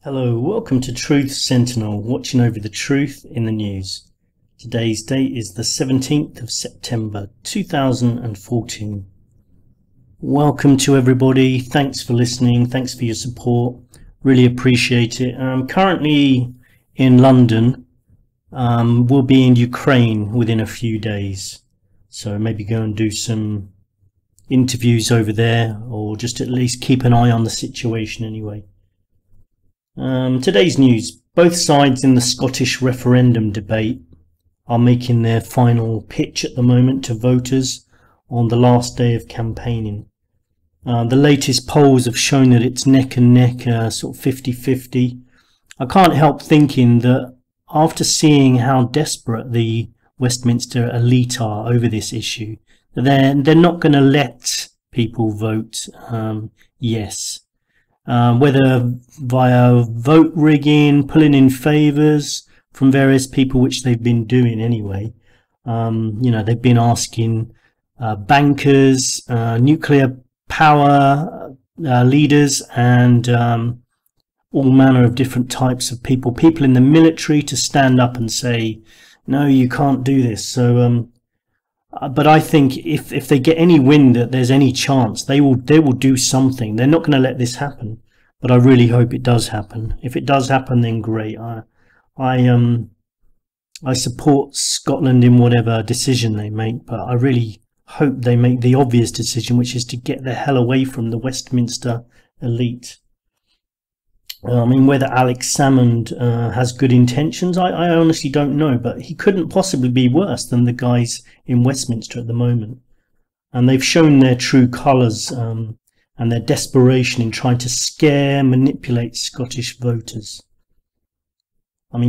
Hello, welcome to Truth Sentinel, watching over the truth in the news. Today's date is the 17th of September 2014. Welcome to everybody, thanks for listening, thanks for your support, really appreciate it. I'm currently in London, we'll be in Ukraine within a few days, so maybe go and do some interviews over there, or just at least keep an eye on the situation anyway. Today's news. Both sides in the Scottish referendum debate are making their final pitch at the moment to voters on the last day of campaigning. The latest polls have shown that it's neck and neck, sort of 50-50. I can't help thinking that after seeing how desperate the Westminster elite are over this issue, they're not going to let people vote yes. Whether via vote rigging, pulling in favours from various people, which they've been doing anyway. They've been asking bankers, nuclear power leaders, and all manner of different types of people in the military to stand up and say, no, you can't do this. So, but I think if they get any wind that there's any chance, they will do something. They're not going to let this happen, but I really hope it does happen. If it does happen, then great. I support Scotland in whatever decision they make, but I really hope they make the obvious decision, which is to get the hell away from the Westminster elite. Whether Alex Salmond has good intentions, I honestly don't know, but he couldn't possibly be worse than the guys in Westminster at the moment. And they've shown their true colours and their desperation in trying to scare, manipulate Scottish voters.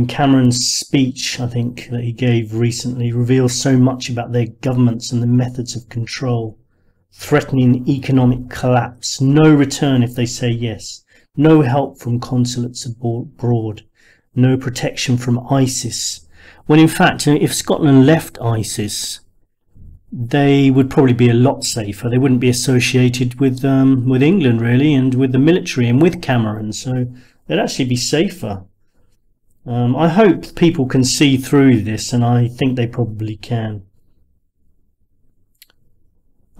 Cameron's speech, I think, that he gave recently reveals so much about their governments and the methods of control, threatening economic collapse, no return if they say yes. No help from consulates abroad, no protection from ISIS. When in fact, if Scotland left ISIS, they would probably be a lot safer. They wouldn't be associated with England really, and with the military and with Cameron, so they'd actually be safer. I hope people can see through this, and I think they probably can.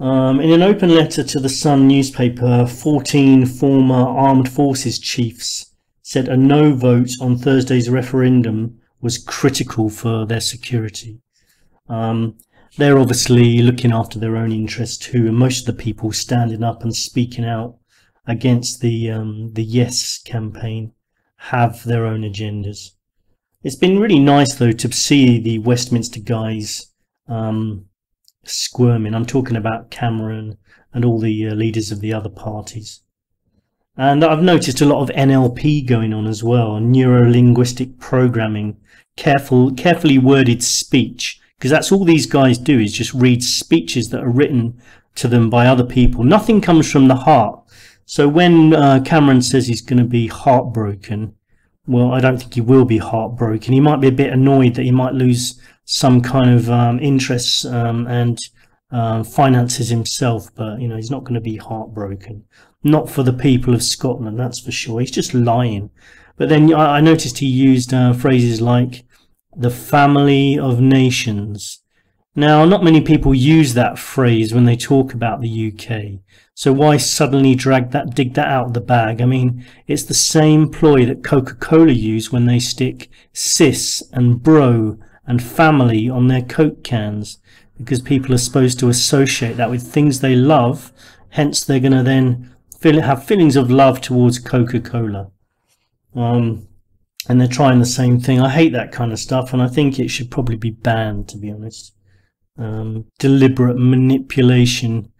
In an open letter to the Sun newspaper, 14 former armed forces chiefs said a no vote on Thursday's referendum was critical for their security. They're obviously looking after their own interests too, and most of the people standing up and speaking out against the Yes campaign have their own agendas. It's been really nice though to see the Westminster guys squirming. I'm talking about Cameron and all the leaders of the other parties. And I've noticed a lot of NLP going on as well, neuro-linguistic programming, carefully worded speech, because that's all these guys do, is just read speeches that are written to them by other people. Nothing comes from the heart. So when Cameron says he's going to be heartbroken, well, I don't think he will be heartbroken. He might be a bit annoyed that he might lose some kind of interests and finances himself, but he's not going to be heartbroken. Not for the people of Scotland, that's for sure. He's just lying. But then I noticed he used phrases like the family of nations. Now, not many people use that phrase when they talk about the UK. So why suddenly dig that out of the bag? It's the same ploy that Coca-Cola use when they stick cis and bro and family on their Coke cans, because people are supposed to associate that with things they love, hence they're going to then have feelings of love towards Coca-Cola. And they're trying the same thing. I hate that kind of stuff, and I think it should probably be banned, to be honest. Deliberate manipulation,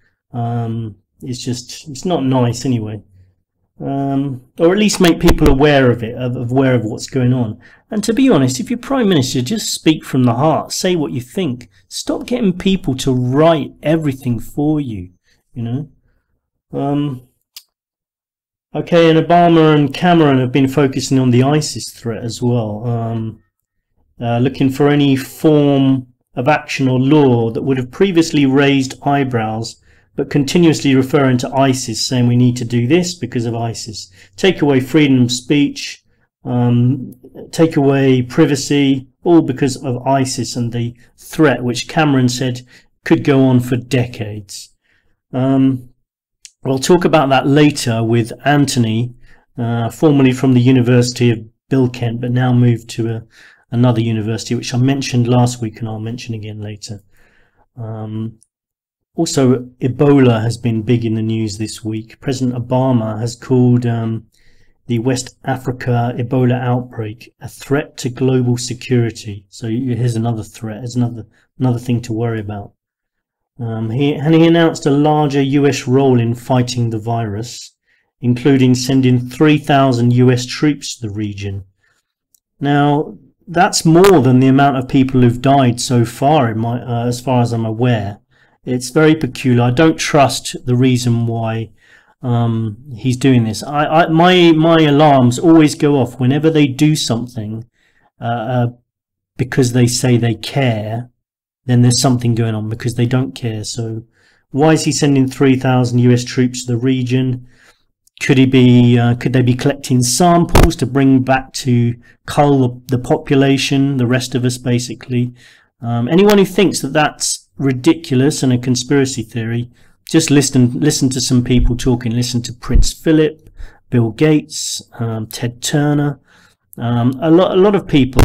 it's not nice anyway. Or at least make people aware of it, aware of what's going on. And to be honest, if you're Prime Minister, just speak from the heart, say what you think. Stop getting people to write everything for you, Okay, and Obama and Cameron have been focusing on the ISIS threat as well, looking for any form of action or law that would have previously raised eyebrows, but continuously referring to ISIS, saying we need to do this because of ISIS. Take away freedom of speech, take away privacy, all because of ISIS and the threat which Cameron said could go on for decades. We'll talk about that later with Anthony, formerly from the University of Bill Kent, but now moved to another university, which I mentioned last week and I'll mention again later. Also, Ebola has been big in the news this week. President Obama has called the West Africa Ebola outbreak a threat to global security. So here's another threat. Here's another thing to worry about. He announced a larger US role in fighting the virus, including sending 3,000 US troops to the region. Now, that's more than the amount of people who've died so far, as far as I'm aware. It's very peculiar. I don't trust the reason why he's doing this. My alarms always go off whenever they do something because they say they care. Then there's something going on because they don't care. So why is he sending 3,000 US troops to the region? Could they be collecting samples to bring back to cull the population, the rest of us basically? Anyone who thinks that that's ridiculous and a conspiracy theory, just listen to some people talking. Listen to Prince Philip, Bill Gates, Ted Turner, a lot of people.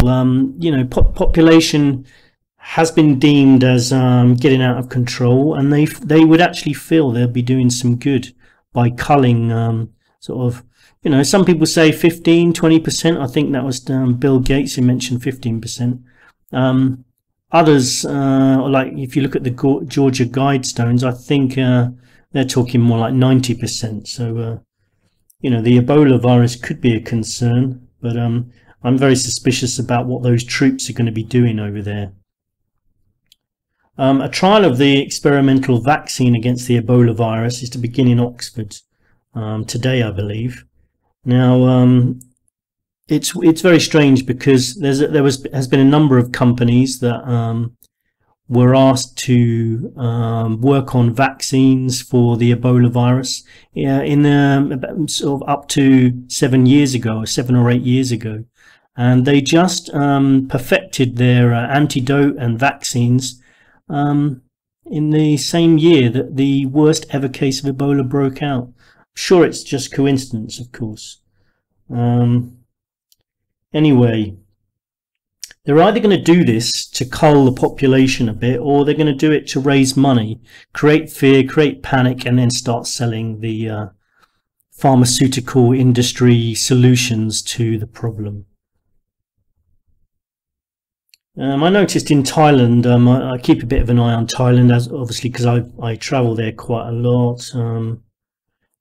Population has been deemed as getting out of control, and they would actually feel they'll be doing some good by culling some people say 15-20%. I think that was Bill Gates who mentioned 15%. Others, like if you look at the Georgia Guidestones, I think they're talking more like 90%. So, the Ebola virus could be a concern, but I'm very suspicious about what those troops are going to be doing over there. A trial of the experimental vaccine against the Ebola virus is to begin in Oxford today, I believe. Now, it's very strange because has been a number of companies that were asked to work on vaccines for the Ebola virus sort of up to 7 years ago, or 7 or 8 years ago, and they just perfected their antidote and vaccines in the same year that the worst ever case of Ebola broke out. Sure, it's just coincidence, of course. Anyway, they're either going to do this to cull the population a bit, or they're going to do it to raise money, create fear, create panic, and then start selling the pharmaceutical industry solutions to the problem. I noticed in Thailand, I keep a bit of an eye on Thailand, obviously because I travel there quite a lot.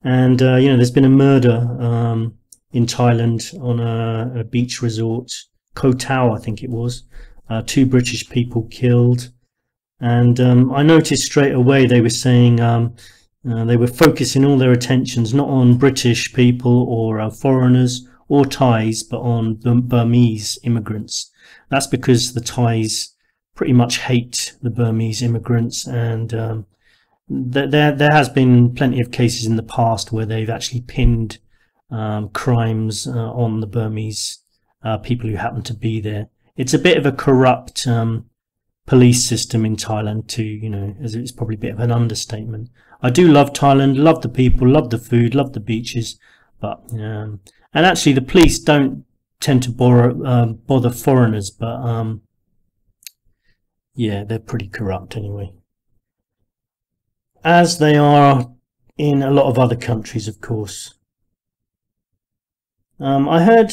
There's been a murder in Thailand on a beach resort, Koh Tao, I think it was. 2 British people killed. And I noticed straight away they were saying they were focusing all their attentions not on British people or foreigners or Thais, but on the Burmese immigrants. That's because the Thais pretty much hate the Burmese immigrants, and there has been plenty of cases in the past where they've actually pinned crimes on the Burmese people who happen to be there. It's a bit of a corrupt police system in Thailand too, as it's probably a bit of an understatement. I do love Thailand, love the people, love the food, love the beaches, but and actually the police don't tend to bother foreigners, but yeah, they're pretty corrupt anyway, as they are in a lot of other countries, of course. I heard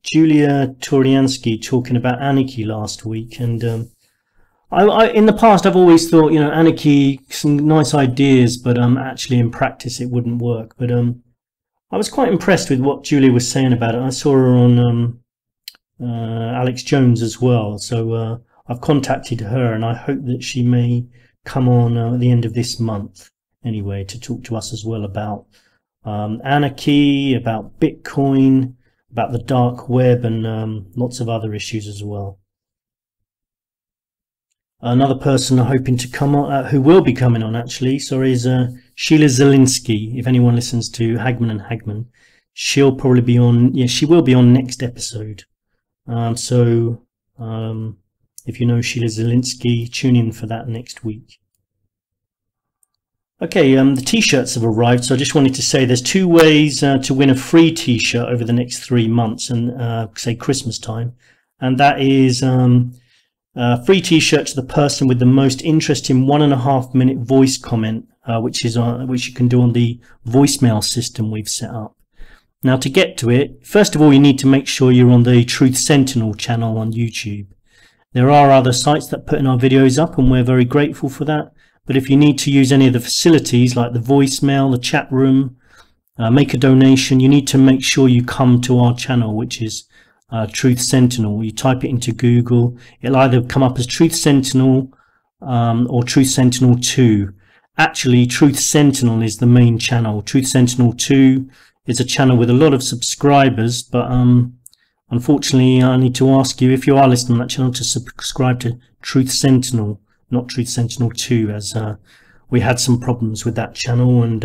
Julia Toriansky talking about anarchy last week, and in the past I've always thought, anarchy, some nice ideas, but actually in practice it wouldn't work. But I was quite impressed with what Julia was saying about it. I saw her on Alex Jones as well, so I've contacted her, and I hope that she may come on at the end of this month anyway to talk to us as well about anarchy, about Bitcoin, about the dark web, and lots of other issues as well. Another person hoping to come on, who will be coming on actually, is Sheila Zelinsky. If anyone listens to Hagman and Hagman, she'll probably be on, yeah, she will be on next episode. If you know Sheila Zielinski, tune in for that next week. Okay, the t-shirts have arrived, so I just wanted to say there's 2 ways to win a free t-shirt over the next 3 months, and say Christmas time, and that is a free t-shirt to the person with the most interesting 1.5 minute voice comment, which you can do on the voicemail system we've set up. Now, to get to it, first of all, you need to make sure you're on the Truth Sentinel channel on YouTube. There are other sites that put in our videos up, and we're very grateful for that. But if you need to use any of the facilities like the voicemail, the chat room, make a donation, you need to make sure you come to our channel, which is Truth Sentinel. You type it into Google, it'll either come up as Truth Sentinel or Truth Sentinel 2. Actually, Truth Sentinel is the main channel. Truth Sentinel 2 is a channel with a lot of subscribers, but unfortunately I need to ask you, if you are listening to that channel, to subscribe to Truth Sentinel, not Truth Sentinel 2, as we had some problems with that channel, and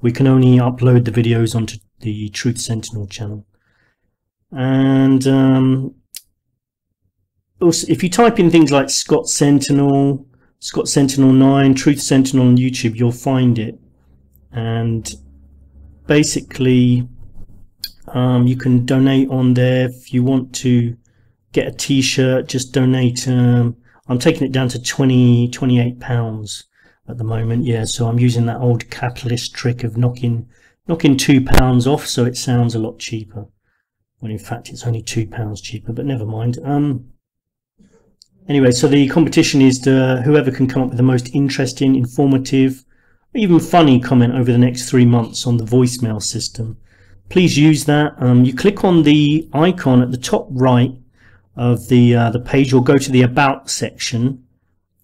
we can only upload the videos onto the Truth Sentinel channel. And also, if you type in things like Scott Sentinel 9, Truth Sentinel on YouTube, you'll find it. And basically you can donate on there. If you want to get a t-shirt, just donate. I'm taking it down to £28 at the moment. Yeah, so I'm using that old capitalist trick of knocking £2 off, so it sounds a lot cheaper, when in fact it's only £2 cheaper, but never mind. Anyway, so the competition is whoever can come up with the most interesting, informative, even funny comment over the next 3 months on the voicemail system. Please use that. You click on the icon at the top right of the page, or go to the About section,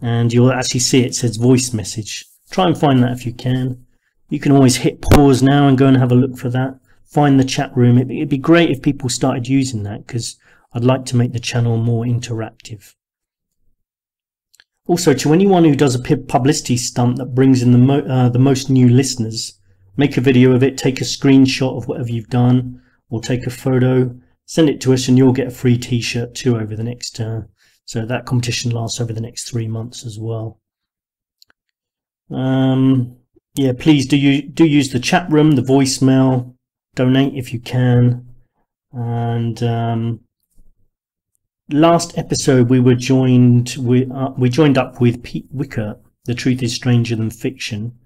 and you'll actually see it says voice message. Try and find that if you can. You can always hit pause now and go and have a look for that. Find the chat room. It'd be great if people started using that, because I'd like to make the channel more interactive. Also, to anyone who does a publicity stunt that brings in the most new listeners, make a video of it, take a screenshot of whatever you've done, or take a photo, send it to us, and you'll get a free t-shirt too over the next, so that competition lasts over the next 3 months as well. Yeah, please do use the chat room, the voicemail, donate if you can. And last episode we joined up with Pete Wicker, The Truth is Stranger Than Fiction,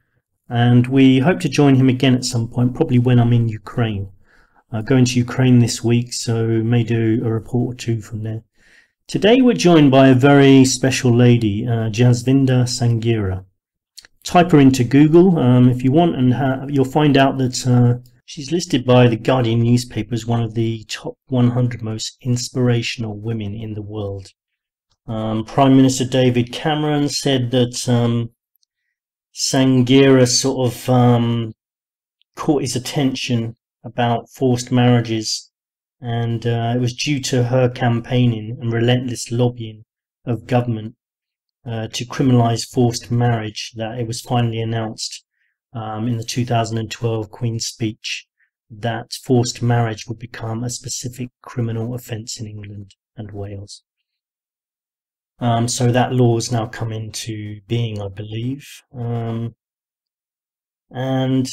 and we hope to join him again at some point, probably when I'm in Ukraine. Going to Ukraine this week, so may do a report or 2 from there. Today we're joined by a very special lady, Jasvinder Sanghera. Type her into Google if you want, and you'll find out that she's listed by the Guardian newspaper as one of the top 100 most inspirational women in the world. Prime Minister David Cameron said that Sanghera sort of caught his attention about forced marriages, and it was due to her campaigning and relentless lobbying of government to criminalise forced marriage that it was finally announced in the 2012 Queen's speech that forced marriage would become a specific criminal offence in England and Wales. So that law has now come into being, I believe. And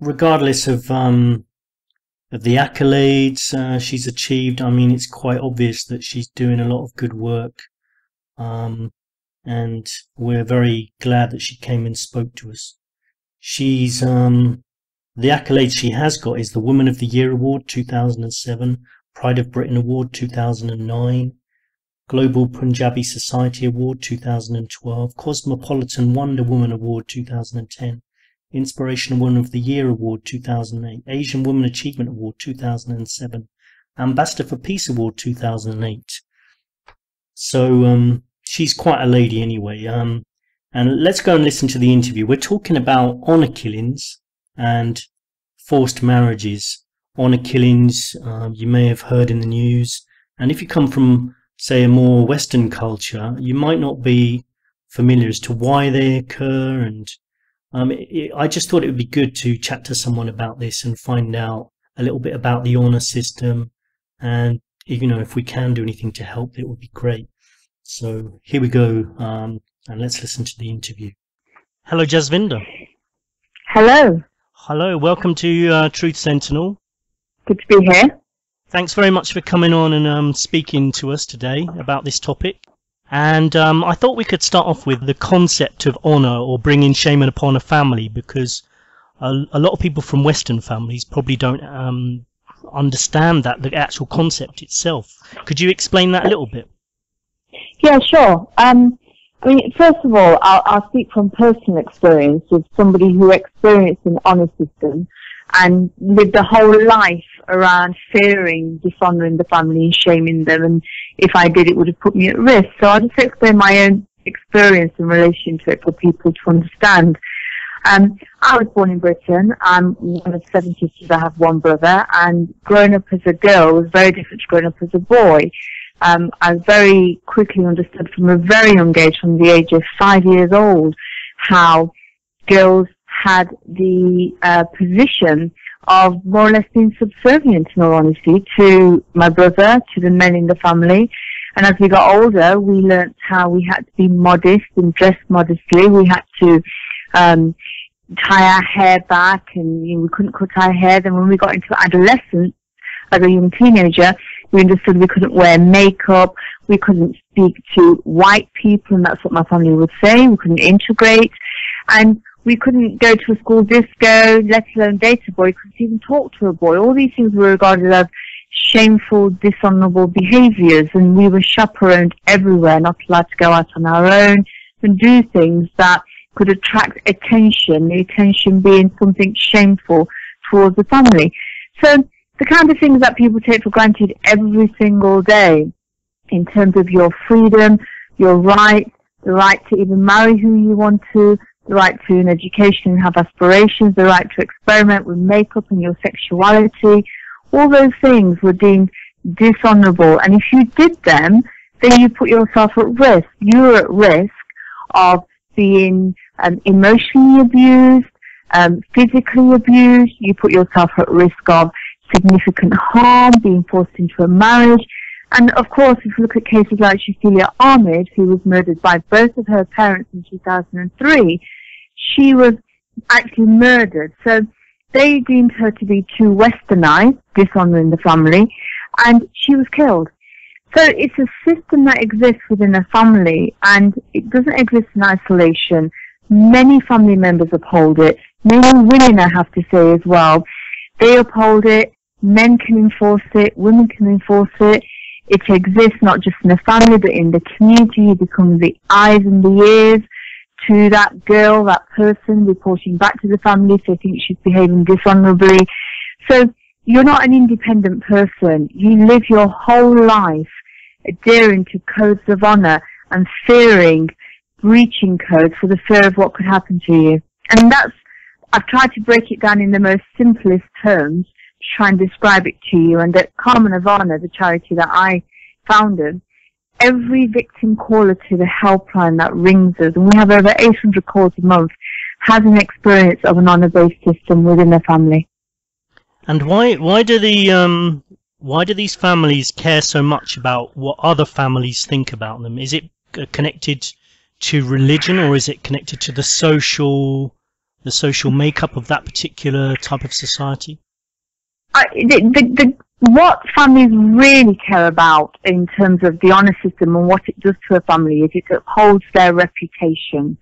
regardless of the accolades she's achieved, I mean, it's quite obvious that she's doing a lot of good work. And we're very glad that she came and spoke to us. She's the accolades she has got is the Woman of the Year Award 2007, Pride of Britain Award 2009, Global Punjabi Society Award 2012, Cosmopolitan Wonder Woman Award 2010, Inspirational Woman of the Year Award 2008, Asian Woman Achievement Award 2007, Ambassador for Peace Award 2008. So she's quite a lady anyway. And let's go and listen to the interview. We're talking about honour killings and forced marriages. Honour killings, you may have heard in the news. And if you come from, say, a more Western culture, you might not be familiar as to why they occur and I just thought it would be good to chat to someone about this and find out a little bit about the honour system, and if we can do anything to help, it would be great. So here we go, and let's listen to the interview. Hello, Jasvinder. Hello. Hello, welcome to Truth Sentinel. Good to be here. Thanks very much for coming on and speaking to us today about this topic. And I thought we could start off with the concept of honour, or bringing shame upon a family, because a lot of people from Western families probably don't understand the actual concept itself. Could you explain that a little bit? Yeah, sure. First of all, I'll speak from personal experience with somebody who experienced an honour system and lived a whole life around fearing dishonouring the family and shaming them, and if I did, it would have put me at risk. So I'll just explain my own experience in relation to it for people to understand. I was born in Britain. I'm one of 7 sisters. I have one brother, and growing up as a girl was very different to growing up as a boy. I very quickly understood from a very young age, from the age of 5 years old, how girls had the position of more or less being subservient, in all honesty, to my brother, to the men in the family. And as we got older, we learnt how we had to be modest and dress modestly. We had to tie our hair back, and we couldn't cut our hair. Then when we got into adolescence, as a young teenager, we understood we couldn't wear makeup, we couldn't speak to white people, and that's what my family would say. We couldn't integrate, and we couldn't go to a school disco, let alone date a boy, couldn't even talk to a boy. All these things were regarded as shameful, dishonourable behaviours, and we were chaperoned everywhere, not allowed to go out on our own and do things that could attract attention, the attention being something shameful towards the family. So the kind of things that people take for granted every single day, in terms of your freedom, your rights, the right to even marry who you want to, the right to an education and have aspirations, the right to experiment with makeup and your sexuality, all those things were deemed dishonourable. And if you did them, then you put yourself at risk. You were at risk of being emotionally abused, physically abused. You put yourself at risk of significant harm, being forced into a marriage. And of course, if you look at cases like Cecilia Ahmed, who was murdered by both of her parents in 2003, she was actually murdered. So they deemed her to be too westernized, dishonouring the family, and she was killed. So it's a system that exists within a family, and it doesn't exist in isolation. Many family members uphold it. Many women, I have to say as well, they uphold it. Men can enforce it. Women can enforce it. It exists not just in the family, but in the community. You become the eyes and the ears to that girl, that person, reporting back to the family if they think she's behaving dishonourably. So you're not an independent person. You live your whole life adhering to codes of honour and fearing breaching codes for the fear of what could happen to you. And I've tried to break it down in the most simplest terms to try and describe it to you. And at Carmen of Honor, the charity that I founded, every victim caller to the helpline that rings us, and we have over 800 calls a month, has an experience of an honour-based system within their family. And why do these families care so much about what other families think about them? Is it connected to religion, or is it connected to the social makeup of that particular type of society? What families really care about in terms of the honour system and what it does to a family is it upholds their reputation.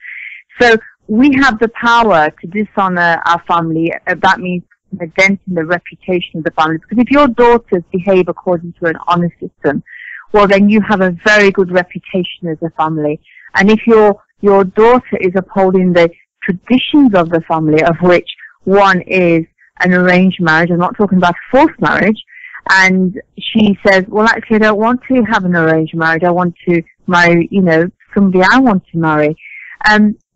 So we have the power to dishonour our family. That means a dent in the reputation of the family. Because if your daughters behave according to an honour system, well, then you have a very good reputation as a family. And if your daughter is upholding the traditions of the family, of which one is an arranged marriage, I'm not talking about a forced marriage, and she says, well, actually, I don't want to have an arranged marriage. I want to marry, somebody I want to marry.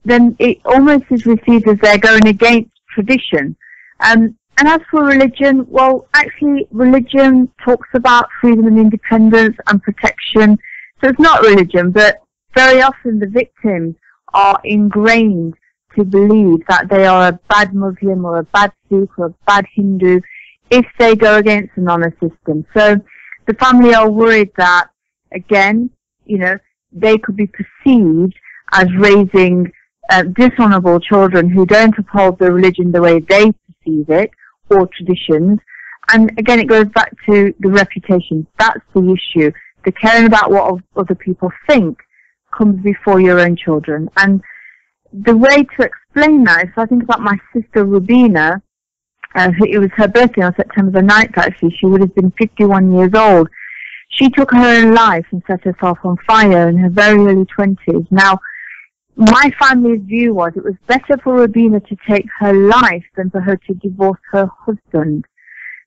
Then it almost is received as they're going against tradition. And as for religion, well, actually, religion talks about freedom and independence and protection. So it's not religion, but very often the victims are ingrained to believe that they are a bad Muslim or a bad Sikh or a bad Hindu if they go against the honor system. So the family are worried that, again, they could be perceived as raising dishonorable children who don't uphold the religion the way they perceive it, or traditions. And again, it goes back to the reputation. That's the issue. The caring about what other people think comes before your own children. And the way to explain that is, I think about my sister Rubina. It was her birthday on September the 9th, actually. She would have been 51 years old. She took her own life and set herself on fire in her very early 20s. Now, my family's view was it was better for Rubina to take her life than for her to divorce her husband.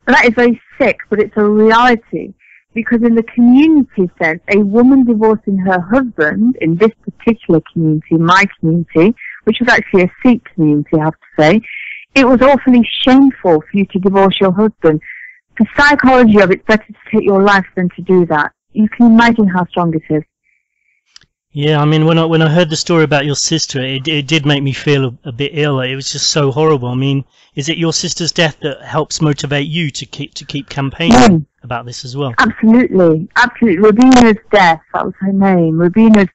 And that is very sick, but it's a reality. Because in the community sense, a woman divorcing her husband, in this particular community, my community, which was actually a Sikh community, I have to say, it was awfully shameful for you to divorce your husband. The psychology of it's better to take your life than to do that. You can imagine how strong it is. Yeah, I mean, when I heard the story about your sister, it did make me feel a bit ill. It was just so horrible. I mean, is it your sister's death that helps motivate you to keep campaigning about this as well? Absolutely. Rubina's death, that was her name. Rubina's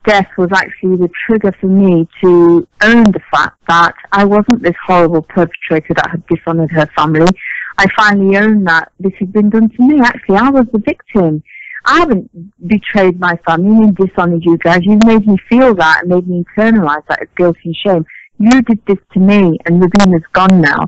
death was actually the trigger for me to own the fact that I wasn't this horrible perpetrator that had dishonored her family. I finally owned that this had been done to me. Actually, I was the victim. I haven't betrayed my family and dishonored you guys. You've made me feel that and made me internalize that as guilt and shame. You did this to me, and Rubina's gone now.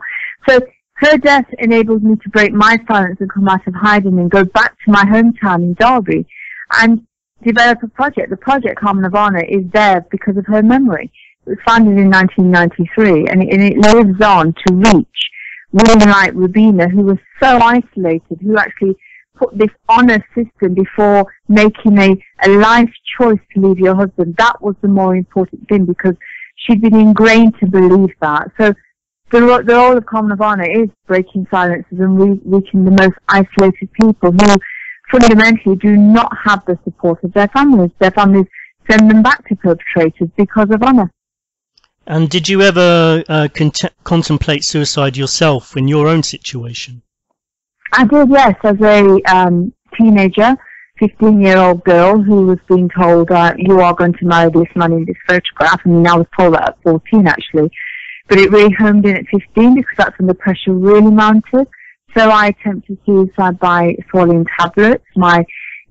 So her death enabled me to break my silence and come out of hiding and go back to my hometown in Derby and develop a project. The project Harmon of Honor is there because of her memory. It was founded in 1993, and it lives on to reach women like Rubina, who was so isolated, who actually put this honor system before making a life choice to leave your husband. That was the more important thing, because she'd been ingrained to believe that. So the role of Harmon of Honor is breaking silences and reaching the most isolated people who fundamentally do not have the support of their families. Their families send them back to perpetrators because of honor. And did you ever contemplate suicide yourself in your own situation? I did, yes, as a teenager, 15-year-old girl who was being told, you are going to marry this man in this photograph. I mean, I was told that at 14, actually. But it really homed in at 15 because that's when the pressure really mounted. So I attempted suicide by swallowing tablets. My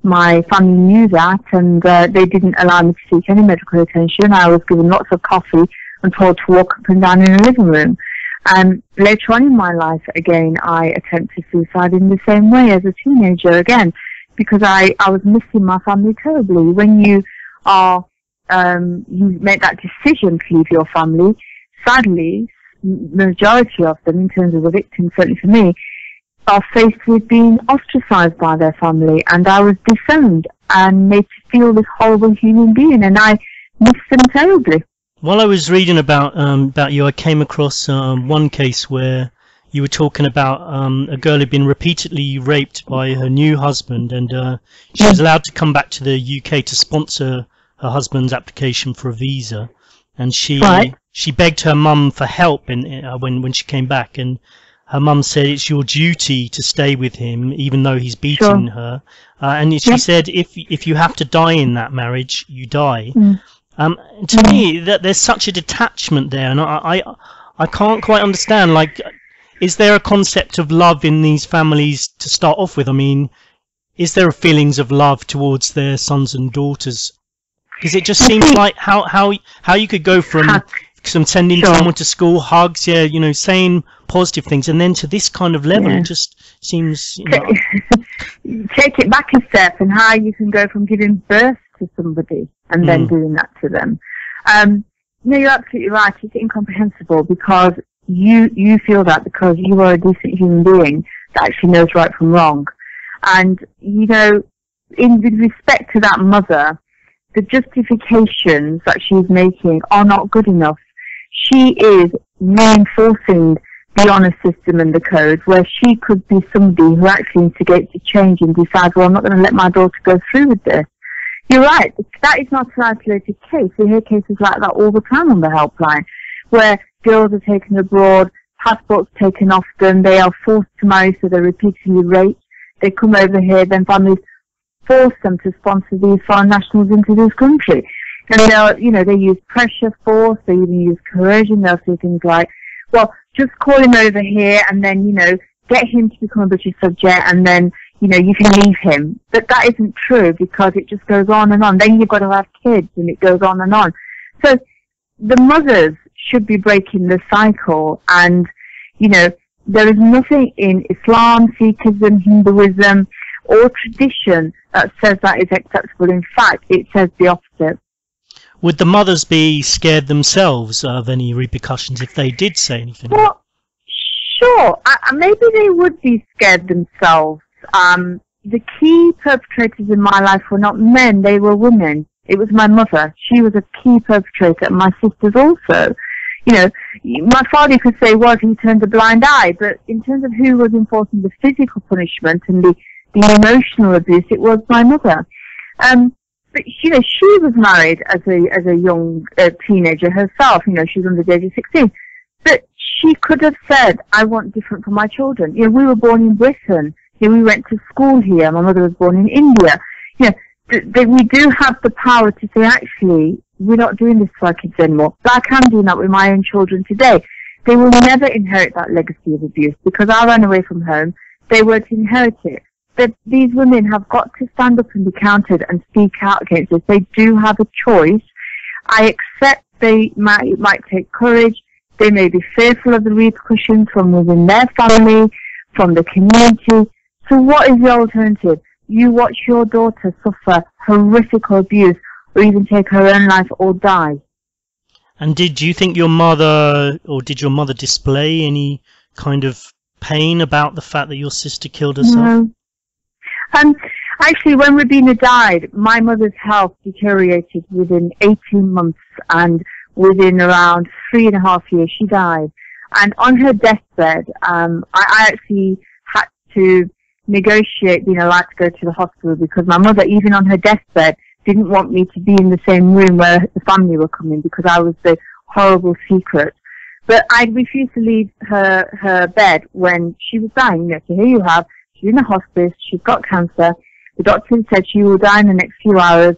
family knew that, and they didn't allow me to seek any medical attention. I was given lots of coffee and told to walk up and down in the living room. Later on in my life, again, I attempted suicide in the same way as a teenager, again, because I was missing my family terribly. When you make that decision to leave your family, sadly, the majority of them, in terms of the victims, certainly for me, are faced with being ostracized by their family, and I was disowned and made to feel this horrible human being, and I missed them terribly. While I was reading about you, I came across one case where you were talking about a girl who'd been repeatedly raped by her new husband, and she was allowed to come back to the UK to sponsor her husband's application for a visa, and she begged her mum for help when she came back, and her mum said it's your duty to stay with him even though he's beaten her, and she said if you have to die in that marriage, you die. To me, that there's such a detachment there, and I can't quite understand. Like, is there a concept of love in these families to start off with? I mean, is there feelings of love towards their sons and daughters? Because it just seems like how you could go from sending someone to school, hugs, saying positive things, and then to this kind of level. It just seems. Take it back a step, and how you can go from giving birth to somebody and then doing that to them. No, you're absolutely right. It's incomprehensible, because you feel that because you are a decent human being that actually knows right from wrong. And, with respect to that mother, the justifications that she's making are not good enough. She is reinforcing the honor system and the code, where she could be somebody who actually instigates a change and decides, well, I'm not going to let my daughter go through with this. You're right. That is not an isolated case. We hear cases like that all the time on the helpline. where girls are taken abroad, passports taken off them, they are forced to marry, so they're repeatedly raped. They come over here, then families force them to sponsor these foreign nationals into this country. And they use pressure, force, they even use coercion. They'll say things like, well, just call him over here and then, get him to become a British subject and then, you can leave him. But that isn't true because it just goes on and on. Then you've got to have kids and it goes on and on. So the mothers should be breaking the cycle and, there is nothing in Islam, Sikhism, Hinduism or tradition that says that is acceptable. In fact, it says the opposite. Would the mothers be scared themselves of any repercussions if they did say anything? Well, sure. Maybe they would be scared themselves. The key perpetrators in my life were not men, they were women. It was my mother. She was a key perpetrator, and my sisters also. My father could say, well, he turned a blind eye, but in terms of who was enforcing the physical punishment and the emotional abuse, it was my mother. But, she was married as a young teenager herself. She was under the age of 16. But she could have said, I want different for my children. We were born in Britain. We went to school here. My mother was born in India. We do have the power to say, actually, we're not doing this to our kids anymore. But I can do that with my own children today. They will never inherit that legacy of abuse because I ran away from home. They were to inherit it. But these women have got to stand up and be counted and speak out against this. They do have a choice. I accept it might take courage. They may be fearful of the repercussions from within their family, from the community. So what is the alternative? You watch your daughter suffer horrific abuse or even take her own life or die. And did you think your mother, or did your mother display any kind of pain about the fact that your sister killed herself? No. Actually, when Rabina died, my mother's health deteriorated within 18 months, and within around 3.5 years, she died. And on her deathbed, I actually had to negotiate being allowed to go to the hospital because my mother, even on her deathbed, didn't want me to be in the same room where the family were coming because I was the horrible secret. But I refused to leave her bed when she was dying. So here you have, she's in a hospice, she's got cancer, the doctor said she will die in the next few hours,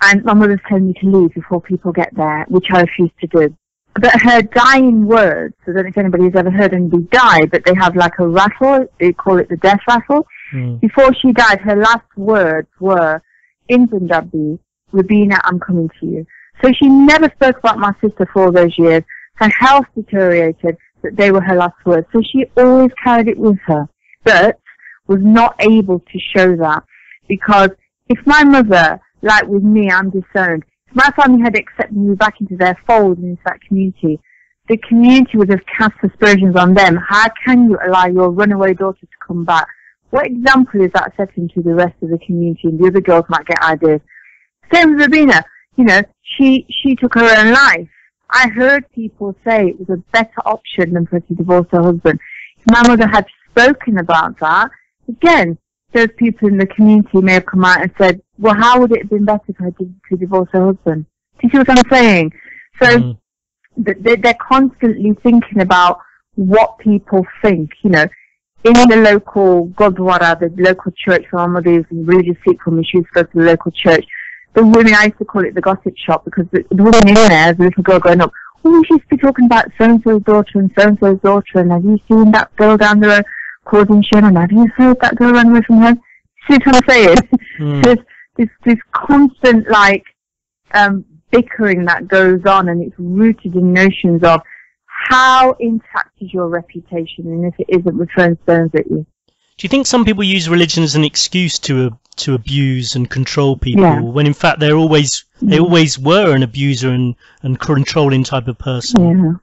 and my mother's telling me to leave before people get there, which I refused to do. But her dying words, I don't know if anybody has ever heard anybody die, but they have like a rattle, they call it the death rattle. Before she died, her last words were, in Punjabi, Rabina, I'm coming to you. So she never spoke about my sister for all those years. Her health deteriorated, but they were her last words. So she always carried it with her, but was not able to show that. Because if my mother, like with me, I'm disowned, if my family had accepted me back into their fold and into that community, the community would have cast aspersions on them. How can you allow your runaway daughter to come back? What example is that setting to the rest of the community? And the other girls might get ideas. Same with Rabina. She took her own life. I heard people say it was a better option than for her to divorce her husband. If my mother had spoken about that, again, those people in the community may have come out and said, well, how would it have been better for her to divorce her husband? Do you see what I'm saying? So they're constantly thinking about what people think, In the local Gurdwara, the local church where my mother was a religious Sikh woman, she used to go to the local church. The women, I used to call it the gossip shop because the woman in there, the little girl growing up, she used to be talking about so-and-so's daughter and so-and-so's daughter, and have you seen that girl down the road causing shame, and have you heard that girl run away from home? See what I'm saying? There's this constant, bickering that goes on, and it's rooted in notions of how intact is your reputation, and if it isn't, we're throwing stones at you. Do you think some people use religion as an excuse to abuse and control people, when in fact they always were an abuser and controlling type of person?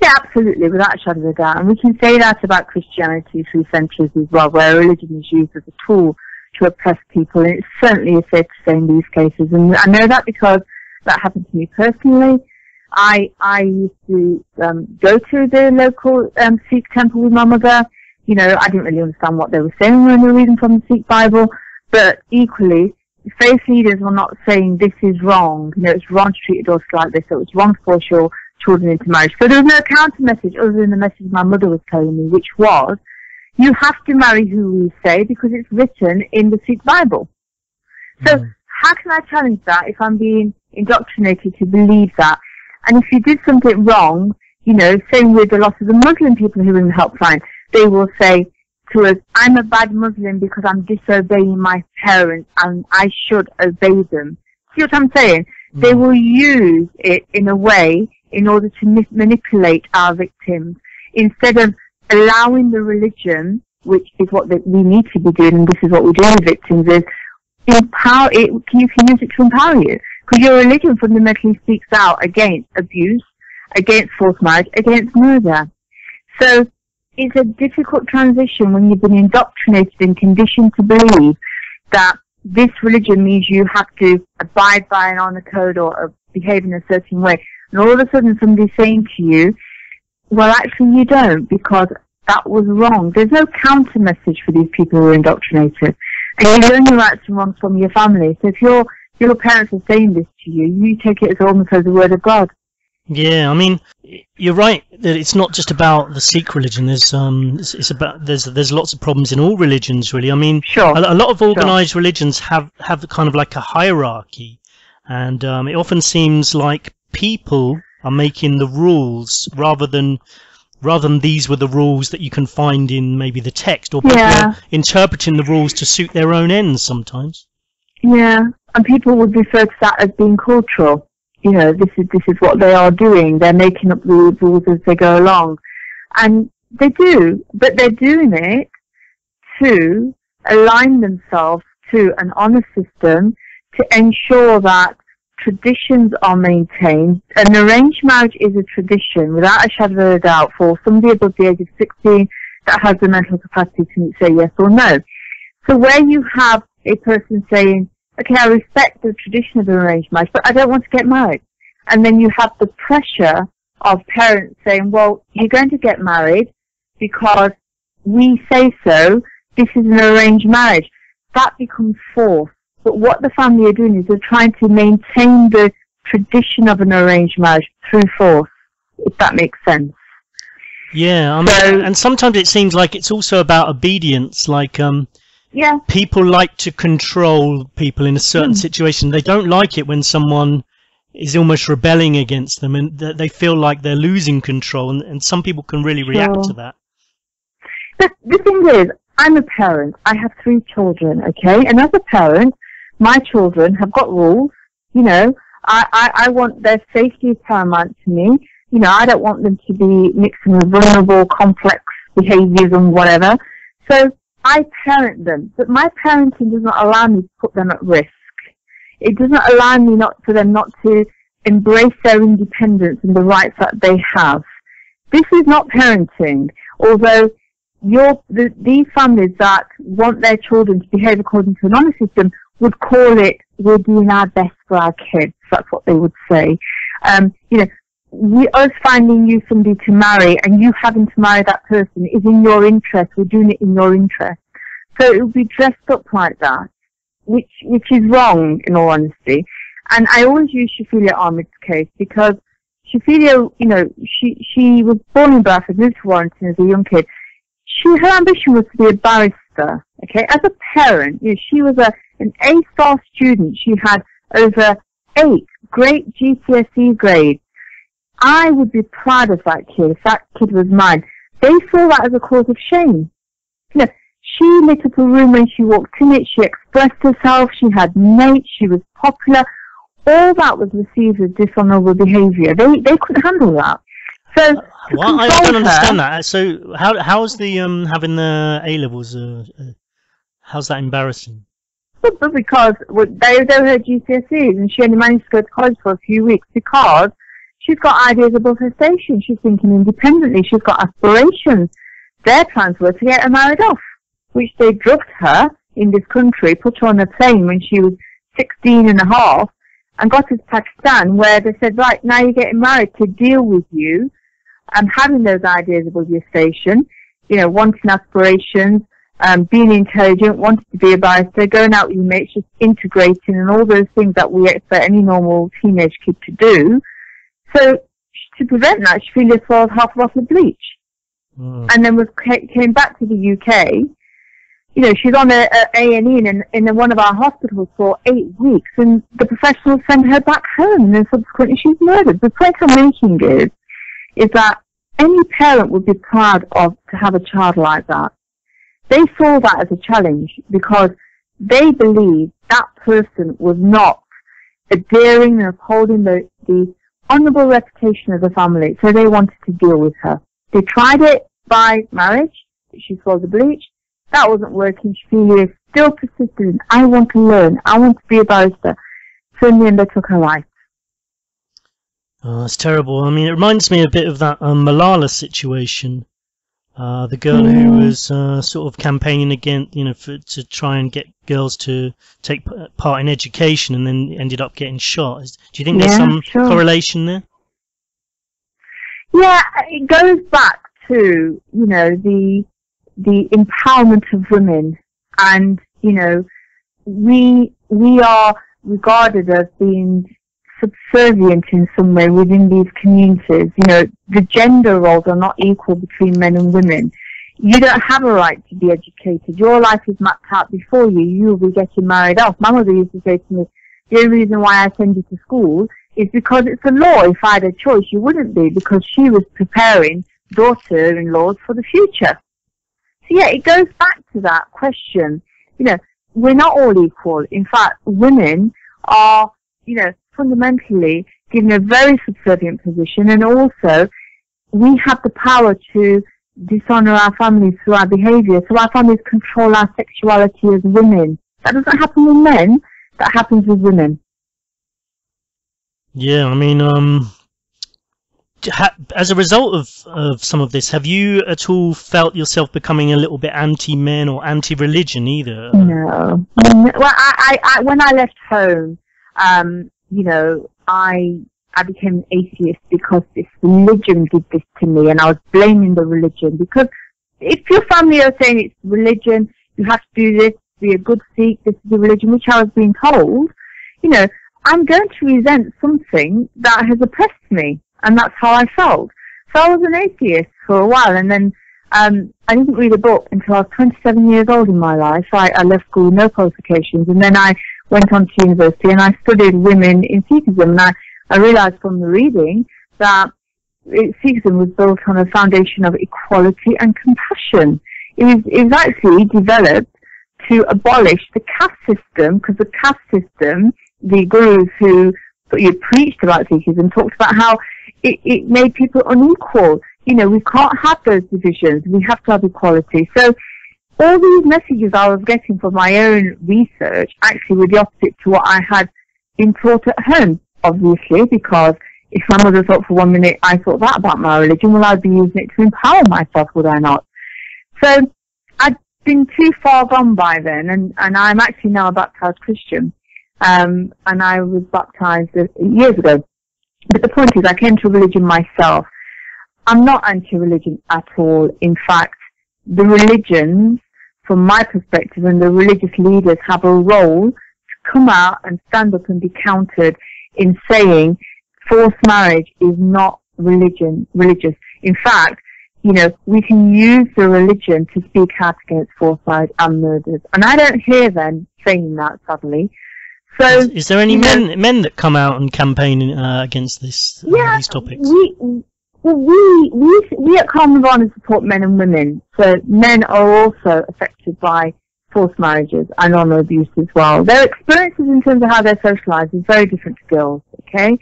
Yeah, absolutely, without a shadow of a doubt. And we can say that about Christianity through centuries as well, where religion is used as a tool to oppress people, and it certainly is safe to say in these cases. And I know that because that happened to me personally. I used to go to the local Sikh temple with my mother. I didn't really understand what they were saying when they were reading from the Sikh Bible, but equally, faith leaders were not saying this is wrong. It's wrong to treat a daughter like this. So it was wrong to force your children into marriage. So there was no counter message other than the message my mother was telling me, which was, you have to marry who we say because it's written in the Sikh Bible. So how can I challenge that if I'm being indoctrinated to believe that? And if you did something wrong, same with a lot of the Muslim people who are in the helpline, they will say to us, I'm a bad Muslim because I'm disobeying my parents and I should obey them. See what I'm saying? They will use it in a way in order to manipulate our victims instead of allowing the religion, which is what we need to be doing, and this is what we do with victims, is empower it. You can use it to empower you, because your religion fundamentally speaks out against abuse, against forced marriage, against murder. So it's a difficult transition when you've been indoctrinated and conditioned to believe that this religion means you have to abide by an honor code or behave in a certain way, and all of a sudden somebody's saying to you, well, actually you don't, because that was wrong. There's no counter message for these people who are indoctrinated. And you learn your rights and wrongs from your family. So if your parents are saying this to you, you take it as almost as the word of God. Yeah, I mean, you're right that it's not just about the Sikh religion. There's there's lots of problems in all religions, really. I mean, sure. a lot of organized religions have kind of like a hierarchy, and it often seems like people are making the rules rather than these were the rules that you can find in maybe the text, or people are interpreting the rules to suit their own ends sometimes. Yeah, and people would refer to that as being cultural. This is what they are doing. They're making up the rules as they go along. And they do, but they're doing it to align themselves to an honor system to ensure that traditions are maintained. An arranged marriage is a tradition, without a shadow of a doubt, for somebody above the age of 16 that has the mental capacity to say yes or no. So where you have a person saying, okay, I respect the tradition of an arranged marriage, but I don't want to get married. And then you have the pressure of parents saying, well, you're going to get married because we say so. This is an arranged marriage. That becomes force. But what the family are doing is they're trying to maintain the tradition of an arranged marriage through force, if that makes sense. Yeah, I mean, and sometimes it seems like it's also about obedience, like people like to control people in a certain situation. They don't like it when someone is almost rebelling against them, and they feel like they're losing control, and some people can really react to that. But the thing is, I'm a parent. I have 3 children, okay? And as a parent, my children have got rules. I want their safety is paramount to me. I don't want them to be mixing with vulnerable, complex behaviors and whatever. So I parent them, but my parenting does not allow me to put them at risk. It doesn't allow me for them not to embrace their independence and the rights that they have. This is not parenting, although these families that want their children to behave according to an honor system would call it, we're doing our best for our kids. That's what they would say. Us finding you somebody to marry and you having to marry that person is in your interest. We're doing it in your interest. So it would be dressed up like that, which is wrong, in all honesty. And I always use Shafila Ahmed's case because Shafila, she was born in Bradford, moved to Warrington as a young kid. Her ambition was to be a barrister, okay? As a parent, she was an A-star student. She had over 8 great GCSE grades. I would be proud of that kid if that kid was mine. They saw that as a cause of shame. She lit up a room when she walked in it. She expressed herself. She had mates. She was popular. All that was received as dishonorable behavior. They couldn't handle that. So I don't understand that. So how's the having the A-levels? How's that embarrassing? But because they were her GCSEs and she only managed to go to college for a few weeks because she's got ideas above her station. She's thinking independently. She's got aspirations. Their plans were to get her married off, which they drugged her in this country, put her on a plane when she was 16 and a half, and got her to Pakistan, where they said, right, now you're getting married to deal with you, and having those ideas above your station, wanting aspirations, being intelligent, wanting to be a barrister, going out with your mates, just integrating, and all those things that we expect any normal teenage kid to do. So to prevent that, she filled herself half a bottle of bleach. And then came back to the UK. You know, she's on a A&E in one of our hospitals for 8 weeks, and the professionals sent her back home, and then subsequently she's murdered. The point I'm making is that any parent would be proud of to have a child like that. They saw that as a challenge because they believed that person was not adhering and upholding the honourable reputation of the family, so they wanted to deal with her. They tried it by marriage, she swallowed the bleach. That wasn't working. She still persisted in, I want to learn, I want to be a barrister. So in the end, they took her life. Oh, it's terrible. I mean, it reminds me a bit of that Malala situation. The girl who was sort of campaigning against, you know, to try and get girls to take part in education, and then ended up getting shot. Do you think there's some correlation there? Yeah, it goes back to, you know, the empowerment of women, and, you know, we are regarded as being subservient in some way within these communities. You know, the gender roles are not equal between men and women. You don't have a right to be educated. Your life is mapped out before you. You will be getting married off. My mother used to say to me, the only reason why I send you to school is because it's a law. If I had a choice, you wouldn't be, because she was preparing daughter-in-laws for the future. So yeah, it goes back to that question. You know, we're not all equal. In fact, women are, you know, fundamentally given a very subservient position, and also we have the power to dishonor our families through our behavior. So our families control our sexuality as women. That doesn't happen with men, that happens with women. Yeah, I mean, as a result of some of this, have you at all felt yourself becoming a little bit anti-men or anti-religion either? No. Well, I when I left home, you know, I became an atheist because this religion did this to me, and I was blaming the religion. Because if your family are saying it's religion, you have to do this, be a good Sikh, this is the religion, which I was being told, you know, I'm going to resent something that has oppressed me, and that's how I felt. So I was an atheist for a while, and then I didn't read a book until I was 27 years old in my life. I left school with no qualifications, and then I went on to university and I studied women in Sikhism, and I realized from the reading that Sikhism was built on a foundation of equality and compassion. It was actually developed to abolish the caste system, because the caste system, the gurus who preached about Sikhism talked about how it made people unequal. You know, we can't have those divisions. We have to have equality. So all these messages I was getting from my own research actually were the opposite to what I had been taught at home, obviously, because if my mother thought for 1 minute I thought that about my religion, well, I'd be using it to empower myself, would I not? So I'd been too far gone by then, and I'm actually now a baptized Christian. And I was baptized years ago. But the point is, I came to religion myself. I'm not anti-religion at all. In fact, the religions, from my perspective, and the religious leaders have a role to come out and stand up and be countered in saying forced marriage is not religious. In fact, you know, we can use the religion to speak out against forced marriage and murders. And I don't hear them saying that, sadly. So, is there any men that come out and campaign against these topics? We at Calm Nirvana support men and women. So men are also affected by forced marriages and honour abuse as well. Their experiences in terms of how they're socialised is very different to girls, okay?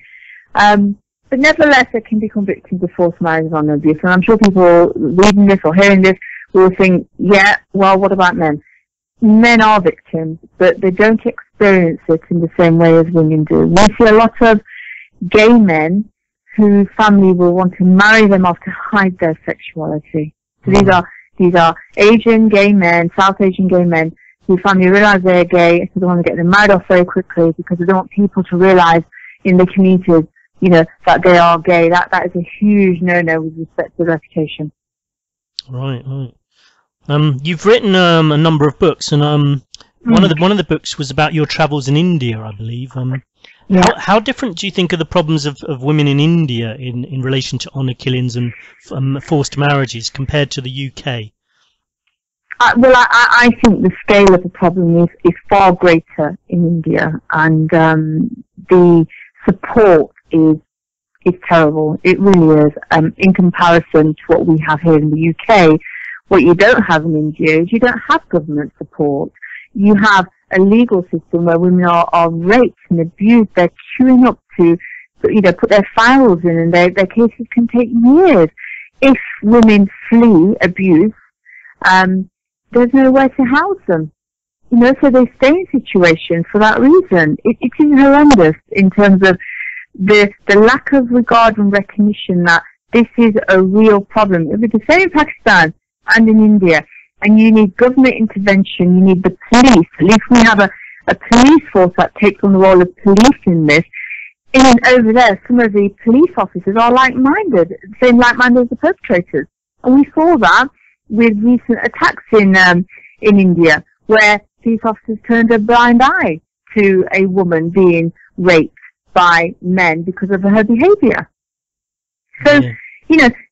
But nevertheless, they can become victims of forced marriage and honour abuse. And I'm sure people reading this or hearing this will think, yeah, well, what about men? Men are victims, but they don't experience it in the same way as women do. We see a lot of gay men whose family will want to marry them off to hide their sexuality. So these are Asian gay men, South Asian gay men, whose family realise they're gay, so they want to get them married off very quickly because they don't want people to realise in the communities, you know, that they are gay. That is a huge no-no with respect to reputation. Right. You've written a number of books, and one of the books was about your travels in India, I believe. How different do you think are the problems of women in India in relation to honour killings and forced marriages compared to the UK? I think the scale of the problem is far greater in India, and the support is terrible. It really is. In comparison to what we have here in the UK, what you don't have in India is you don't have government support. You have a legal system where women are raped and abused. They're queuing up to, put their files in, and their cases can take years. If women flee abuse, there's nowhere to house them. So they stay in situations for that reason. It is horrendous in terms of the lack of regard and recognition that this is a real problem. It would be the same in Pakistan and in India. And you need government intervention. You need the police. At least we have a police force that takes on the role of police in this. And over there, some of the police officers are like-minded, the same like-minded as the perpetrators. And we saw that with recent attacks in India, where police officers turned a blind eye to a woman being raped by men because of her behaviour. So,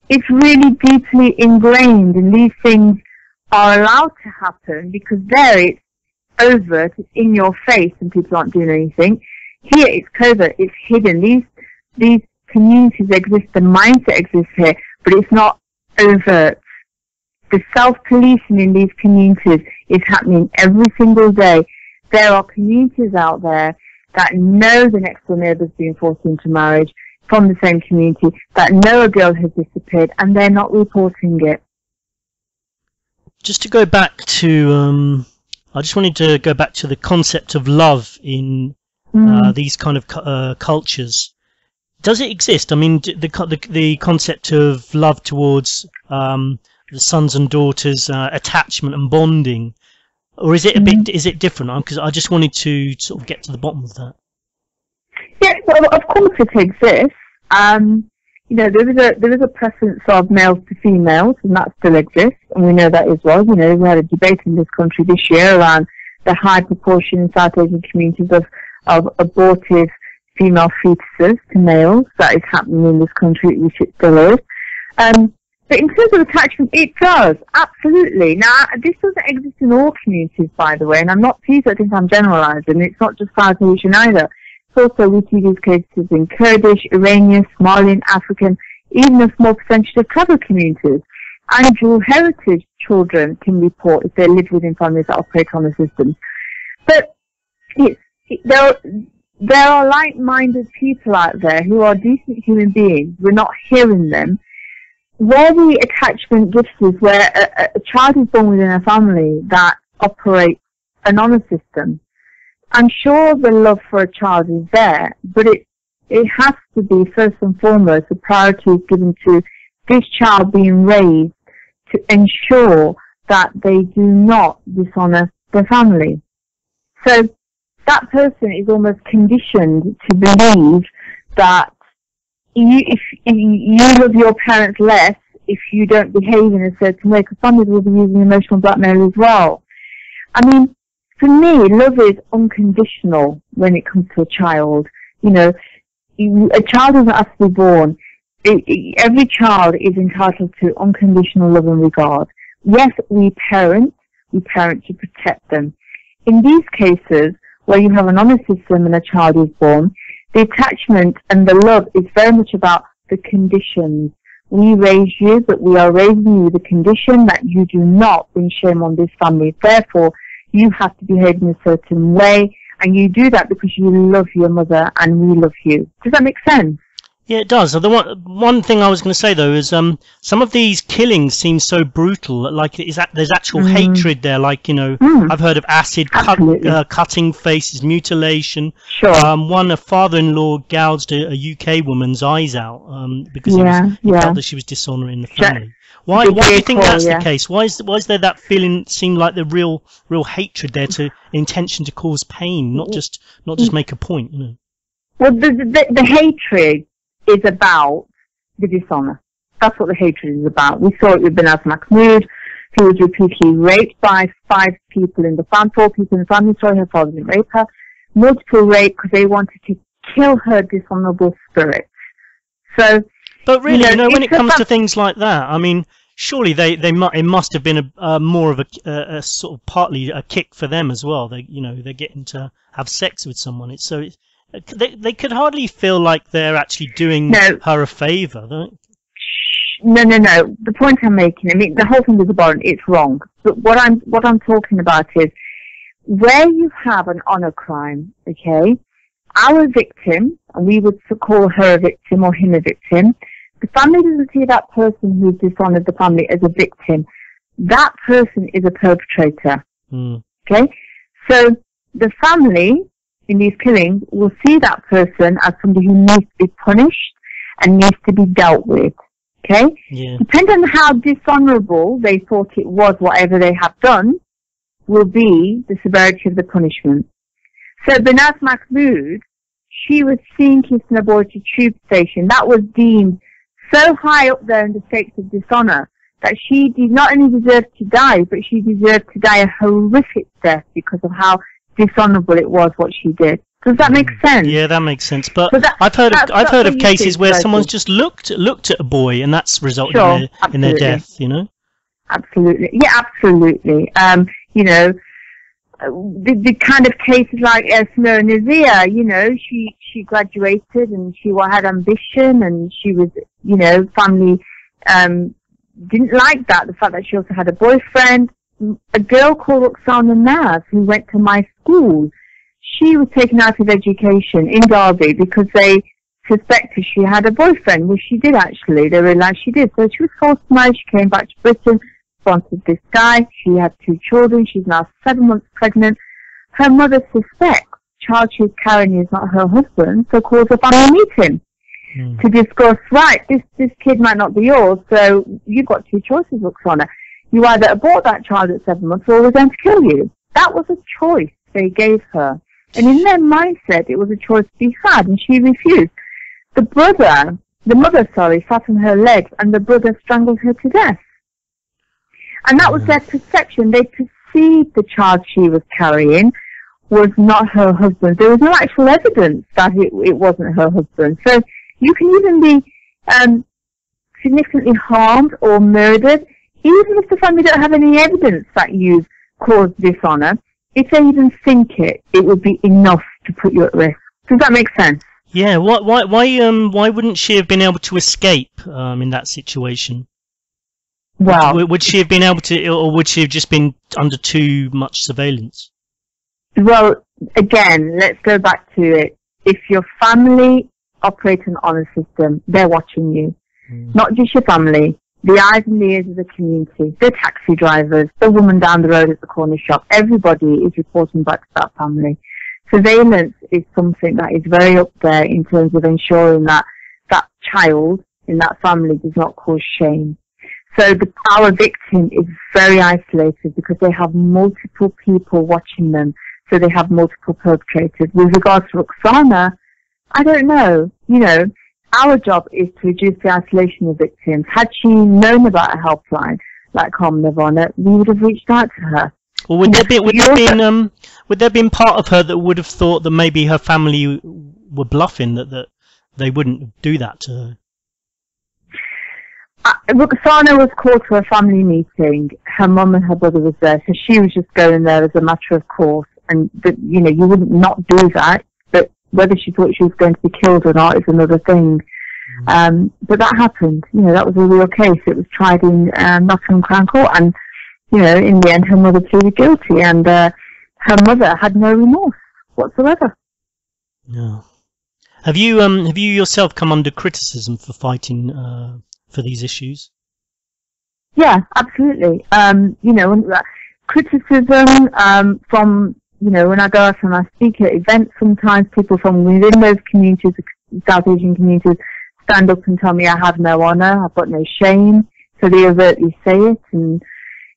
it's really deeply ingrained, and these things are allowed to happen because there it's overt, it's in your face, and people aren't doing anything. Here it's covert, it's hidden. These communities exist, the mindset exists here, but it's not overt. The self-policing in these communities is happening every single day. There are communities out there that know the next door neighbour's being forced into marriage from the same community, that know a girl has disappeared, and they're not reporting it. Just to go back to, I just wanted to go back to the concept of love in these kind of cultures. Does it exist? I mean, the concept of love towards the sons and daughters, attachment and bonding, or is it a bit? Is it different? Because I just wanted to sort of get to the bottom of that. Yeah, well, of course it exists. There is a preference of males to females, and that still exists, and we know that as well. We had a debate in this country this year around the high proportion in South Asian communities of abortive female fetuses to males. That is happening in this country, which it still is. But in terms of attachment, it does, absolutely. Now, this doesn't exist in all communities, by the way, and please don't think I'm generalising. It's not just South Asian either. It's also, we see these cases in Kurdish, Iranian, Somalian, African, even a small percentage of tribal communities. And dual heritage children can report if they live within families that operate on the system. But there are like-minded people out there who are decent human beings. We're not hearing them. Where the attachment differs, where a child is born within a family that operates an honour system, I'm sure the love for a child is there, but it has to be, first and foremost, the priority is given to this child being raised to ensure that they do not dishonour their family. So that person is almost conditioned to believe that if you love your parents less if you don't behave in a certain way, because families will be using emotional blackmail as well. I mean, for me, love is unconditional when it comes to a child. A child doesn't have to be born. Every child is entitled to unconditional love and regard. Yes, we parent to protect them. In these cases, where you have an honour system and a child is born, the attachment and the love is very much about the conditions. We raise you, but we are raising you with the condition that you do not bring shame on this family. Therefore, you have to behave in a certain way, and you do that because you love your mother and we love you. Does that make sense? Yeah, it does. The one thing I was going to say, though, is some of these killings seem so brutal. Like, there's actual hatred there. Like, I've heard of acid, cutting faces, mutilation. Sure. A father-in-law gouged a UK woman's eyes out because he felt that she was dishonouring the family. Why do you think that's the case? Why is there that feeling? Seem like the real hatred there, to intention to cause pain, not just make a point. Well, the hatred is about the dishonour. That's what the hatred is about. We saw it with Benaz Mahmood, who was repeatedly raped by 4 people in the family. Sorry, her father didn't rape her. Multiple rape because they wanted to kill her dishonorable spirit. So, but really, when it comes to things like that, I mean, surely it must have been a more of a sort of partly a kick for them as well. They're getting to have sex with someone. They could hardly feel like they're actually doing her a favour. No. The point I'm making, I mean, the whole thing is abhorrent. It's wrong. But what I'm talking about is where you have an honour crime. Okay, our victim, and we would call her a victim or him a victim. The family doesn't see that person who's dishonoured the family as a victim. That person is a perpetrator. Okay? So the family in these killings will see that person as somebody who needs to be punished and needs to be dealt with. Okay? Yeah. Depending on how dishonourable they thought it was, whatever they have done, will be the severity of the punishment. So Banaz Mahmood, she was seen kissing aboard a tube station. That was deemed so high up there in the stakes of dishonour that she did not only deserve to die, but she deserved to die a horrific death because of how dishonourable it was what she did. Does that make sense? Yeah, that makes sense. But I've heard of cases where someone's just looked at a boy and that's resulted in their death. Absolutely, yeah, absolutely. The kind of cases like Esma Nazir, she graduated and she had ambition and she was, family didn't like that, the fact that she also had a boyfriend. A girl called Oksana Naz, who went to my school, she was taken out of education in Derby because they suspected she had a boyfriend. Well, she did actually. They realised she did. So she was forced to marry. She came back to Britain, sponsored this guy. She had 2 children. She's now 7 months pregnant. Her mother suspects the child she's carrying is not her husband, so calls a family meeting to discuss, right, this kid might not be yours, so you've got 2 choices, Oksana. You either abort that child at 7 months or we're going to kill you. That was a choice they gave her. And in their mindset, it was a choice to be had, and she refused. The mother, sat on her legs, and the brother strangled her to death. And that was their perception. They perceived the child she was carrying was not her husband. There was no actual evidence that it wasn't her husband. So you can even be significantly harmed or murdered, even if the family don't have any evidence that you've caused dishonour. If they even think it would be enough to put you at risk. Does that make sense? Yeah. Why wouldn't she have been able to escape in that situation? Well, would she have been able to, or would she have just been under too much surveillance? Well, again, let's go back to it. If your family operates an honour system, they're watching you. Not just your family, the eyes and the ears of the community, the taxi drivers, the woman down the road at the corner shop. Everybody is reporting back to that family. Surveillance is something that is very up there in terms of ensuring that that child in that family does not cause shame. So our victim is very isolated because they have multiple people watching them. So they have multiple perpetrators. With regards to Oksana, I don't know. Our job is to reduce the isolation of victims. Had she known about a helpline like Harm Nirvana, we would have reached out to her. Well, would there been part of her that would have thought that maybe her family were bluffing, that they wouldn't do that to her? Oksana was called to a family meeting. Her mum and her brother was there, so she was just going there as a matter of course. And you wouldn't not do that. But whether she thought she was going to be killed or not is another thing. But that happened. That was a real case. It was tried in Nottingham Crown Court, and in the end, her mother pleaded guilty, and her mother had no remorse whatsoever. No. Have you yourself come under criticism for fighting for these issues? Yeah, absolutely. Criticism from when I go out and I speak at events, sometimes people from within those communities, South Asian communities, stand up and tell me I have no honour, I've got no shame. So they overtly say it, and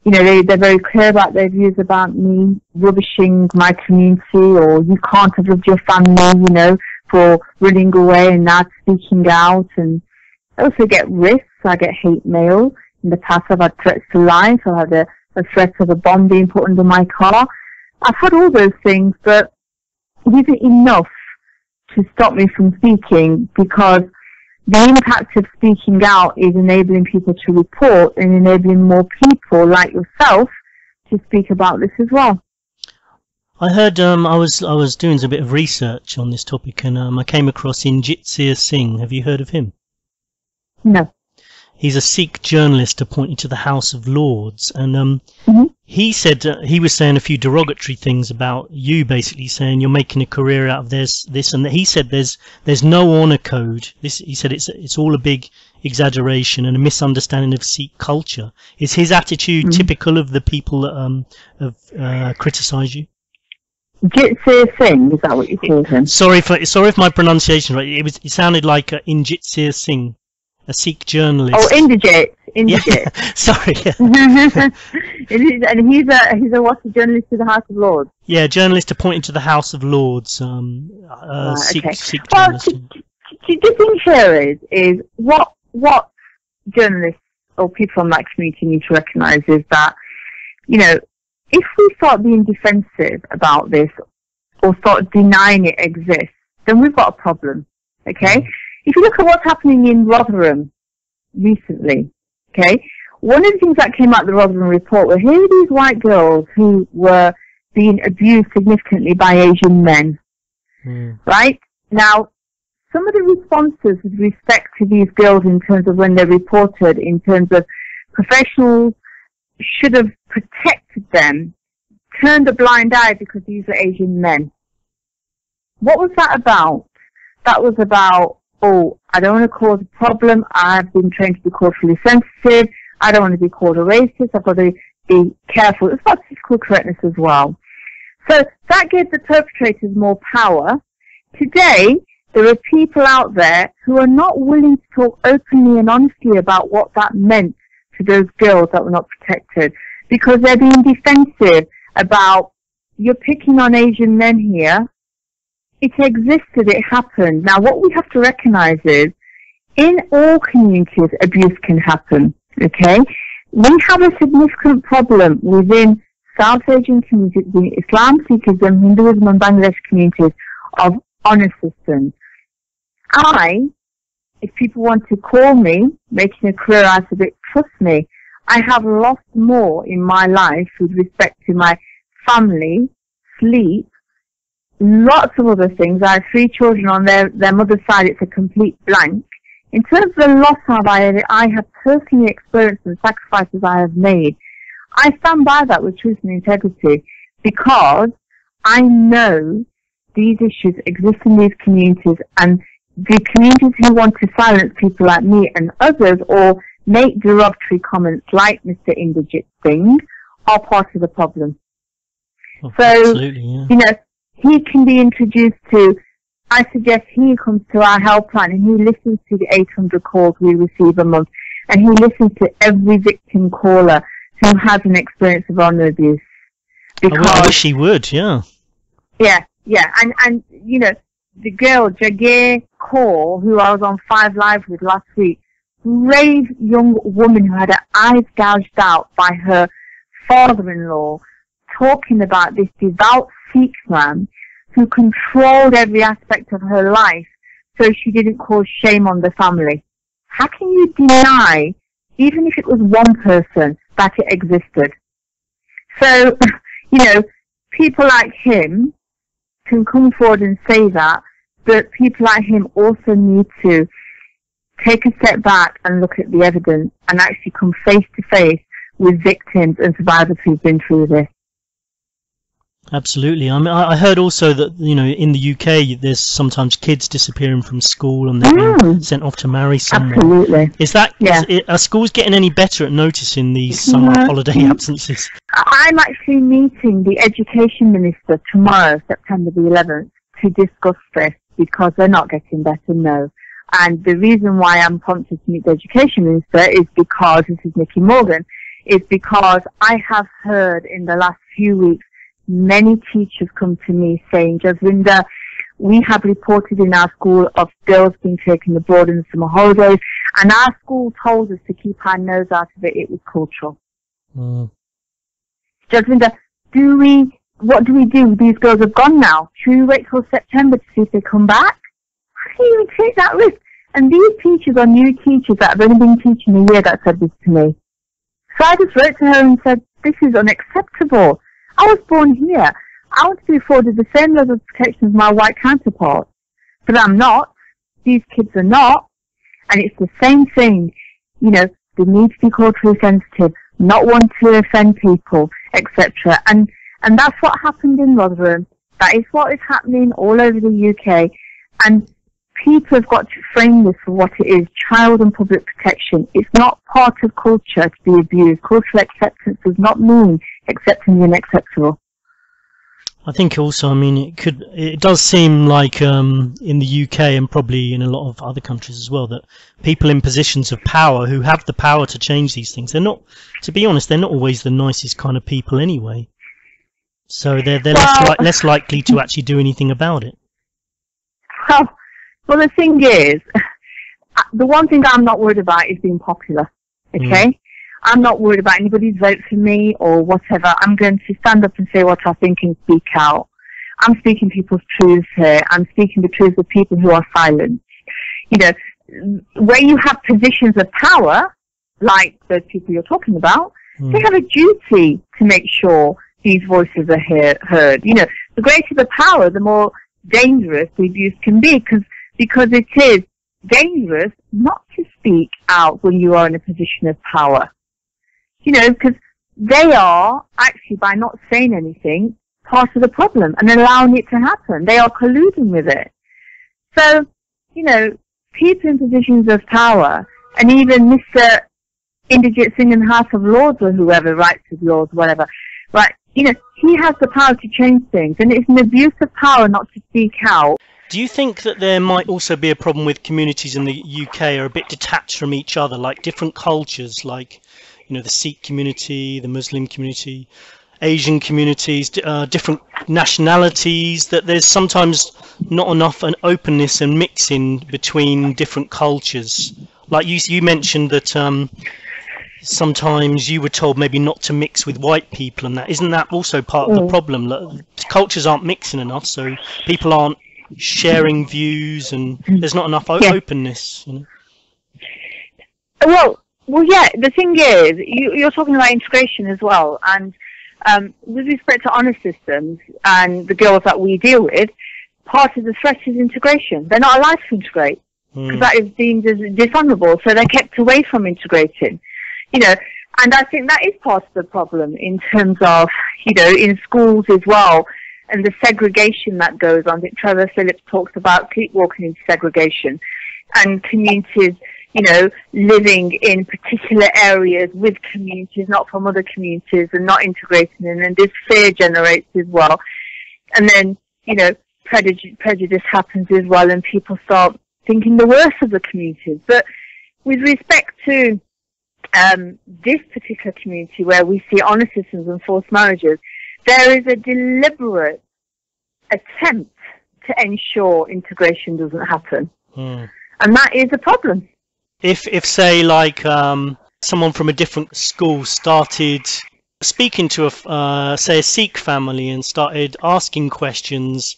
they're very clear about their views about me rubbishing my community, or you can't have loved your family, for running away and not speaking out. And I also get risks. I get hate mail. In the past, I've had threats to life. I had a threat of a bomb being put under my car. I've had all those things, but is it enough to stop me from speaking, because the impact of speaking out is enabling people to report and enabling more people like yourself to speak about this as well. I heard I was doing a bit of research on this topic, and I came across Jasvinder Singh. Have you heard of him? No. He's a Sikh journalist appointed to the House of Lords, and he said he was saying a few derogatory things about you, basically saying you're making a career out of this, and he said there's no honour code. He said it's all a big exaggeration and a misunderstanding of Sikh culture. Is his attitude typical of the people that have criticised you? Jasvinder Singh, is that what you called him? Sorry if my pronunciation right. It sounded like Jasvinder Singh, a Sikh journalist. Oh, Indrajit. Yeah. Sorry. And he's a journalist to the House of Lords. Yeah, journalist appointed to the House of Lords. Sikh journalist. The thing here is what journalists or people from that community need to recognise is that, you know, if we start being defensive about this or start denying it exists, then we've got a problem. Okay? If you look at what's happening in Rotherham recently, okay, one of the things that came out of the Rotherham report were, here are these white girls who were being abused significantly by Asian men, right? Now, some of the responses with respect to these girls in terms of when they're reported, in terms of professionals should have protected them, turned a blind eye because these were Asian men. What was that about? That was about, oh, I don't want to cause a problem. I've been trained to be culturally sensitive. I don't want to be called a racist. I've got to be careful. It's about physical correctness as well. So that gave the perpetrators more power. Today, there are people out there who are not willing to talk openly and honestly about what that meant to those girls that were not protected, because they're being defensive about, you're picking on Asian men here. It existed, it happened. Now, what we have to recognize is, in all communities, abuse can happen, okay? We have a significant problem within South Asian communities, within Islam, Sikhism, Hinduism, and Bangladesh communities, of honor systems. If people want to call me, making a career out of it, trust me, I have lost more in my life with respect to my family, sleep, lots of other things. I have 3 children on their mother's side. It's a complete blank. In terms of the loss I have personally experienced and sacrifices I have made, I stand by that with truth and integrity, because I know these issues exist in these communities, and the communities who want to silence people like me and others or make derogatory comments like Mr. Indrajit Singh are part of the problem. Oh, so, absolutely, yeah. You know, he can be introduced to, I suggest he comes to our helpline and he listens to the 800 calls we receive a month, and he listens to every victim caller who has an experience of honor abuse. Because, I wish he would, yeah. Yeah, and you know, the girl, Jagir Kaur, who I was on 5 Live with last week, brave young woman who had her eyes gouged out by her father-in-law, talking about this devout Sikh man who controlled every aspect of her life so she didn't cause shame on the family. How can you deny, even if it was one person, that it existed? So, you know, people like him can come forward and say that, but people like him also need to take a step back and look at the evidence and actually come face to face with victims and survivors who've been through this. Absolutely. I mean, I heard also that, you know, in the UK there's sometimes kids disappearing from school and they're being sent off to marry someone. Absolutely. Are schools getting any better at noticing these summer holiday absences? I'm actually meeting the Education Minister tomorrow, September the 11th, to discuss this, because they're not getting better, no. And the reason why I'm prompted to meet the Education Minister is because, this is Nikki Morgan, is because I have heard in the last few weeks many teachers come to me saying, Jasvinder, we have reported in our school of girls being taken abroad in the summer holidays, and our school told us to keep our nose out of it. It was cultural. Jasvinder, what do we do? These girls have gone now. Should we wait till September to see if they come back? can you even take that risk? And these teachers are new teachers that have only been teaching a year that said this to me. So I just wrote to her and said, this is unacceptable. I was born here. I want to be afforded the same level of protection as my white counterparts. But I'm not. These kids are not. And it's the same thing. You know, they need to be culturally sensitive, not want to offend people, etc. And that's what happened in Rotherham. That is what is happening all over the UK. And people have got to frame this for what it is, child and public protection. It's not part of culture to be abused. Cultural acceptance does not mean accepting the unacceptable. I think also, I mean, it does seem like in the UK and probably in a lot of other countries as well, that people in positions of power who have the power to change these things, they're not, to be honest, they're not always the nicest kind of people anyway. So they're less likely to actually do anything about it. Well, the thing is, the one thing I'm not worried about is being popular, okay? I'm not worried about anybody's vote for me or whatever. I'm going to stand up and say what I think and speak out. I'm speaking people's truths here. I'm speaking the truths of people who are silent. You know, where you have positions of power, like those people you're talking about, they have a duty to make sure these voices are heard. You know, the greater the power, the more dangerous the abuse can be, because it is dangerous not to speak out when you are in a position of power. You know, because they are actually, by not saying anything, part of the problem and allowing it to happen. They are colluding with it. So, you know, people in positions of power, and even Mr. Inderjit Singh in the House of Lords or whoever writes his laws, whatever, right, you know, he has the power to change things, and it's an abuse of power not to speak out. Do you think that there might also be a problem with communities in the UK are a bit detached from each other, like different cultures, like, you know, the Sikh community, the Muslim community, Asian communities, different nationalities, that there's sometimes not enough an openness and mixing between different cultures? Like you mentioned that sometimes you were told maybe not to mix with white people, and that isn't that also part of the problem? Like, cultures aren't mixing enough, so people aren't sharing views, and there's not enough openness. You know? Well, yeah. The thing is, you're talking about integration as well, and with respect to honour systems and the girls that we deal with, part of the threat is integration. They're not allowed to integrate because that is deemed as dishonourable, so they're kept away from integrating. You know, and I think that is part of the problem in terms of, you know, in schools as well, and the segregation that goes on. I think Trevor Phillips talks about sleepwalking into segregation, and communities, you know, living in particular areas with communities, not from other communities, and not integrating in, and this fear generates as well. And then, you know, prejudice happens as well, and people start thinking the worst of the communities. But with respect to this particular community where we see honour systems and forced marriages, there is a deliberate attempt to ensure integration doesn't happen. And that is a problem. If say, like, someone from a different school started speaking to say a Sikh family and started asking questions,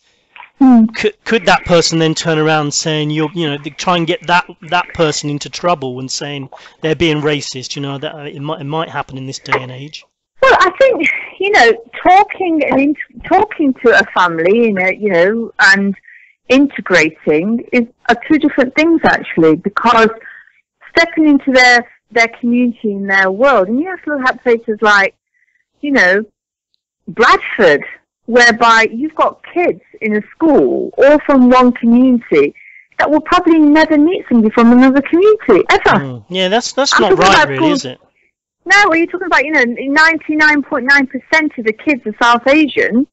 could that person then turn around saying, you know, try and get that person into trouble and saying they're being racist? You know, that it might happen in this day and age. Well, I think, you know, talking to a family, you know, and integrating are two different things actually, because stepping into their community and their world, and you have to look at places like, you know, Bradford, whereby you've got kids in a school all from one community that will probably never meet somebody from another community ever. Yeah, that's not right, really, is it? No, well, you're talking about, you know, 99.9% of the kids are South Asian,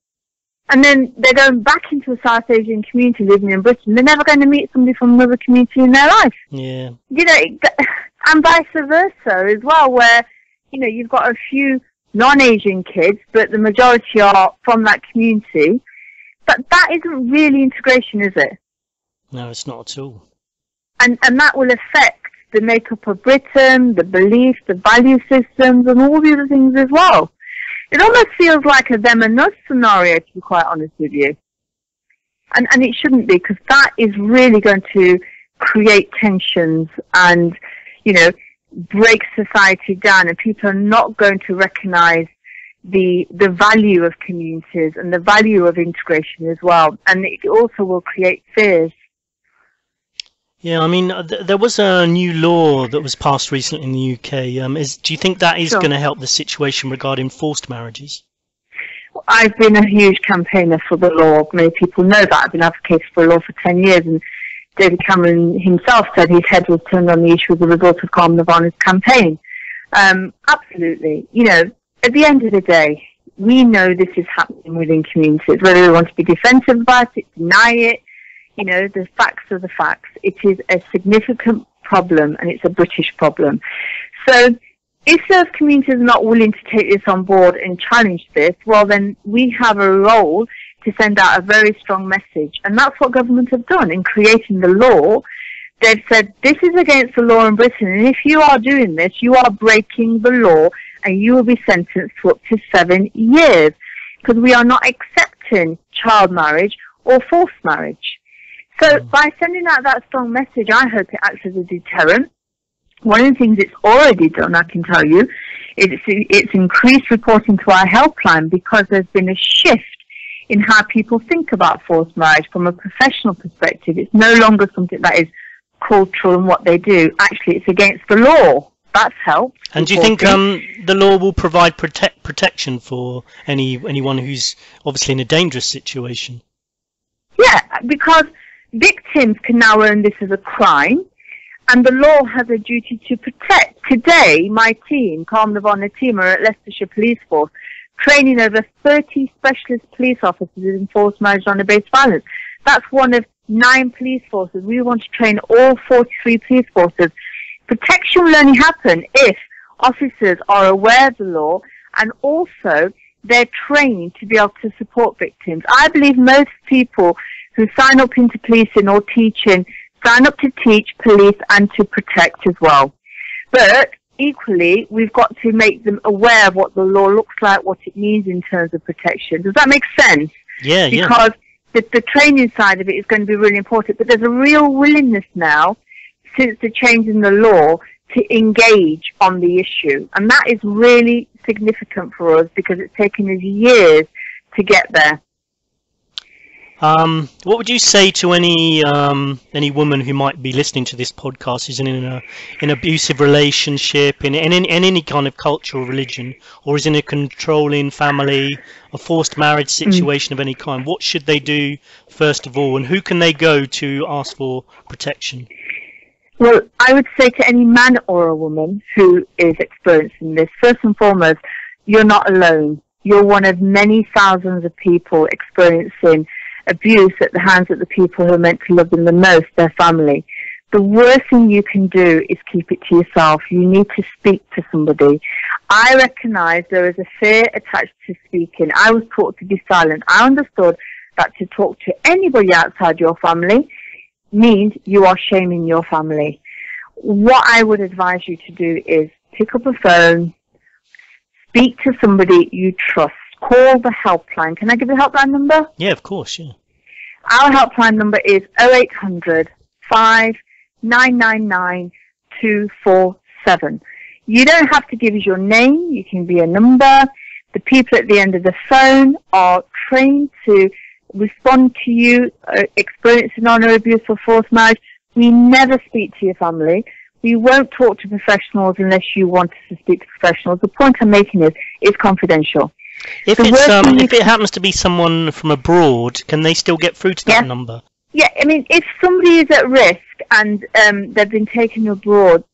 and then they're going back into a South Asian community living in Britain. They're never going to meet somebody from another community in their life. Yeah. You know, and vice versa as well, where, you know, you've got a few non-Asian kids, but the majority are from that community. But that isn't really integration, is it? No, it's not at all. And that will affect the makeup of Britain, the beliefs, the value systems, and all the other things as well. It almost feels like a them and us scenario, to be quite honest with you. And it shouldn't be, because that is really going to create tensions and, break society down, and people are not going to recognize the value of communities and the value of integration as well. And it also will create fears. Yeah, I mean, there was a new law that was passed recently in the UK. Do you think that is going to help the situation regarding forced marriages? I've been a huge campaigner for the law. Many people know that. I've been advocating for a law for 10 years, and David Cameron himself said his head was turned on the issue as a result of Carmen Nirvana's campaign. Absolutely. At the end of the day, we know this is happening within communities, whether we want to be defensive about it, deny it. The facts are the facts. It is a significant problem, and it's a British problem. So if those communities are not willing to take this on board and challenge this, well, then we have a role to send out a very strong message. And that's what government have done in creating the law. They've said, this is against the law in Britain, and if you are doing this, you are breaking the law, and you will be sentenced to up to 7 years, because we are not accepting child marriage or forced marriage. So by sending out that strong message, I hope it acts as a deterrent. One of the things it's already done, I can tell you, is it's increased reporting to our helpline, because there's been a shift in how people think about forced marriage from a professional perspective. It's no longer something that is cultural in what they do. Actually, it's against the law. That's helped. And do you think the law will provide protection for anyone who's obviously in a dangerous situation? Yeah, because victims can now earn this as a crime, and the law has a duty to protect. Today, my team, Carmen Nirvana team, are at Leicestershire Police Force, training over 30 specialist police officers in forced marriage and gender-based violence. That's one of 9 police forces. We want to train all 43 police forces. Protection will only happen if officers are aware of the law, and also they're trained to be able to support victims. I believe most people who sign up into policing or teaching sign up to teach, police, and to protect as well. But equally, we've got to make them aware of what the law looks like, what it means in terms of protection. Does that make sense? Yeah, because the training side of it is going to be really important. But there's a real willingness now, since the change in the law, to engage on the issue. And that is really significant for us, because it's taken us years to get there. What would you say to any woman who might be listening to this podcast who's in an abusive relationship, in any kind of culture or religion, or is in a controlling family, a forced marriage situation of any kind? What should they do first of all, and who can they go to ask for protection? Well, I would say to any man or a woman who is experiencing this, first and foremost, you're not alone. You're one of many thousands of people experiencing abuse at the hands of the people who are meant to love them the most, their family. The worst thing you can do is keep it to yourself. You need to speak to somebody. I recognise there is a fear attached to speaking. I was taught to be silent. I understood that to talk to anybody outside your family means you are shaming your family. What I would advise you to do is pick up a phone, speak to somebody you trust. Call the helpline. Can I give the helpline number? Yeah, of course, yeah. Our helpline number is 0800 5999 247. You don't have to give us your name. You can be a number. The people at the end of the phone are trained to respond to you experiencing honor abuse or forced marriage. We never speak to your family. We won't talk to professionals unless you want us to speak to professionals. The point I'm making is it's confidential. If it happens to be someone from abroad, can they still get through to that number? Yeah, I mean, if somebody is at risk and they've been taken abroad,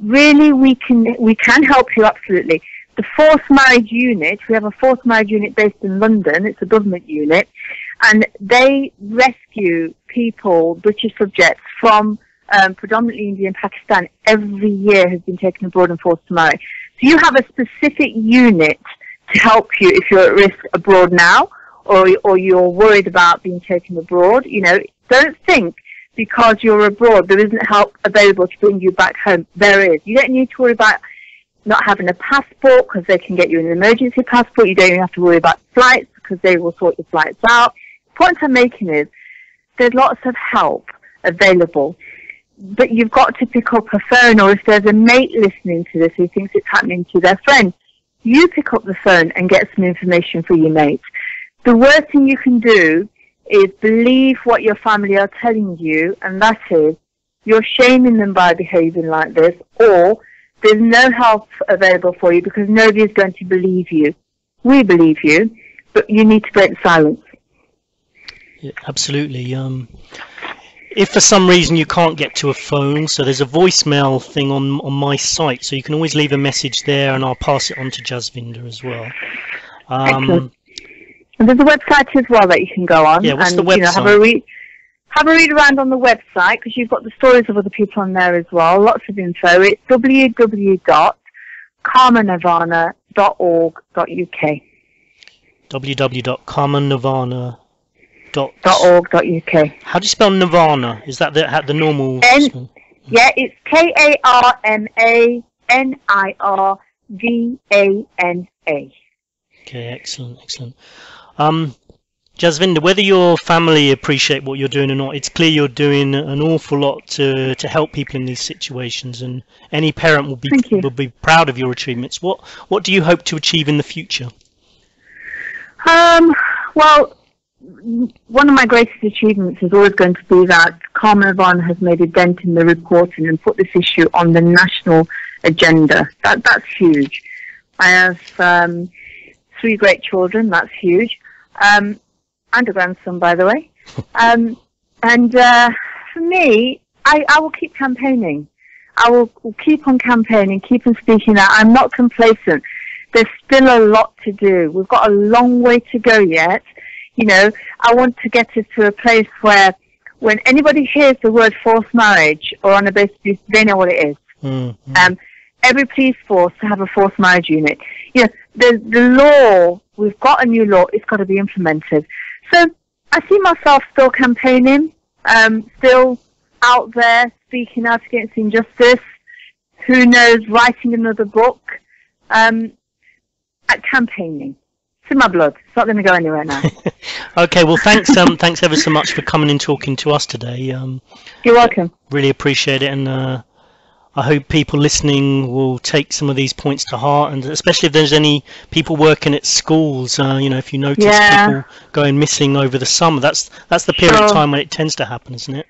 really we can help you, absolutely. The forced marriage unit, we have a forced marriage unit based in London. It's a government unit, and they rescue people, British subjects, from predominantly India and Pakistan every year who've been taken abroad and forced to marry. So you have a specific unit to help you if you're at risk abroad now, or you're worried about being taken abroad. Don't think because you're abroad there isn't help available to bring you back home. There is. You don't need to worry about not having a passport, because they can get you an emergency passport. You don't even have to worry about flights, because they will sort your flights out. The point I'm making is, there's lots of help available. But you've got to pick up a phone, or if there's a mate listening to this who thinks it's happening to their friend, you pick up the phone and get some information for your mate. The worst thing you can do is believe what your family are telling you, and that is you're shaming them by behaving like this, or there's no help available for you because nobody is going to believe you. We believe you, but you need to break the silence. Yeah, absolutely. If for some reason you can't get to a phone, so there's a voicemail thing on my site, so you can always leave a message there, and I'll pass it on to Jasvinder as well. Excellent. And there's a website as well that you can go on. Yeah, what's and, the website? Have a read around on the website, because you've got the stories of other people on there as well. Lots of info. It's www.karmanirvana.org.uk. www.karmanirvana.org.uk. How do you spell Nirvana? Is that the normal? Yeah, it's KARMANIRVANA. Okay, excellent. Jasvinder, whether your family appreciate what you're doing or not, it's clear you're doing an awful lot to help people in these situations, and any parent will be proud of your achievements. What do you hope to achieve in the future? Well, one of my greatest achievements is always going to be that Karma Nirvana has made a dent in the reporting and put this issue on the national agenda. That's huge. I have 3 great children. That's huge. And a grandson, by the way. For me, I will keep campaigning. I will keep on campaigning, keep on speaking out. I'm not complacent. There's still a lot to do. We've got a long way to go yet. You know, I want to get us to a place where when anybody hears the word forced marriage or on a basis abuse, they know what it is. Mm-hmm. Every police force to have a forced marriage unit. You know, the law, we've got a new law, it's got to be implemented. So I see myself still campaigning, still out there speaking out against injustice. Who knows, writing another book, at campaigning. It's in my blood. It's not going to go anywhere now. Okay, well, thanks ever so much for coming and talking to us today. You're welcome. Really appreciate it, and I hope people listening will take some of these points to heart, and especially if there's any people working at schools, you know, if you notice people going missing over the summer, that's the period of time when it tends to happen, isn't it?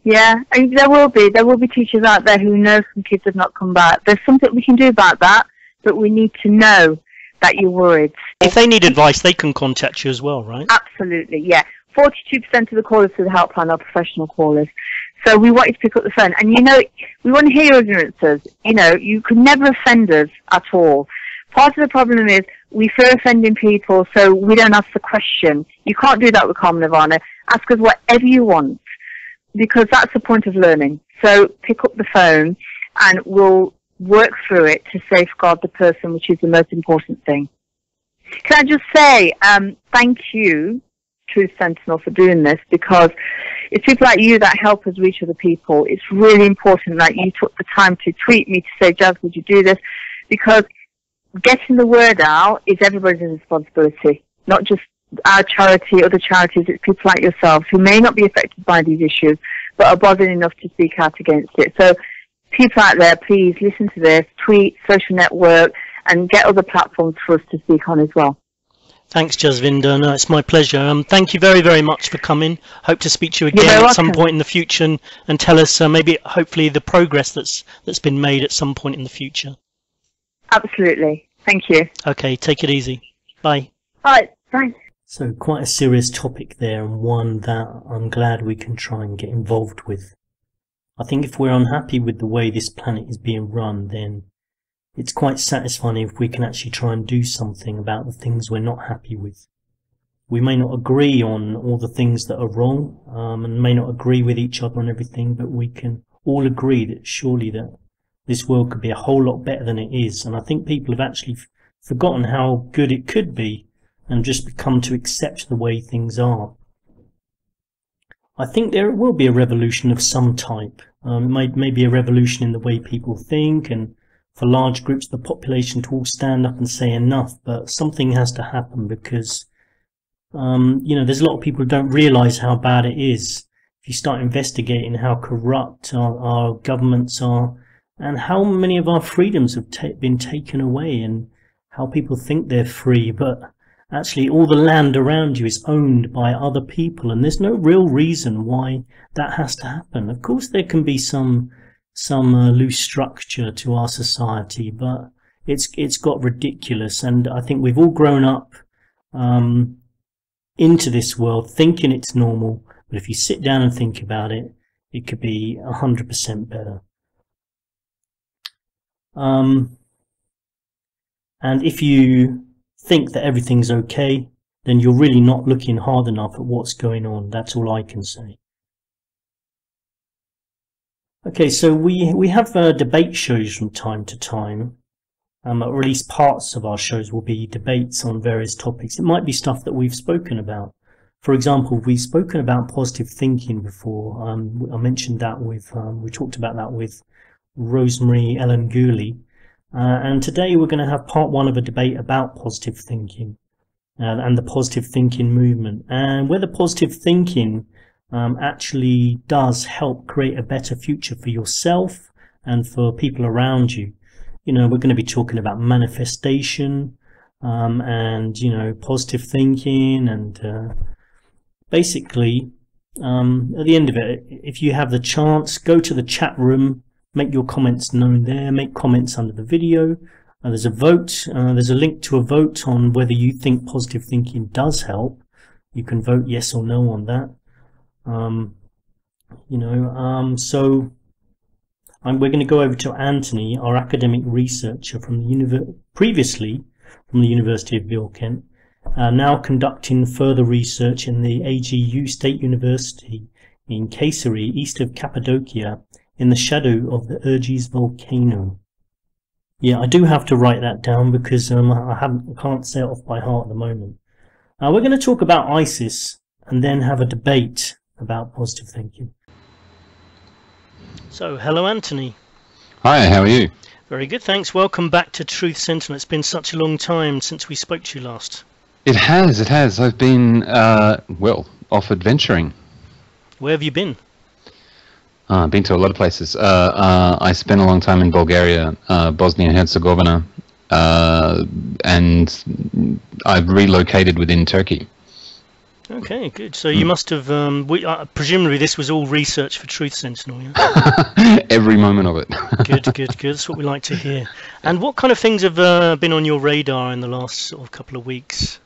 Yeah, and there will be teachers out there who know some kids have not come back. There's something we can do about that, but we need to know that you're worried. If they need advice, they can contact you as well, right? Absolutely, yeah. 42% of the callers to the helpline are professional callers. So we want you to pick up the phone. And, you know, we want to hear your ignorances. You know, you could never offend us at all. Part of the problem is we fear offending people, so we don't ask the question. You can't do that with Karma Nirvana. Ask us whatever you want, because that's the point of learning. So pick up the phone and we'll work through it to safeguard the person, which is the most important thing. Can I just say thank you, Truth Sentinel, for doing this, because it's people like you that help us reach other people. It's really important that you took the time to tweet me to say, Jazz, would you do this? Because getting the word out is everybody's responsibility, not just our charity, other charities. It's people like yourselves who may not be affected by these issues, but are bothered enough to speak out against it. So people out there, please listen to this, tweet, social network, and get other platforms for us to speak on as well. Thanks, Jasvinder. No, it's my pleasure. Thank you very, very much for coming. Hope to speak to you again at some point in the future, and tell us maybe, hopefully, the progress that's been made at some point in the future. Absolutely. Thank you. Okay, take it easy. Bye. All right, thanks. So quite a serious topic there, and one that I'm glad we can try and get involved with. I think if we're unhappy with the way this planet is being run, then it's quite satisfying if we can actually try and do something about the things we're not happy with. We may not agree on all the things that are wrong, and may not agree with each other on everything, but we can all agree that surely that this world could be a whole lot better than it is. And I think people have actually forgotten how good it could be and just become to accept the way things are. I think there will be a revolution of some type. Maybe a revolution in the way people think, and for large groups of the population to all stand up and say enough, but something has to happen, because There's a lot of people who don't realise how bad it is. If you start investigating how corrupt our governments are, and how many of our freedoms have been taken away, and how people think they're free, but actually all the land around you is owned by other people, and there's no real reason why that has to happen. Of course, there can be some loose structure to our society, but it's got ridiculous, and I think we've all grown up into this world thinking it's normal, but if you sit down and think about it, it could be 100% better. And if you think that everything's okay, then you're really not looking hard enough at what's going on. That's all I can say. Okay, so we have debate shows from time to time, or at least parts of our shows will be debates on various topics. It might be stuff that we've spoken about. For example, we've spoken about positive thinking before. I mentioned that with, we talked about that with Rosemary Ellen Gooley. And today we're going to have part one of a debate about positive thinking and the positive thinking movement, and whether positive thinking actually does help create a better future for yourself and for people around you. We're going to be talking about manifestation and, positive thinking, and basically, at the end of it, if you have the chance, go to the chat room, make your comments known there, make comments under the video. There's a vote, there's a link to a vote on whether you think positive thinking does help. You can vote yes or no on that. So we're going to go over to Anthony, our academic researcher from the previously from the University of Bilkent, now conducting further research in the AGU State University in Kayseri, east of Cappadocia, in the shadow of the Erciyes volcano. Yeah, I do have to write that down because I can't say it off by heart at the moment. We're going to talk about ISIS and then have a debate about positive thinking. So, hello Anthony. Hi, how are you? Very good, thanks. Welcome back to Truth Sentinel. It's been such a long time since we spoke to you last. It has. I've been, off adventuring. Where have you been? I've been to a lot of places. I spent a long time in Bulgaria, Bosnia and Herzegovina, and I've relocated within Turkey. Okay, good. So you must have, presumably this was all research for Truth Sentinel, yeah? Every moment of it. Good. That's what we like to hear. And what kind of things have been on your radar in the last sort of couple of weeks?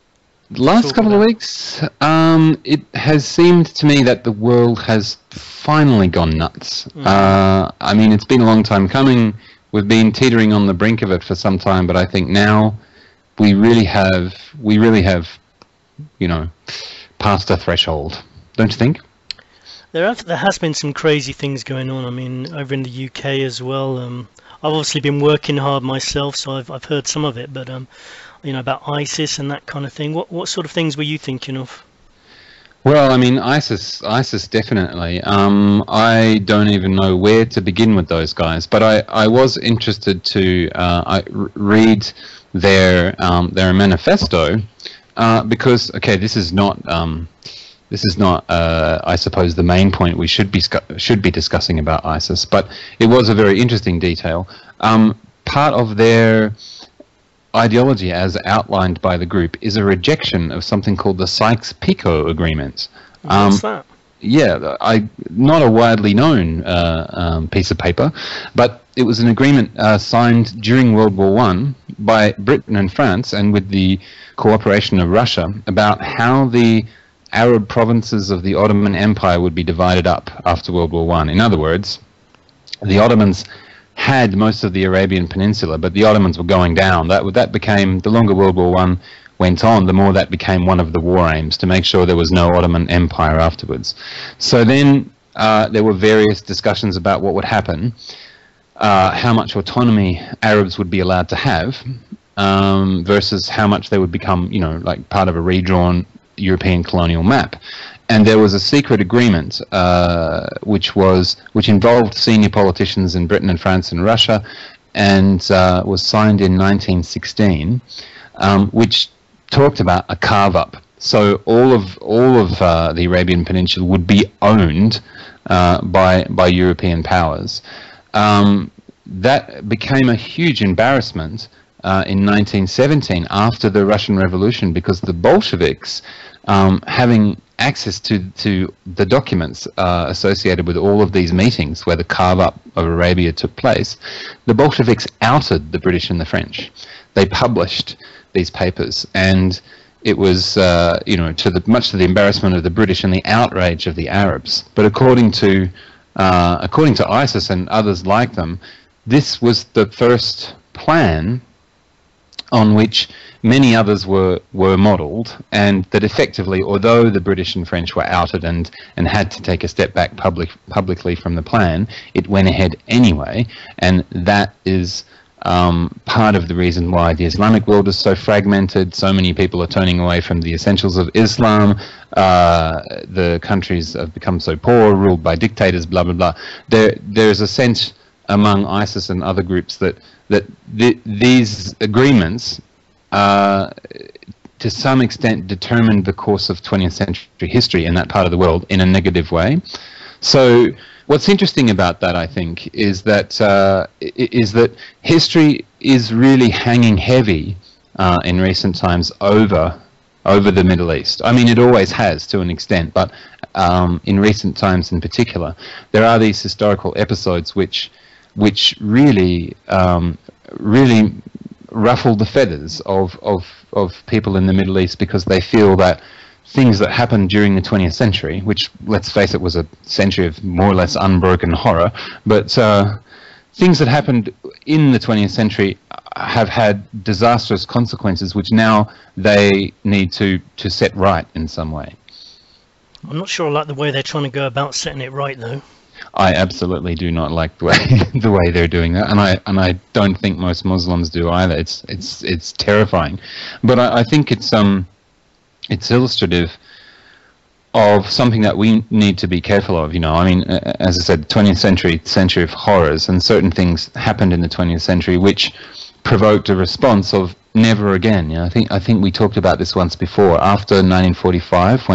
Last couple of weeks, it has seemed to me that the world has finally gone nuts. I mean, it's been a long time coming. We've been teetering on the brink of it for some time, but I think now we really have, passed a threshold. Don't you think? There has been some crazy things going on. I mean, over in the UK as well. I've obviously been working hard myself, so I've heard some of it, but about ISIS and that kind of thing. What sort of things were you thinking of? Well, I mean, ISIS definitely. I don't even know where to begin with those guys, but I was interested to read their manifesto because, okay, this is not I suppose the main point we should be discussing about ISIS, but it was a very interesting detail. Part of their ideology, as outlined by the group, is a rejection of something called the Sykes-Picot Agreement. What's that? Yeah, not a widely known piece of paper, but it was an agreement signed during World War I by Britain and France, and with the cooperation of Russia, about how the Arab provinces of the Ottoman Empire would be divided up after World War I. In other words, the Ottomans had most of the Arabian Peninsula, but the Ottomans were going down. That became, the longer World War I went on, the more that became one of the war aims, to make sure there was no Ottoman Empire afterwards. So then there were various discussions about what would happen, how much autonomy Arabs would be allowed to have, versus how much they would become, like part of a redrawn European colonial map. And there was a secret agreement which involved senior politicians in Britain and France and Russia, and was signed in 1916, which talked about a carve-up So all of the Arabian Peninsula would be owned by European powers. That became a huge embarrassment in 1917 after the Russian Revolution, because the Bolsheviks, having access to the documents associated with all of these meetings where the carve-up of Arabia took place, the Bolsheviks outed the British and the French. They published these papers, and it was, much to the embarrassment of the British and the outrage of the Arabs. But according to ISIS and others like them, this was the first plan on which many others were modelled, and that effectively, although the British and French were outed and had to take a step back publicly from the plan, it went ahead anyway, and that is part of the reason why the Islamic world is so fragmented. So many people are turning away from the essentials of Islam. The countries have become so poor, ruled by dictators, blah, blah, blah. There's a sense among ISIS and other groups that these agreements to some extent determined the course of 20th century history in that part of the world in a negative way. So what's interesting about that, I think, is that history is really hanging heavy in recent times over the Middle East. I mean, it always has to an extent, but in recent times in particular, there are these historical episodes which really ruffle the feathers of people in the Middle East, because they feel that things that happened during the 20th century, which, let's face it, was a century of more or less unbroken horror, but things that happened in the 20th century have had disastrous consequences, which now they need to set right in some way. I'm not sure I like the way they're trying to go about setting it right, though. I absolutely do not like the way they're doing that, and I don't think most Muslims do either. It's terrifying, but I think it's illustrative of something that we need to be careful of. I mean, as I said, 20th century of horrors, and certain things happened in the 20th century which provoked a response of never again. I think we talked about this once before. After 1945,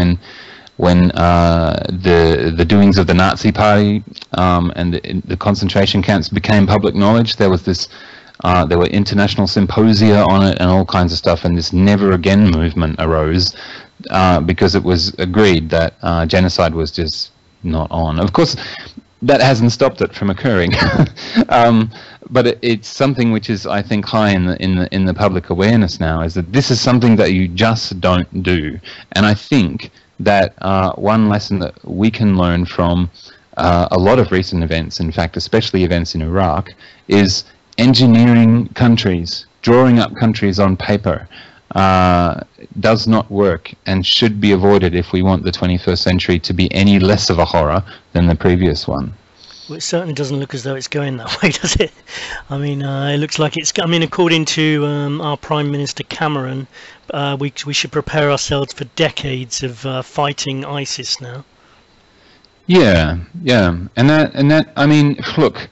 when the doings of the Nazi Party and the concentration camps became public knowledge, there was this. There were international symposia on it and all kinds of stuff, and this never again movement arose because it was agreed that genocide was just not on. Of course, that hasn't stopped it from occurring, but it's something which is, I think, high in the public awareness now, is that this is something that you just don't do. And I think that one lesson that we can learn from a lot of recent events, in fact, especially events in Iraq, is engineering countries, drawing up countries on paper, does not work and should be avoided if we want the 21st century to be any less of a horror than the previous one. Well, it certainly doesn't look as though it's going that way, does it? I mean, it looks like it's... I mean, according to our Prime Minister Cameron, we should prepare ourselves for decades of fighting ISIS now. Yeah, and that. I mean, look,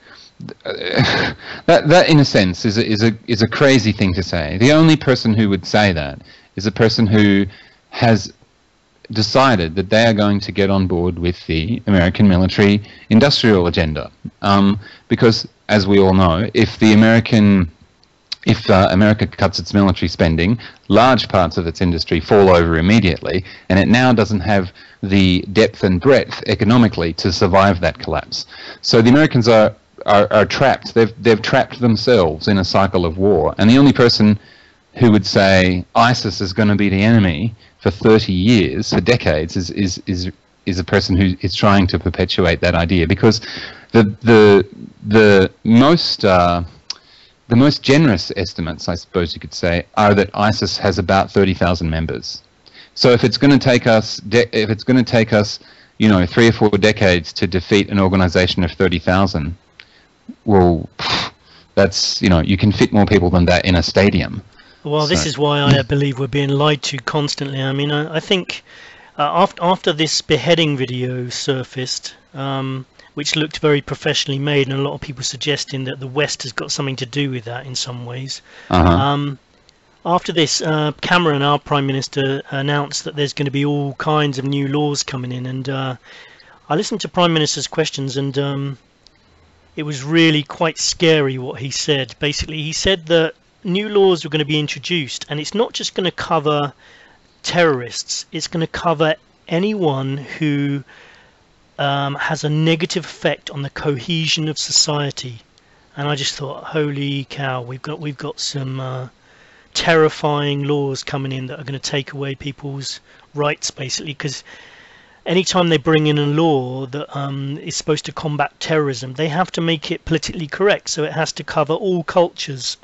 that in a sense is a crazy thing to say. The only person who would say that is a person who has decided that they are going to get on board with the American military industrial agenda, because, as we all know, if America cuts its military spending, large parts of its industry fall over immediately, and it now doesn't have the depth and breadth economically to survive that collapse. So the Americans are trapped. They've trapped themselves in a cycle of war, and the only person who would say ISIS is going to be the enemy for 30 years, for decades, is a person who is trying to perpetuate that idea, because the most generous estimates, I suppose you could say, are that ISIS has about 30,000 members. So if it's going to take us, 3 or 4 decades to defeat an organization of 30,000, well, that's, you can fit more people than that in a stadium. Well, this is why I believe we're being lied to constantly. I mean, I think after this beheading video surfaced, which looked very professionally made, and a lot of people suggesting that the West has got something to do with that in some ways. After this, Cameron, our Prime Minister, announced that there's going to be all kinds of new laws coming in, and I listened to Prime Minister's questions, and it was really quite scary what he said. Basically, he said that new laws were going to be introduced, and it's not just going to cover terrorists, it's going to cover anyone who has a negative effect on the cohesion of society. And I just thought, holy cow, we've got some terrifying laws coming in that are going to take away people's rights, basically, because anytime they bring in a law that is supposed to combat terrorism, they have to make it politically correct, so it has to cover all cultures.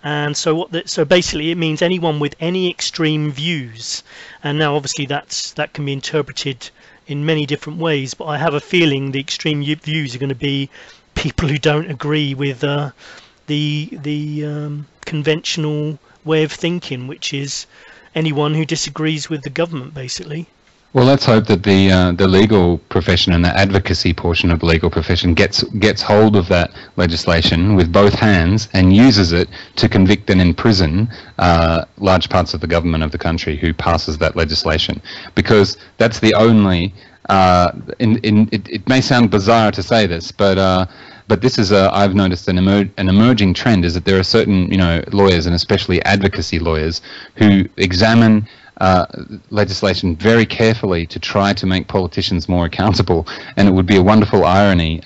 And so so basically it means anyone with any extreme views. And now obviously that can be interpreted in many different ways, but I have a feeling the extreme views are going to be people who don't agree with the conventional way of thinking, which is anyone who disagrees with the government, basically. Well, let's hope that the legal profession and the advocacy portion of the legal profession gets hold of that legislation with both hands and uses it to convict and imprison large parts of the government of the country who passes that legislation, because that's the only. It may sound bizarre to say this, but this is I've noticed an emerging trend, is that there are certain lawyers, and especially advocacy lawyers, who examine legislation very carefully to try to make politicians more accountable. And it would be a wonderful irony,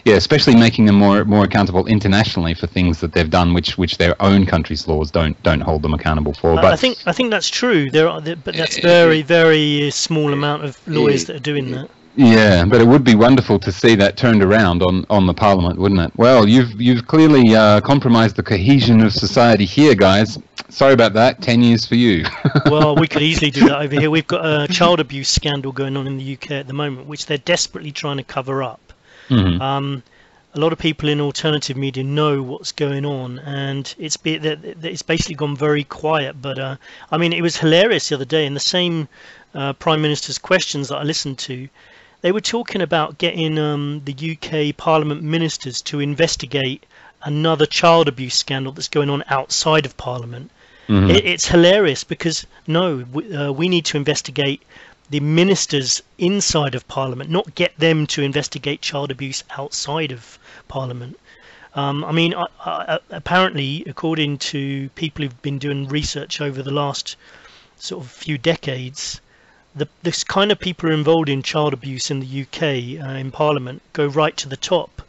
especially making them more accountable internationally for things that they've done, which their own country's laws don't hold them accountable for. But I think that's true. But that's very small amount of lawyers that are doing that. Yeah, but it would be wonderful to see that turned around on the Parliament, wouldn't it? Well, you've clearly compromised the cohesion of society here, guys. Sorry about that. 10 years for you. Well, we could easily do that over here. We've got a child abuse scandal going on in the UK at the moment, which they're desperately trying to cover up. Mm-hmm. A lot of people in alternative media know what's going on, and it's basically gone very quiet. But I mean, it was hilarious the other day in the same Prime Minister's questions that I listened to. They were talking about getting the UK Parliament ministers to investigate another child abuse scandal that's going on outside of Parliament. Mm-hmm. It's hilarious because we need to investigate the ministers inside of Parliament, not get them to investigate child abuse outside of Parliament. I mean, apparently, according to people who've been doing research over the last sort of few decades, this kind of people who are involved in child abuse in the UK in Parliament go right to the top.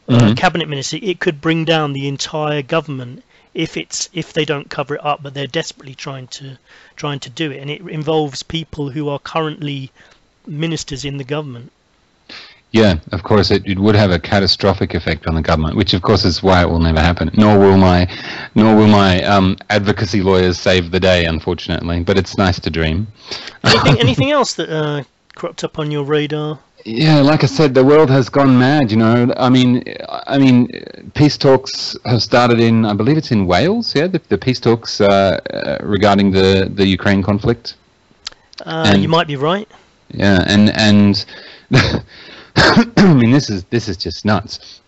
Mm-hmm. Cabinet minister, it could bring down the entire government if they don't cover it up, but they're desperately trying to do it, and it involves people who are currently ministers in the government. Yeah, of course, it would have a catastrophic effect on the government, which of course is why it will never happen. Nor will my advocacy lawyers save the day, unfortunately. But it's nice to dream. Anything else that cropped up on your radar? Yeah, like I said, the world has gone mad. I mean, peace talks have started in, I believe it's in Wales. Yeah, the peace talks regarding the Ukraine conflict. You might be right. Yeah, and I mean, this is just nuts.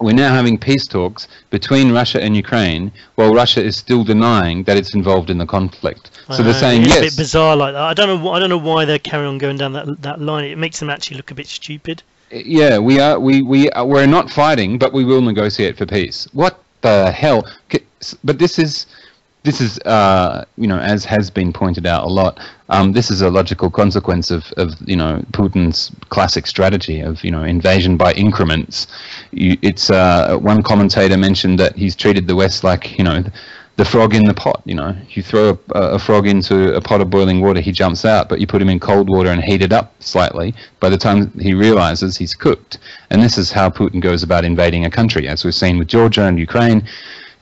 We're now having peace talks between Russia and Ukraine, while Russia is still denying that it's involved in the conflict. So they're saying yes. It's a bit bizarre like that. I don't know why they're carrying on going down that line. It makes them actually look a bit stupid. Yeah, we're not fighting, but we will negotiate for peace. What the hell? But this is as has been pointed out a lot, this is a logical consequence of Putin's classic strategy of invasion by increments. One commentator mentioned that he's treated the West like the frog in the pot. You throw a frog into a pot of boiling water, he jumps out, but you put him in cold water and heat it up slightly. By the time he realizes, he's cooked. And this is how Putin goes about invading a country, as we've seen with Georgia and Ukraine.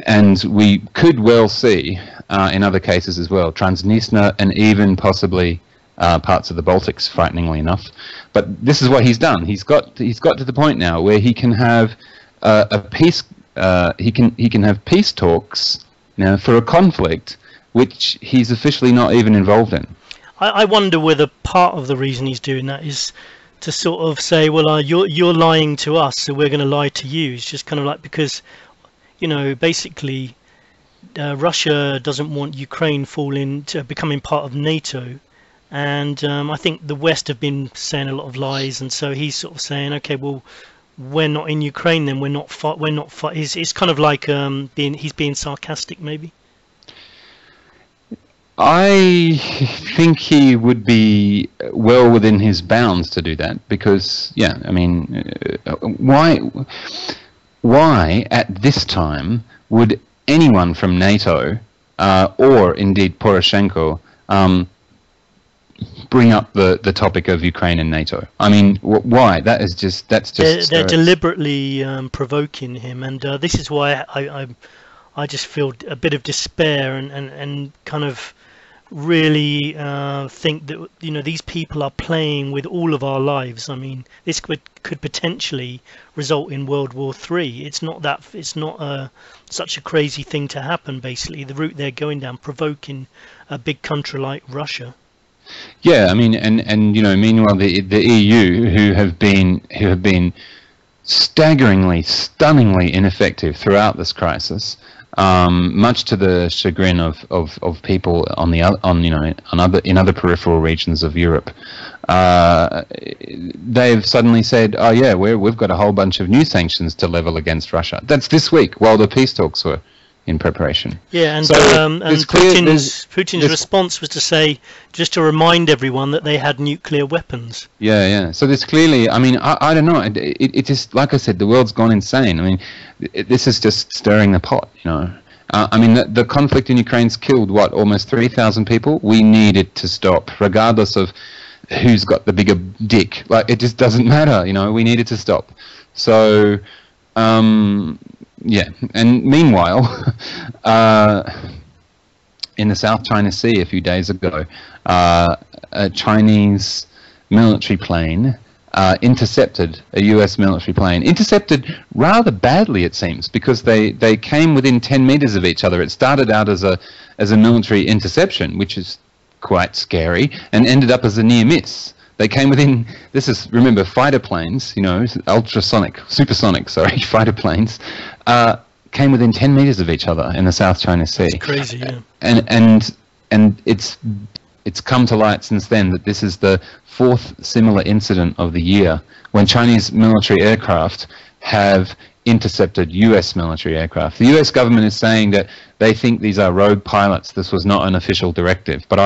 And we could well see, in other cases as well, Transnistria and even possibly parts of the Baltics, frighteningly enough. But this is what he's done. He's got to the point now where he can have peace. He can have peace talks now for a conflict which he's officially not even involved in. I wonder whether part of the reason he's doing that is to sort of say, well, you're lying to us, so we're going to lie to you. It's just kind of like because. Basically, Russia doesn't want Ukraine becoming part of NATO, and I think the West have been saying a lot of lies, and so he's sort of saying, okay, well, we're not in Ukraine, then we're not. It's kind of like he's being sarcastic, maybe. I think he would be well within his bounds to do that, because, yeah, I mean, why at this time would anyone from NATO or indeed Poroshenko bring up the topic of Ukraine and NATO? I mean, why? That's just they're deliberately provoking him, and this is why I just feel a bit of despair and kind of really think that, you know, these people are playing with all of our lives. I mean, this could potentially result in World War III. It's not such a crazy thing to happen. Basically, the route they're going down, provoking a big country like Russia. Yeah, I mean, and you know, meanwhile, the EU, who have been staggeringly, stunningly ineffective throughout this crisis, much to the chagrin of people in other peripheral regions of Europe, they've suddenly said, oh yeah, we've got a whole bunch of new sanctions to level against Russia. That's this week, while the peace talks were in preparation. Yeah, and, so Putin's response was to say, just to remind everyone that they had nuclear weapons. Yeah. So there's clearly, I mean, I don't know. It just, like I said, the world's gone insane. I mean, this is just stirring the pot, you know. I mean, the conflict in Ukraine's killed, almost 3,000 people? We need it to stop, regardless of who's got the bigger dick. Like, it just doesn't matter, you know. We need it to stop. So, yeah, and meanwhile, in the South China Sea a few days ago, a Chinese military plane intercepted a US military plane. Intercepted rather badly, it seems, because they came within 10 meters of each other. It started out as a military interception, which is quite scary, and ended up as a near miss. They came within, remember, fighter planes, you know, supersonic, fighter planes, came within 10 meters of each other in the South China Sea. It's crazy, yeah. And it's come to light since then that this is the fourth similar incident of the year when Chinese military aircraft have intercepted US military aircraft. The US government is saying that they think these are rogue pilots. This was not an official directive, but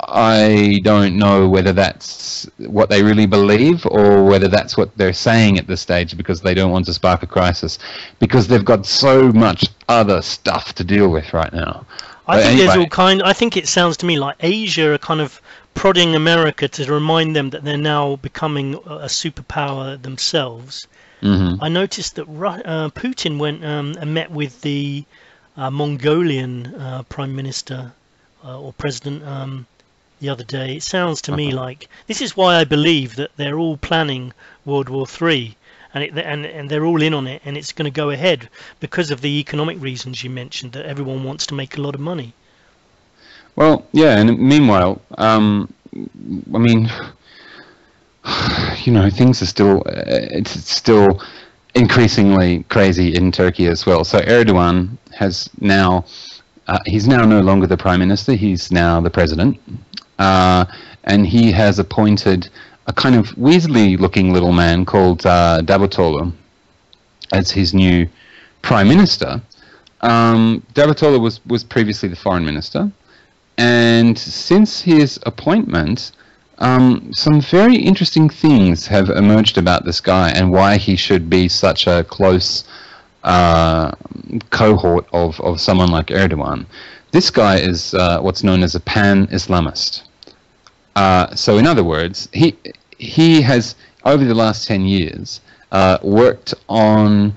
I don't know whether that's what they really believe or whether that's what they're saying at this stage because they don't want to spark a crisis, because they've got so much other stuff to deal with right now. I think it sounds to me like Asia are kind of prodding America to remind them that they're now becoming a superpower themselves. Mm-hmm. I noticed that Putin went and met with the Mongolian Prime Minister or President the other day. It sounds to me like this is why I believe that they're all planning World War III, and they're all in on it, and it's going to go ahead because of the economic reasons you mentioned, that everyone wants to make a lot of money. Well, yeah, and meanwhile, I mean, you know, things are it's still increasingly crazy in Turkey as well. So Erdogan has now, he's now no longer the prime minister, he's now the president. And he has appointed a kind of Weasley-looking little man called Davutoglu as his new prime minister. Davutoglu was previously the foreign minister, and since his appointment, some very interesting things have emerged about this guy and why he should be such a close cohort of someone like Erdogan. This guy is what's known as a pan-Islamist. So in other words, he has, over the last 10 years, worked on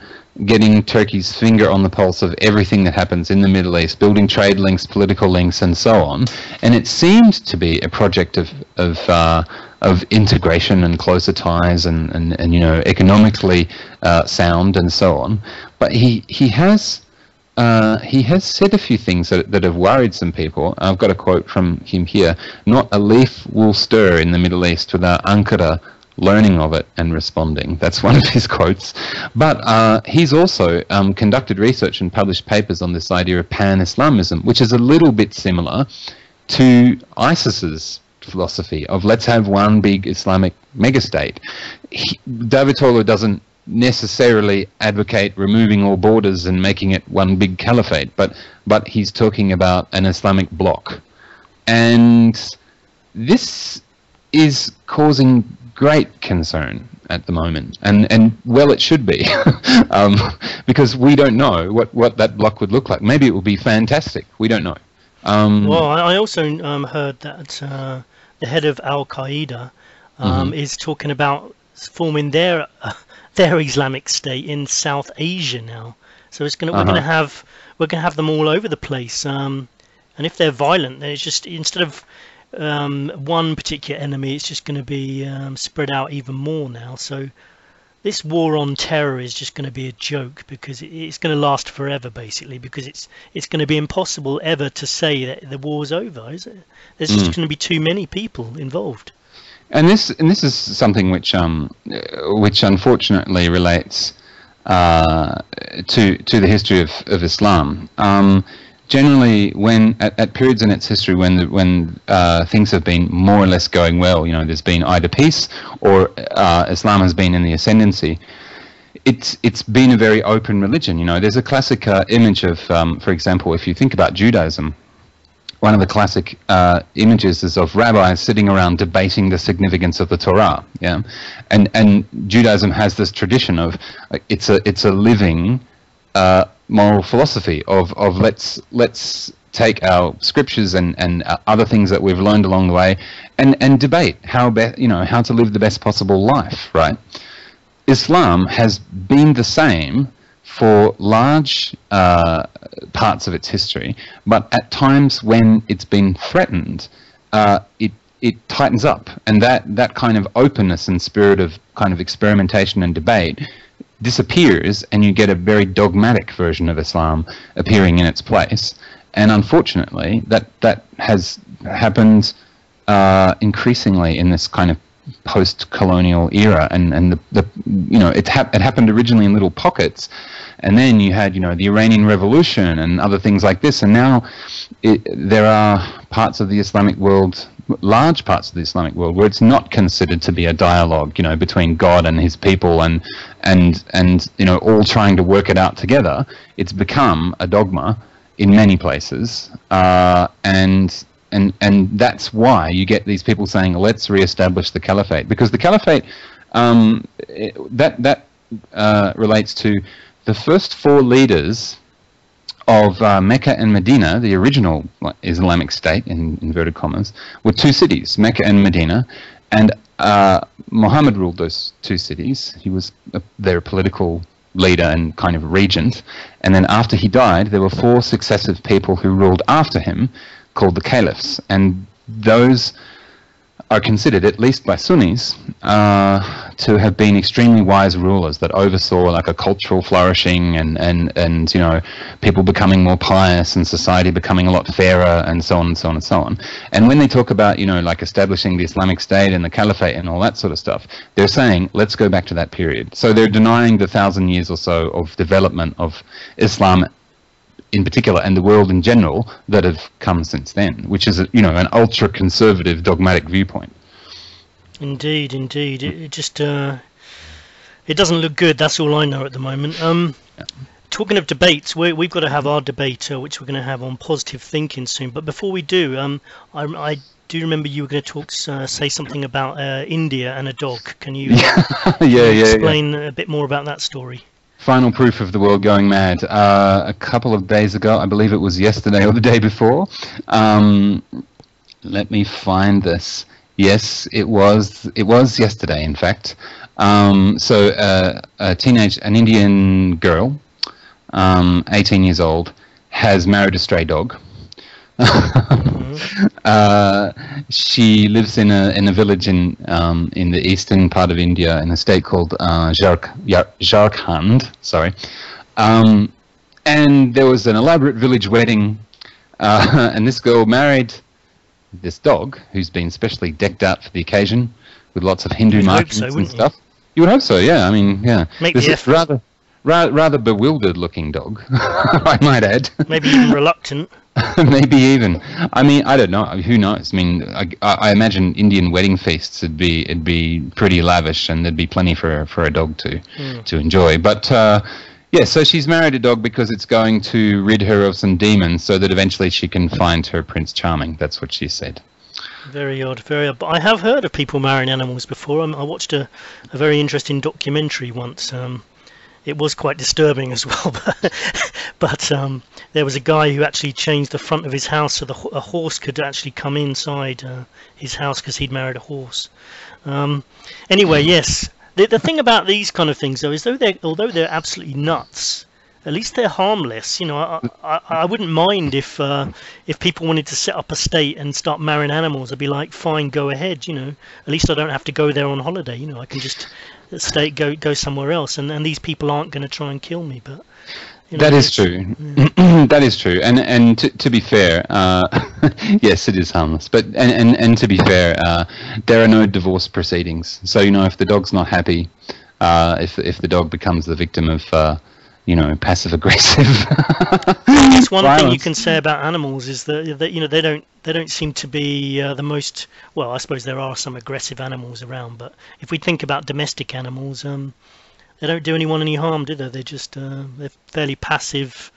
getting Turkey's finger on the pulse of everything that happens in the Middle East, building trade links, political links, and so on. And it seemed to be a project of integration and closer ties and you know, economically sound and so on. But he has said a few things that have worried some people. I've got a quote from him here. "Not a leaf will stir in the Middle East without Ankara learning of it and responding. That's one of his quotes. But he's also conducted research and published papers on this idea of pan-Islamism, which is a little bit similar to ISIS's philosophy of let's have one big Islamic megastate. David Tolo doesn't necessarily advocate removing all borders and making it one big caliphate, but he's talking about an Islamic bloc. And this is causing great concern at the moment, and well, it should be, because we don't know what that bloc would look like. Maybe it will be fantastic. We don't know. Well, I also heard that the head of Al Qaeda is talking about forming their Islamic State in South Asia now. So it's we're gonna have them all over the place. And if they're violent, then it's just, instead of one particular enemy, it's just going to be spread out even more now. So this war on terror is just going to be a joke, because it's going to last forever, basically, because it's going to be impossible ever to say that the war's over, is it? There's just going to be too many people involved. And this is something which unfortunately relates to the history of Islam. Generally, when at periods in its history when things have been more or less going well, there's been either peace or Islam has been in the ascendancy. It's been a very open religion. There's a classic image of, for example, if you think about Judaism, one of the classic images is of rabbis sitting around debating the significance of the Torah. Yeah, and Judaism has this tradition of it's a living moral philosophy of let's take our scriptures and other things that we've learned along the way and debate how to live the best possible life, right? Islam has been the same for large parts of its history, but at times when it's been threatened, it tightens up, and that kind of openness and spirit of kind of experimentation and debate disappears, and you get a very dogmatic version of Islam appearing in its place. And unfortunately, that has happened increasingly in this kind of post-colonial era, and it happened originally in little pockets, and then you had the Iranian Revolution and other things like this, and now there are parts of the Islamic world, large parts of the Islamic world, where it's not considered to be a dialogue, between God and His people, and all trying to work it out together. It's become a dogma in many places, and that's why you get these people saying, let's reestablish the caliphate, because the caliphate that relates to the first four leaders of Mecca and Medina, the original Islamic state, in inverted commas, were two cities, Mecca and Medina, and Muhammad ruled those two cities. He was their political leader and kind of regent, and then after he died, there were four successive people who ruled after him, called the caliphs, and those are considered, at least by Sunnis, to have been extremely wise rulers that oversaw like a cultural flourishing and people becoming more pious and society becoming a lot fairer, and so on and so on and so on. And when they talk about like establishing the Islamic State and the Caliphate and all that sort of stuff, they're saying let's go back to that period. So they're denying the 1,000 years or so of development of Islam in particular, and the world in general, that have come since then, which is an ultra-conservative dogmatic viewpoint. Indeed. It just it doesn't look good. That's all I know at the moment. Talking of debates, we've got to have our debate, which we're going to have on positive thinking soon. But before we do, I do remember you were going to say something about India and a dog. Can you explain a bit more about that story? Final proof of the world going mad. A couple of days ago, I believe it was yesterday or the day before. Let me find this. Yes, it was yesterday, in fact. So an Indian girl, 18 years old, has married a stray dog. She lives in a village in the eastern part of India, in a state called Jharkhand. Sorry, and there was an elaborate village wedding, and this girl married this dog who's been specially decked out for the occasion. with lots of Hindu You'd hope markings so, and wouldn't you? stuff. You would hope so, yeah. I mean, yeah. Make This the is effort. rather bewildered-looking dog, I might add. Maybe even reluctant. Maybe even. I mean, I don't know. Who knows? I mean, I imagine Indian wedding feasts it'd be pretty lavish, and there'd be plenty for a dog to enjoy. But yeah, so she's married a dog because it's going to rid her of some demons, so that eventually she can find her Prince Charming. That's what she said. Very odd, very odd. But I have heard of people marrying animals before. I watched a very interesting documentary once. It was quite disturbing as well, but there was a guy who actually changed the front of his house so a horse could actually come inside his house because he'd married a horse. Anyway, yes. The thing about these kind of things, though, is although they're absolutely nuts, at least they're harmless. You know, I wouldn't mind if people wanted to set up a state and start marrying animals. I'd be like, fine, go ahead. You know, at least I don't have to go there on holiday. You know, I can just go somewhere else, and these people aren't going to try and kill me. But you know, that is true. That is true. And to be fair, yes, it is harmless. But and to be fair, there are no divorce proceedings. So you know, if the dog's not happy, if the dog becomes the victim of you know, passive aggressive. That's one violence. thing you can say about animals is that you know they don't seem to be the most, well, I suppose there are some aggressive animals around, but if we think about domestic animals, they don't do anyone any harm, do they? They're just they're fairly passive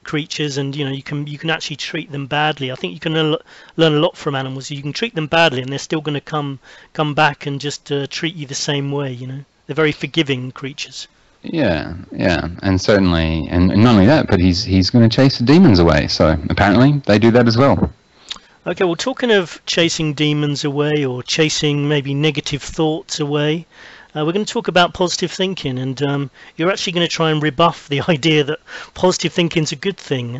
creatures, and you know you can actually treat them badly. I think you can learn a lot from animals. You can treat them badly, and they're still going to come back and just treat you the same way. You know, they're very forgiving creatures. Yeah, and certainly, and not only that, but he's going to chase the demons away. So apparently, they do that as well. Okay, well, talking of chasing demons away or chasing maybe negative thoughts away, we're going to talk about positive thinking, and you're actually going to try and rebuff the idea that positive thinking is a good thing.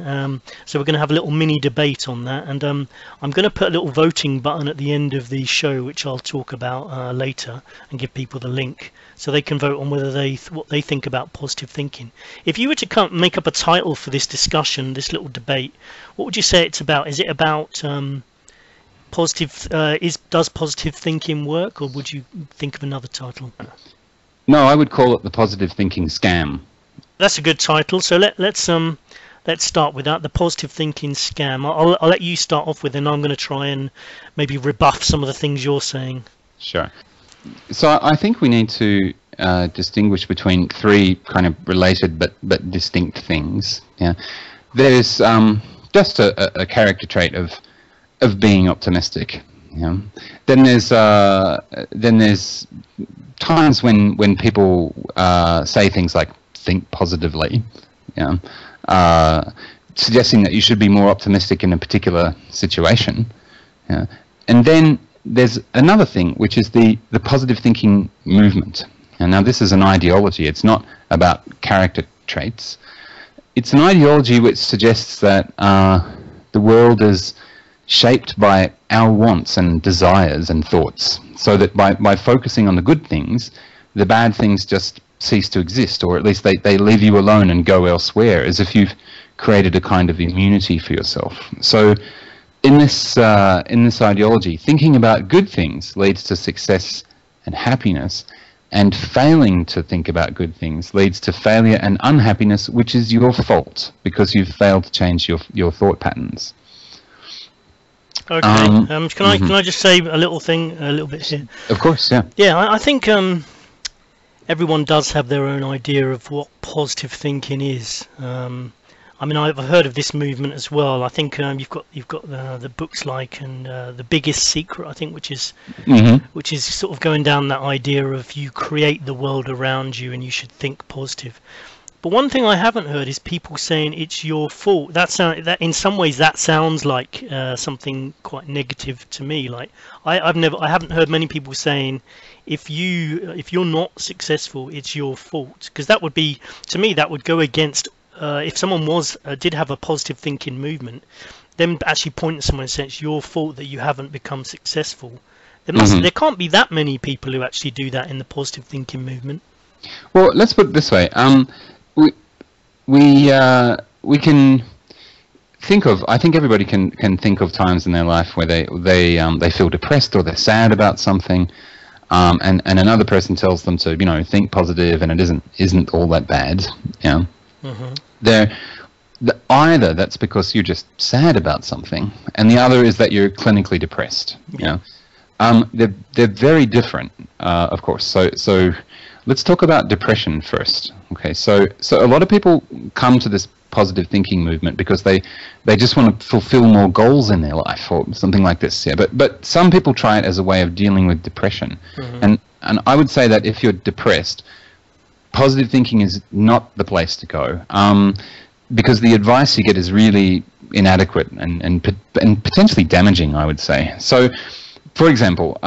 So we're going to have a little mini debate on that, and I'm going to put a little voting button at the end of the show, which I'll talk about later, and give people the link so they can vote on whether what they think about positive thinking. If you were to make up a title for this discussion, this little debate, what would you say it's about? Is it about does positive thinking work, or would you think of another title? No, I would call it the positive thinking scam. That's a good title. So let's start with that. The positive thinking scam. I'll let you start off with, and I'm going to try and maybe rebuff some of the things you're saying. Sure. So I think we need to distinguish between three kind of related but distinct things. Yeah, there's just a character trait of being optimistic. Yeah. Then there's times when people say things like think positively. Yeah. Suggesting that you should be more optimistic in a particular situation. Yeah. And then there's another thing, which is the positive thinking movement. And now this is an ideology. It's not about character traits. It's an ideology which suggests that the world is shaped by our wants and desires and thoughts, so that by focusing on the good things, the bad things just cease to exist, or at least they leave you alone and go elsewhere, as if you've created a kind of immunity for yourself. So in this ideology, thinking about good things leads to success and happiness, and failing to think about good things leads to failure and unhappiness, which is your fault because you've failed to change your thought patterns. Okay. Can I just say a little bit here? Of course, yeah. Yeah, I think everyone does have their own idea of what positive thinking is. I mean, I've heard of this movement as well. I think you've got the books like and The Biggest Secret, I think, which is sort of going down that idea of you create the world around you and you should think positive. But one thing I haven't heard is people saying it's your fault. That in some ways that sounds like something quite negative to me. Like I haven't heard many people saying if you're not successful, it's your fault, because that would be, to me, that would go against if someone did have a positive thinking movement, them actually pointing at someone and saying it's your fault that you haven't become successul. There can't be that many people who actually do that in the positive thinking movement. Well, let's put it this way. We can think of. I think everybody can think of times in their life where they feel depressed or they're sad about something, and another person tells them to, think positive, and it isn't all that bad. Either that's because you're just sad about something, and the other is that you're clinically depressed. They're very different, of course. So let's talk about depression first. Okay, so a lot of people come to this positive thinking movement because they just want to fulfill more goals in their life or something like this. Yeah, but some people try it as a way of dealing with depression, and I would say that if you're depressed, positive thinking is not the place to go. Because the advice you get is really inadequate and potentially damaging, I would say. So, for example,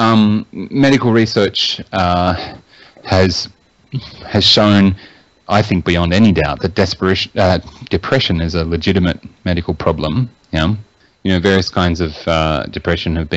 medical research has shown, I think beyond any doubt, that depression is a legitimate medical problem. Various kinds of depression have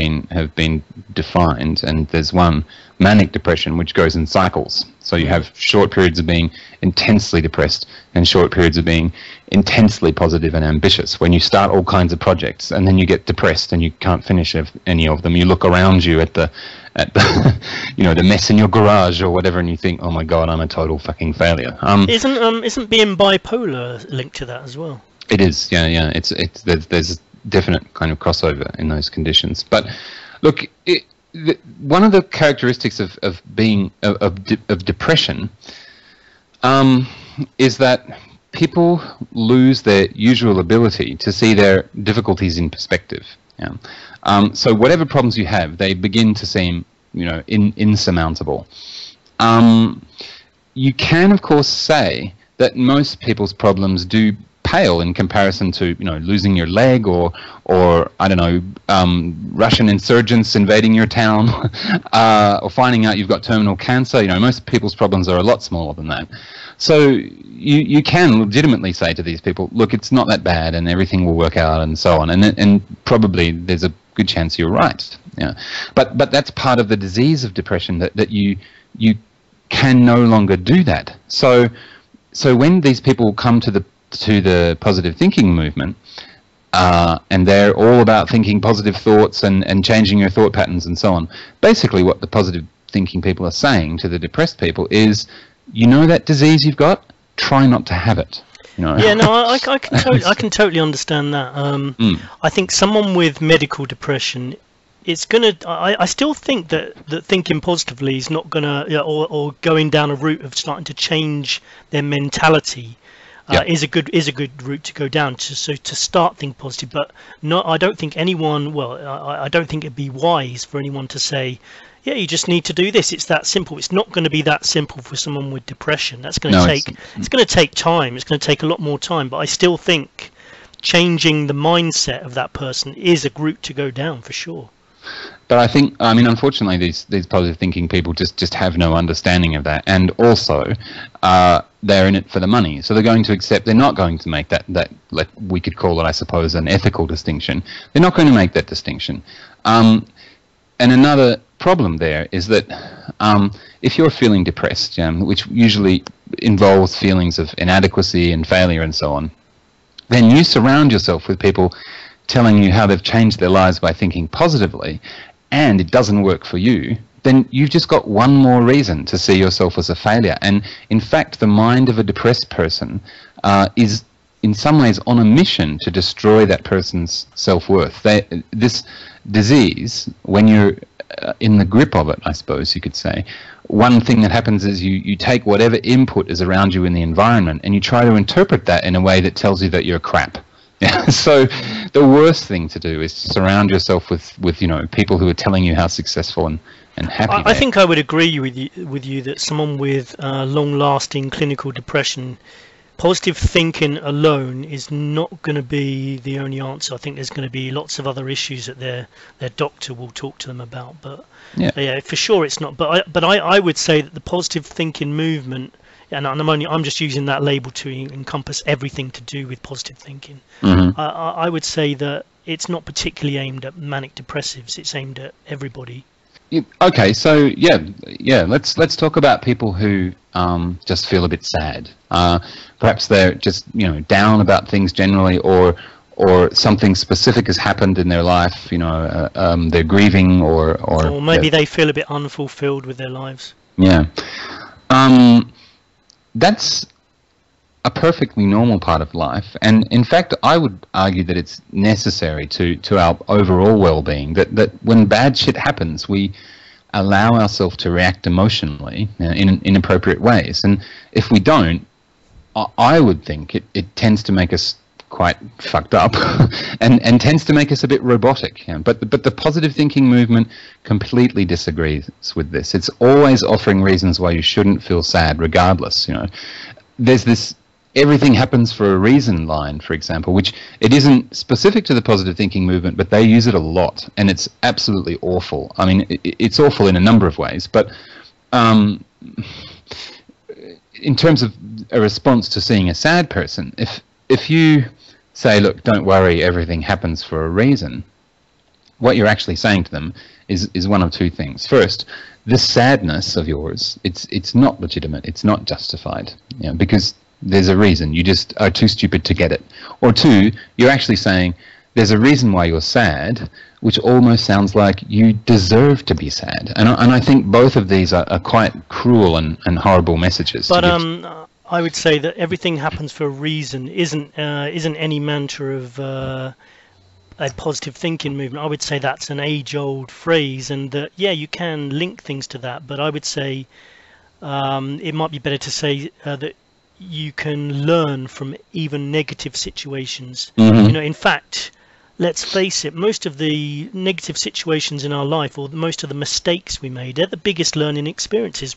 been defined, and there's one, manic depression, which goes in cycles. So you have short periods of being intensely depressed and short periods of being intensely positive and ambitious. When you start all kinds of projects and then you get depressed and you can't finish any of them, you look around you at the the mess in your garage or whatever, and you think, oh my god, I'm a total fucking failure. Isn't being bipolar linked to that as well? It is, yeah. There's definite kind of crossover in those conditions. But look, one of the characteristics of depression is that people lose their usual ability to see their difficulties in perspective. So whatever problems you have, they begin to seem, insurmountable. You can, of course, say that most people's problems do pale in comparison to, losing your leg or I don't know, Russian insurgents invading your town, or finding out you've got terminal cancer. Most people's problems are a lot smaller than that. So you can legitimately say to these people, look, it's not that bad and everything will work out and so on. And probably there's a good chance you're right. But that's part of the disease of depression, that you can no longer do that. So when these people come to the positive thinking movement, and they're all about thinking positive thoughts and changing your thought patterns and so on, basically what the positive thinking people are saying to the depressed people is, that disease you've got, try not to have it. Yeah, no, I can totally understand that. I think someone with medical depression, it's gonna. I still think that thinking positively is not gonna, or going down a route of starting to change their mentality. Is a good route to go down to start thinking positive, but I don't think anyone. Well, I don't think it'd be wise for anyone to say, yeah, you just need to do this. It's that simple. It's not going to be that simple for someone with depression. That's going to it's going to take time. It's going to take a lot more time. But I still think changing the mindset of that person is a route to go down for sure. But I think, unfortunately, these positive thinking people just have no understanding of that, and also they're in it for the money. So they're going to accept. They're not going to make that like we could call it, I suppose, an ethical distinction. They're not going to make that distinction. And another problem there is that if you're feeling depressed, which usually involves feelings of inadequacy and failure and so on, then you surround yourself with people telling you how they've changed their lives by thinking positively, and it doesn't work for you, then you've just got one more reason to see yourself as a failure. And in fact, the mind of a depressed person is in some ways on a mission to destroy that person's self-worth. This disease, when you're in the grip of it, I suppose you could say, one thing that happens is you take whatever input is around you in the environment and you try to interpret that in a way that tells you that you're crap. So the worst thing to do is to surround yourself with people who are telling you how successful and happy I think I would agree with you that someone with long-lasting clinical depression, positive thinking alone is not going to be the only answer. I think there's going to be lots of other issues that their doctor will talk to them about. But yeah, for sure it's not. But I would say that the positive thinking movement, and I'm just using that label to encompass everything to do with positive thinking. Mm-hmm. I would say that it's not particularly aimed at manic depressives. It's aimed at everybody. Okay, so let's talk about people who just feel a bit sad. Perhaps they're just down about things generally, or or something specific has happened in their life, they're grieving, or maybe they feel a bit unfulfilled with their lives. Yeah. That's a perfectly normal part of life, and in fact I would argue that it's necessary to our overall well-being, that when bad shit happens we allow ourselves to react emotionally in inappropriate ways, and if we don't, I would think it tends to make us quite fucked up and tends to make us a bit robotic. But the positive thinking movement completely disagrees with this. It's always offering reasons why you shouldn't feel sad regardless. There's this everything happens for a reason line, for example, which it isn't specific to the positive thinking movement, but they use it a lot, and it's absolutely awful. I mean, it's awful in a number of ways, but in terms of a response to seeing a sad person, if you say, look, don't worry, everything happens for a reason, what you're actually saying to them is one of two things. First, this sadness of yours, it's not legitimate, it's not justified, because there's a reason, you just are too stupid to get it. Or two, you're actually saying there's a reason why you're sad, which almost sounds like you deserve to be sad. And I think both of these are quite cruel and horrible messages. But I would say that everything happens for a reason isn't any mantra of a positive thinking movement. I would say that's an age-old phrase, and that you can link things to that. But I would say it might be better to say that you can learn from even negative situations. Mm-hmm. In fact, let's face it, most of the negative situations in our life, or most of the mistakes we made, they're the biggest learning experiences,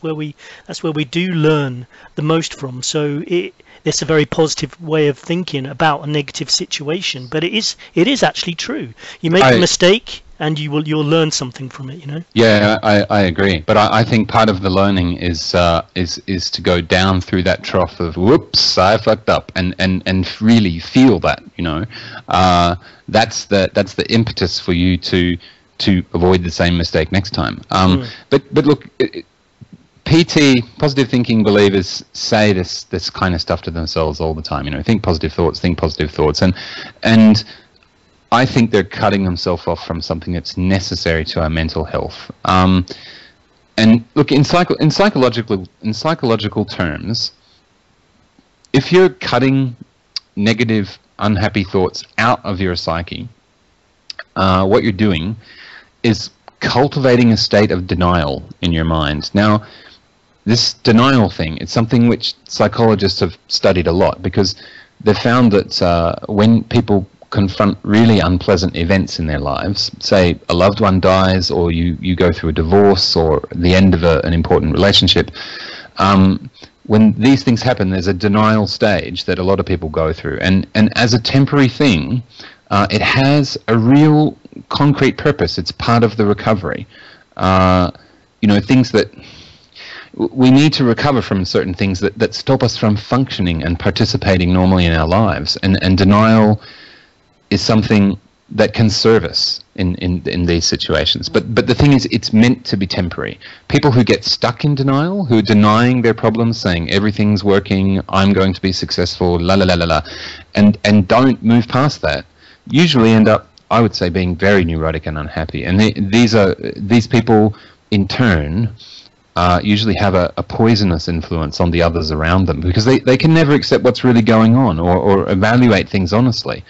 that's where we do learn the most from. So it's a very positive way of thinking about a negative situation, but it is actually true. You make a mistake and you'll learn something from it, Yeah, I agree. But I think part of the learning is to go down through that trough of whoops, I fucked up, and really feel that, that's the impetus for you to avoid the same mistake next time. But look, PT, positive thinking believers, say this kind of stuff to themselves all the time. Think positive thoughts, and I think they're cutting themselves off from something that's necessary to our mental health. And look, in psychological terms, if you're cutting negative, unhappy thoughts out of your psyche, what you're doing is cultivating a state of denial in your mind. Now, this denial thing, it's something which psychologists have studied a lot, because they've found that when people confront really unpleasant events in their lives, say a loved one dies, or you go through a divorce, or the end of an important relationship, when these things happen, there's a denial stage that a lot of people go through, and as a temporary thing, it has a real concrete purpose. It's part of the recovery. Things that we need to recover from, certain things that stop us from functioning and participating normally in our lives, and denial is something that can serve us in these situations. But the thing is, it's meant to be temporary. People who get stuck in denial, who are denying their problems, saying everything's working, I'm going to be successful, la la la la la, and don't move past that, usually end up, I would say, being very neurotic and unhappy. And these people, in turn, usually have a poisonous influence on the others around them, because they can never accept what's really going on, or evaluate things honestly.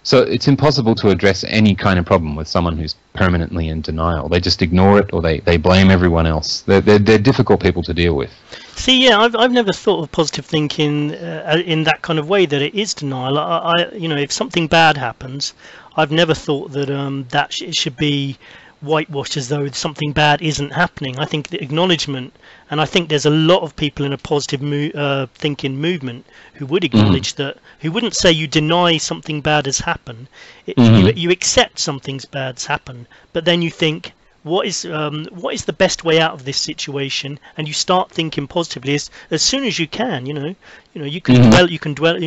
So it's impossible to address any kind of problem with someone who's permanently in denial. They just ignore it, or they blame everyone else. They're difficult people to deal with. See, I've never thought of positive thinking in that kind of way, that it is denial. If something bad happens, I've never thought that it should be whitewashed as though something bad isn't happening. I think the acknowledgement, and I think there's a lot of people in a positive thinking movement who would acknowledge that, who wouldn't say you deny something bad has happened. You accept something bad's happened, but then you think, what is the best way out of this situation, and you start thinking positively as soon as you can. You can dwell,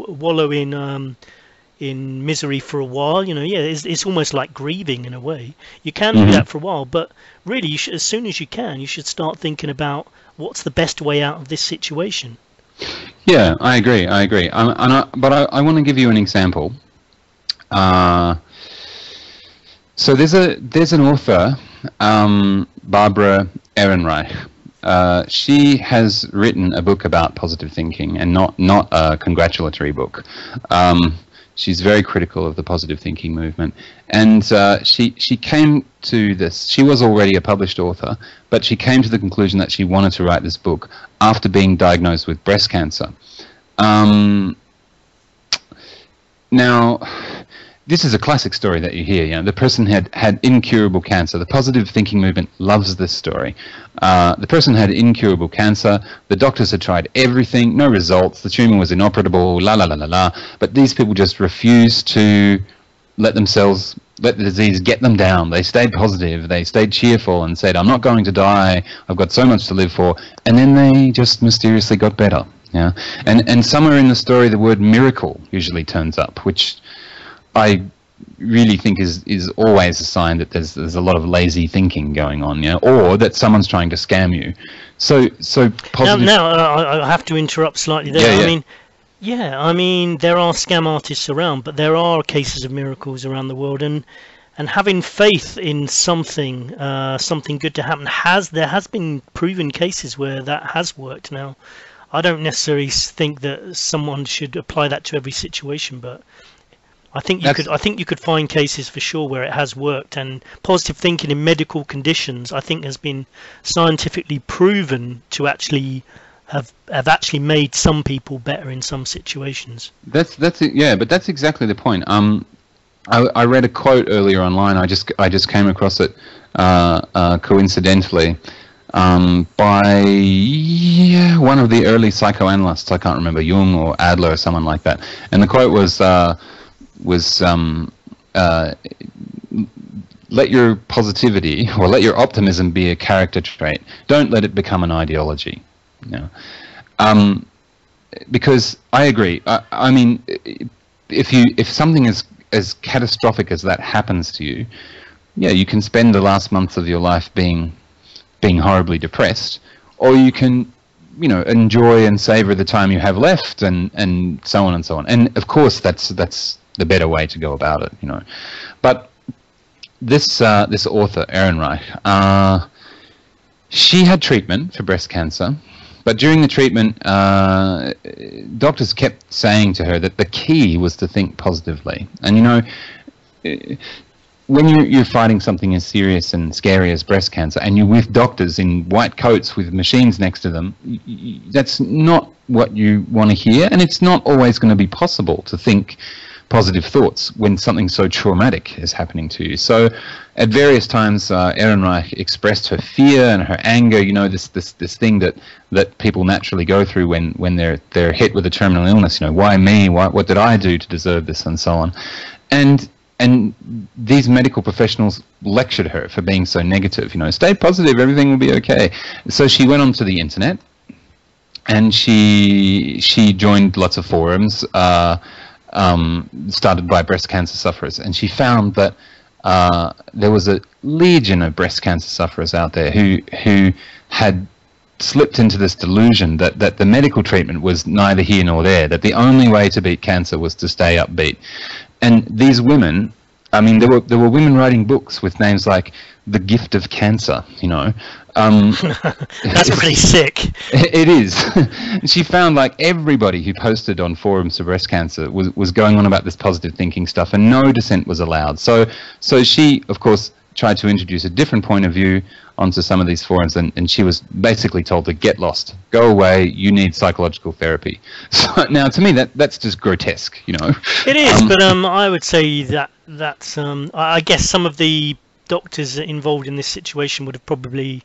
wallow in misery for a while. It's almost like grieving in a way. You can do that for a while, but really, as soon as you can, you should start thinking about what's the best way out of this situation. Yeah, I agree. But I want to give you an example So there's an author, Barbara Ehrenreich. She has written a book about positive thinking, and not a congratulatory book. She's very critical of the positive thinking movement, and she came to this. She was already a published author, but she came to the conclusion that she wanted to write this book after being diagnosed with breast cancer. Now, this is a classic story that you hear. You know, the person had incurable cancer. The positive thinking movement loves this story. The person had incurable cancer. The doctors had tried everything, no results. The tumor was inoperable. La la la la la. But these people just refused to let the disease get them down. They stayed positive. They stayed cheerful and said, "I'm not going to die. I've got so much to live for." And then they just mysteriously got better. Yeah. And somewhere in the story, the word miracle usually turns up, which I really think is always a sign that there's a lot of lazy thinking going on, you know, or that someone's trying to scam you. So positive. Now I have to interrupt slightly there. I mean, there are scam artists around, but there are cases of miracles around the world, and having faith in something good to happen there has been proven cases where that has worked. Now, I don't necessarily think that someone should apply that to every situation, but I think you could find cases for sure where it has worked. And positive thinking in medical conditions, I think, has been scientifically proven to actually have actually made some people better in some situations. That's it. Yeah, but that's exactly the point. I read a quote earlier online. I just came across it coincidentally. By one of the early psychoanalysts, I can't remember, Jung or Adler or someone like that. And the quote was let your positivity or let your optimism be a character trait. Don't let it become an ideology. You know? Because I agree. I mean, if something as catastrophic as that happens to you, yeah, you can spend the last months of your life being horribly depressed, or you can, you know, enjoy and savor the time you have left, and so on and so on. And of course, that's the better way to go about it, you know. But this author, Ehrenreich, she had treatment for breast cancer, but during the treatment, doctors kept saying to her that the key was to think positively. And you know, when you're fighting something as serious and scary as breast cancer, and you're with doctors in white coats with machines next to them, that's not what you want to hear, and it's not always going to be possible to think positive thoughts when something so traumatic is happening to you. So at various times, Ehrenreich expressed her fear and her anger, you know, this thing that people naturally go through when they're hit with a terminal illness. You know, why me? What did I do to deserve this, and so on. And these medical professionals lectured her for being so negative. You know, stay positive, everything will be okay. So she went onto the internet, and she joined lots of forums started by breast cancer sufferers, and she found that there was a legion of breast cancer sufferers out there who had slipped into this delusion that the medical treatment was neither here nor there, that the only way to beat cancer was to stay upbeat. And these women, I mean, there were women writing books with names like The Gift of Cancer, you know. That's pretty sick. It is. She found like everybody who posted on forums for breast cancer was going on about this positive thinking stuff, and no dissent was allowed. So she, of course, tried to introduce a different point of view onto some of these forums, and she was basically told to get lost, go away, you need psychological therapy. So now, to me, that's just grotesque, you know. It is, but I would say that's I guess some of the doctors involved in this situation would have probably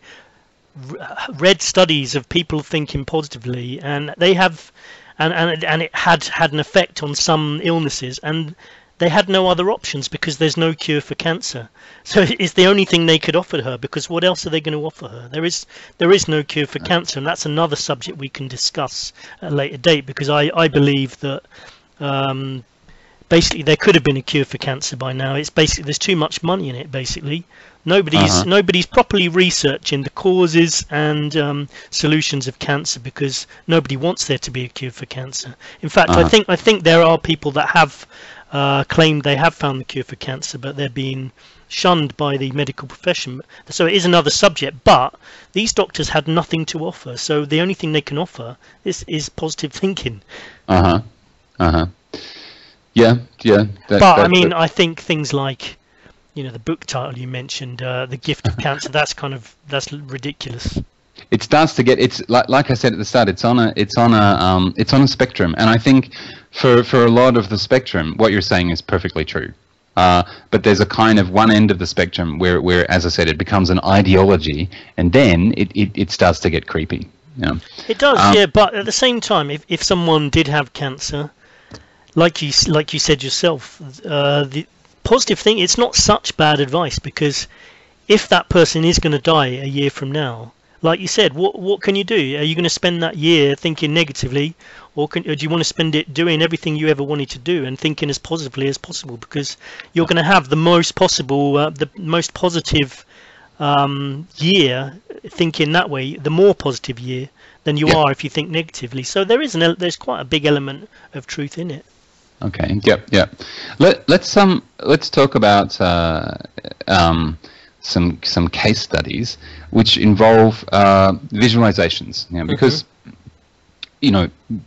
read studies of people thinking positively, and they have, and it had an effect on some illnesses, and they had no other options because there's no cure for cancer. So it's the only thing they could offer her, because what else are they going to offer her? There is no cure for cancer, and that's another subject we can discuss at a later date, because I believe that basically there could have been a cure for cancer by now. It's basically there's too much money in it. Basically, nobody's properly researching the causes and solutions of cancer, because nobody wants there to be a cure for cancer. In fact, I think there are people that have claimed they have found the cure for cancer, but they're being shunned by the medical profession. So it is another subject, but these doctors had nothing to offer. So the only thing they can offer is positive thinking. Yeah. I think things like, the book title you mentioned, The Gift of Cancer, that's ridiculous. It starts to get, it's like I said at the start, it's on a spectrum, and I think for a lot of the spectrum, what you're saying is perfectly true. But there's a kind of one end of the spectrum where, as I said, it becomes an ideology, and then it starts to get creepy. It does, yeah. But at the same time, if someone did have cancer, like you said yourself, the positive thing, it's not such bad advice, because if that person is going to die a year from now, like you said, what can you do? Are you going to spend that year thinking negatively, or do you want to spend it doing everything you ever wanted to do and thinking as positively as possible? Because you're going to have the most positive year thinking that way, the more positive year than you are if you think negatively. So there's quite a big element of truth in it. Okay. Yep. Let's talk about some case studies which involve visualizations. Because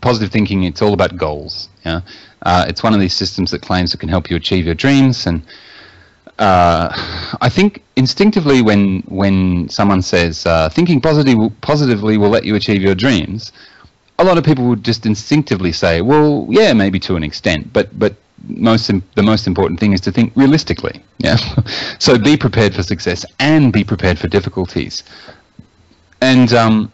positive thinking, it's all about goals. It's one of these systems that claims it can help you achieve your dreams, and I think instinctively when someone says thinking positively will let you achieve your dreams, a lot of people would just instinctively say, well, yeah, maybe to an extent, but the most important thing is to think realistically. So be prepared for success and be prepared for difficulties. And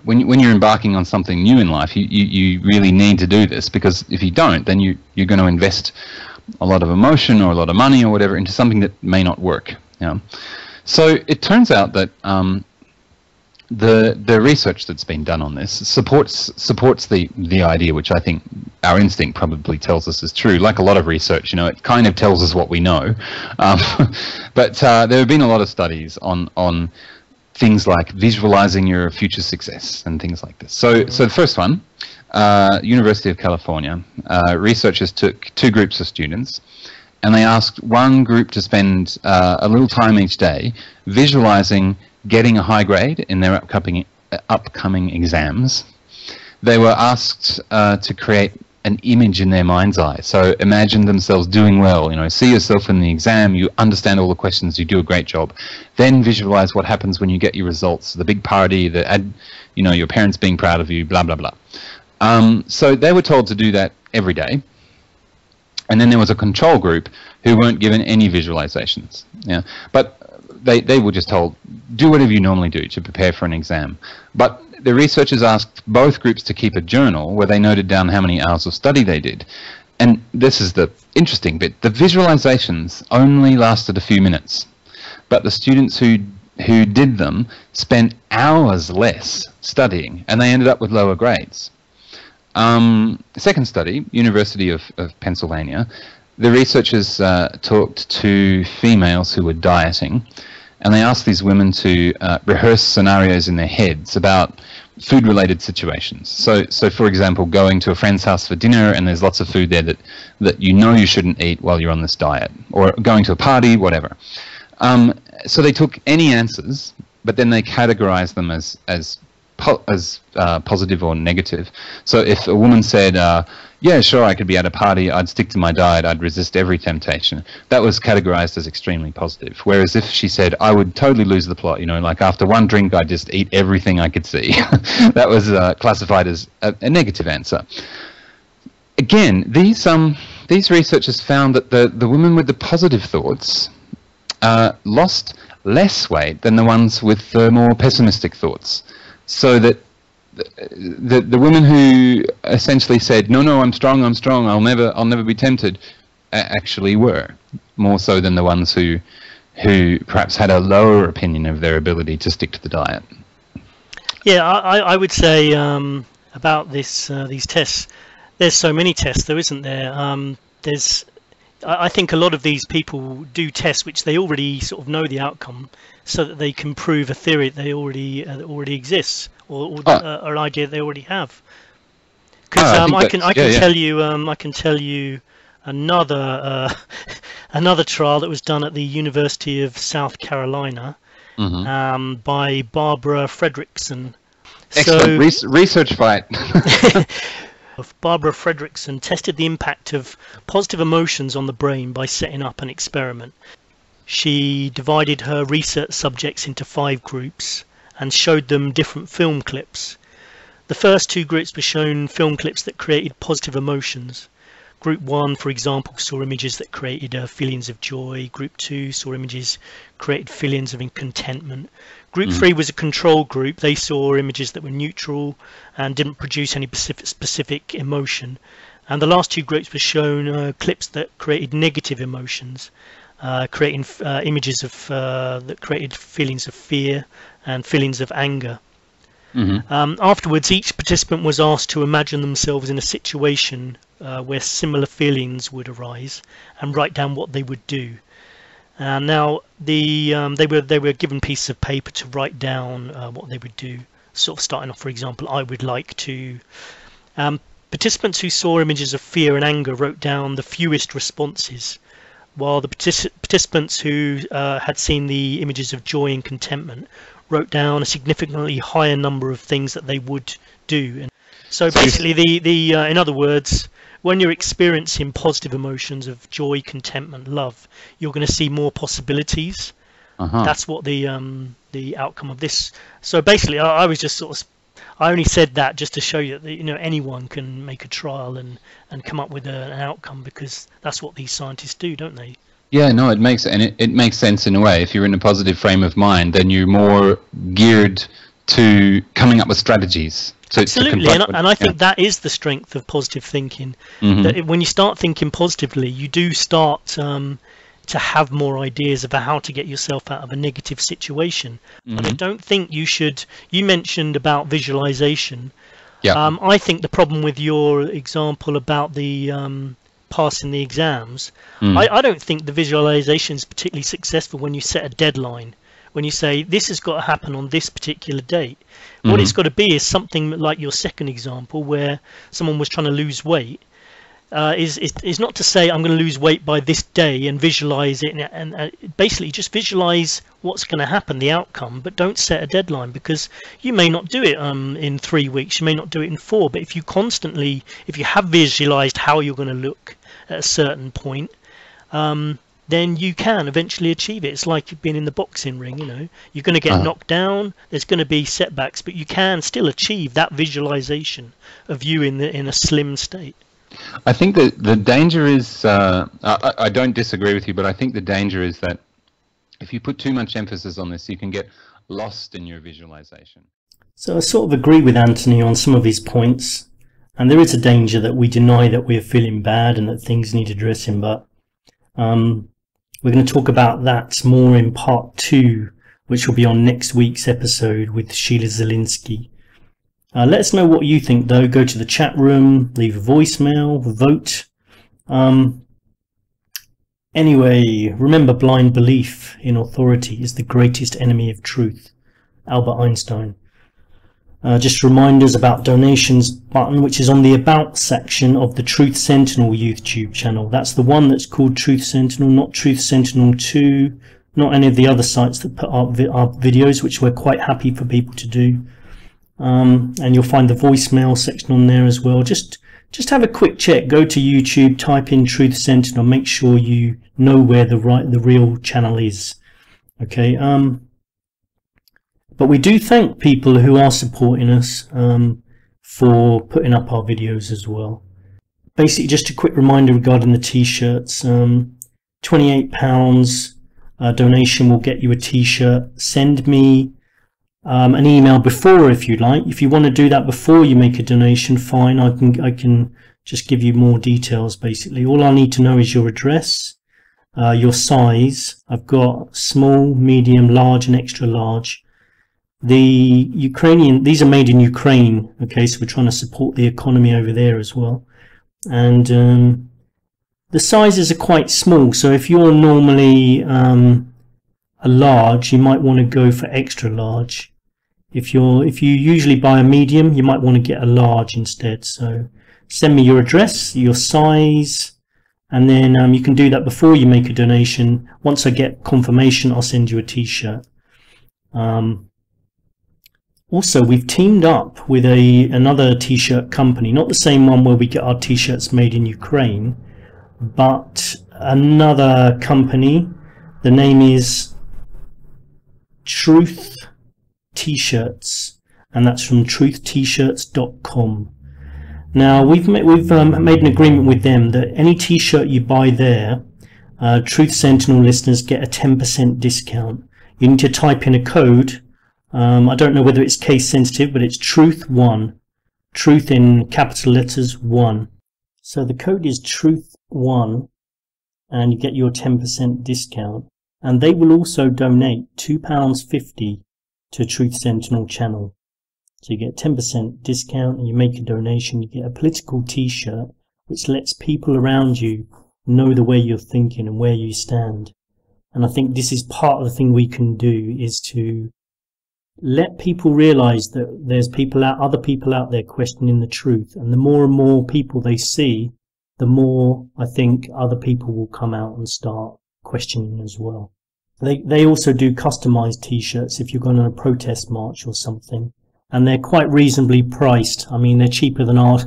when you're embarking on something new in life, you really need to do this, because if you don't, then you're going to invest a lot of emotion or a lot of money or whatever into something that may not work. So it turns out that the research that's been done on this supports the idea, which I think our instinct probably tells us is true. Like a lot of research, it kind of tells us what we know. But there have been a lot of studies on things like visualizing your future success and things like this. So the first one, University of California, researchers took two groups of students, and they asked one group to spend a little time each day visualizing getting a high grade in their upcoming exams. They were asked to create an image in their mind's eye. So imagine themselves doing well, see yourself in the exam, you understand all the questions, you do a great job. Then visualize what happens when you get your results, the big party, your parents being proud of you, blah, blah, blah. So they were told to do that every day. And then there was a control group who weren't given any visualizations. But they were just told, do whatever you normally do to prepare for an exam. But the researchers asked both groups to keep a journal where they noted down how many hours of study they did. And this is the interesting bit. The visualizations only lasted a few minutes, but the students who did them spent hours less studying, and they ended up with lower grades. Second study, University of Pennsylvania, the researchers talked to females who were dieting, and they asked these women to rehearse scenarios in their heads about food-related situations. So for example, going to a friend's house for dinner and there's lots of food there that you shouldn't eat while you're on this diet, or going to a party, whatever. So they took any answers, but then they categorized them as positive or negative. So if a woman said, yeah, sure, I could be at a party, I'd stick to my diet, I'd resist every temptation, that was categorized as extremely positive. Whereas if she said, I would totally lose the plot, like after one drink I'd just eat everything I could see, that was classified as a negative answer. Again, these researchers found that the women with the positive thoughts lost less weight than the ones with the more pessimistic thoughts. So that the women who essentially said, no, I'm strong, I'll never be tempted, actually were, more so than the ones who perhaps had a lower opinion of their ability to stick to the diet. Yeah, I would say about these tests, there's so many tests though, isn't there? I think a lot of these people do tests which they already sort of know the outcome, so that they can prove a theory that already exists, or an idea they already have. Because I can tell you another another trial that was done at the University of South Carolina by Barbara Fredrickson. Excellent. Research fight. Barbara Fredrickson tested the impact of positive emotions on the brain by setting up an experiment. She divided her research subjects into 5 groups and showed them different film clips. The first 2 groups were shown film clips that created positive emotions. Group 1, for example, saw images that created feelings of joy. Group 2 saw images created feelings of contentment. Group 3 was a control group. They saw images that were neutral and didn't produce any specific emotion. And the last 2 groups were shown clips that created negative emotions, creating images of that created feelings of fear and feelings of anger. Afterwards, each participant was asked to imagine themselves in a situation where similar feelings would arise and write down what they would do. Now, they were given pieces of paper to write down what they would do. Sort of starting off, for example, I would like to. Participants who saw images of fear and anger wrote down the fewest responses, while the participants who had seen the images of joy and contentment wrote down a significantly higher number of things that they would do. And so basically, in other words, when you're experiencing positive emotions of joy, contentment, love, you're going to see more possibilities. That's what the outcome of this. So basically, I was just I only said that just to show you that anyone can make a trial and come up with an outcome, because that's what these scientists do, don't they? Yeah, no, it makes sense in a way. If you're in a positive frame of mind, then you're more geared to coming up with strategies. So absolutely, and I think that is the strength of positive thinking. That when you start thinking positively, you do start to have more ideas about how to get yourself out of a negative situation. And I don't think you should. You mentioned about visualization. Yeah. I think the problem with your example about the passing the exams, I don't think the visualization is particularly successful when you set a deadline. When you say this has got to happen on this particular date, what it's got to be is something like your second example, where someone was trying to lose weight. Is not to say I'm going to lose weight by this day and visualize it and basically just visualize what's going to happen, the outcome, but don't set a deadline, because you may not do it in 3 weeks, you may not do it in 4, but if you have visualized how you're going to look at a certain point, then you can eventually achieve it. It's like you've been in the boxing ring, you're going to get knocked down, there's going to be setbacks, but you can still achieve that visualization of you in a slim state. I think that the danger is, I don't disagree with you, but I think the danger is that if you put too much emphasis on this, you can get lost in your visualization. So I sort of agree with Anthony on some of his points, and there is a danger that we deny that we're feeling bad and that things need addressing, but we're going to talk about that more in part 2, which will be on next week's episode with Sheila Zielinski. Let us know what you think, though. Go to the chat room, leave a voicemail, vote. Anyway, remember, blind belief in authority is the greatest enemy of truth. Albert Einstein. Just reminders about donations button, which is on the About section of the Truth Sentinel YouTube channel. That's the one that's called Truth Sentinel, not Truth Sentinel 2, not any of the other sites that put up videos, which we're quite happy for people to do. And you'll find the voicemail section on there as well. Just have a quick check. Go to YouTube, type in Truth Sentinel, make sure you know where the real channel is. Okay. But we do thank people who are supporting us for putting up our videos as well. Basically, just a quick reminder regarding the t-shirts. £28 donation will get you a t-shirt. Send me an email before, if you like. If you want to do that before you make a donation, fine. I can just give you more details. Basically, all I need to know is your address, your size. I've got small, medium, large, and extra large. These are made in Ukraine. Okay, so we're trying to support the economy over there as well. And the sizes are quite small. So if you're normally a large, you might want to go for extra large. If you usually buy a medium, you might want to get a large instead. So send me your address, your size, And then you can do that before you make a donation. Once I get confirmation, I'll send you a t-shirt. Also, we've teamed up with another t-shirt company, not the same one where we get our t-shirts made in Ukraine, but another company. The name is Truth T-shirts, and that's from trutht-shirts.com. Now we've made an agreement with them that any t-shirt you buy there, Truth Sentinel listeners get a 10% discount. You need to type in a code. I don't know whether it's case sensitive, but it's Truth1. Truth in capital letters 1. So the code is Truth1, and you get your 10% discount. And they will also donate £2.50 to Truth Sentinel channel. So you get 10% discount, and you make a donation. You get a political t-shirt which lets people around you know the way you're thinking and where you stand. And I think this is part of the thing we can do, is to let people realize that there's other people out there questioning the truth. And the more and more people they see, the more I think other people will come out and start questioning as well. They also do customized t-shirts if you're going on a protest march or something. And they're quite reasonably priced. I mean, they're cheaper than our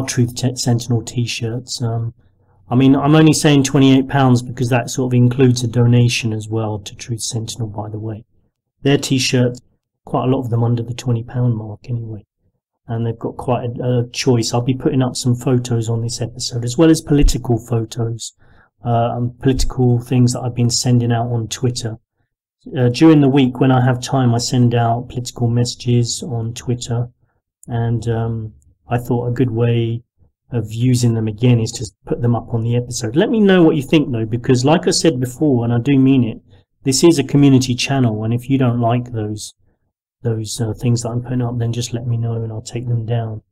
Truth Sentinel t-shirts. I mean, I'm only saying £28 because that sort of includes a donation as well to Truth Sentinel, by the way. Their t-shirts, quite a lot of them under the £20 mark anyway. And they've got quite a choice. I'll be putting up some photos on this episode, as well as political photos, political things that I've been sending out on Twitter. During the week, when I have time, I send out political messages on Twitter, and I thought a good way of using them again is to put them up on the episode. Let me know what you think, though, because like I said before, and I do mean it, this is a community channel, and if you don't like those things that I'm putting up, then just let me know and I'll take them down.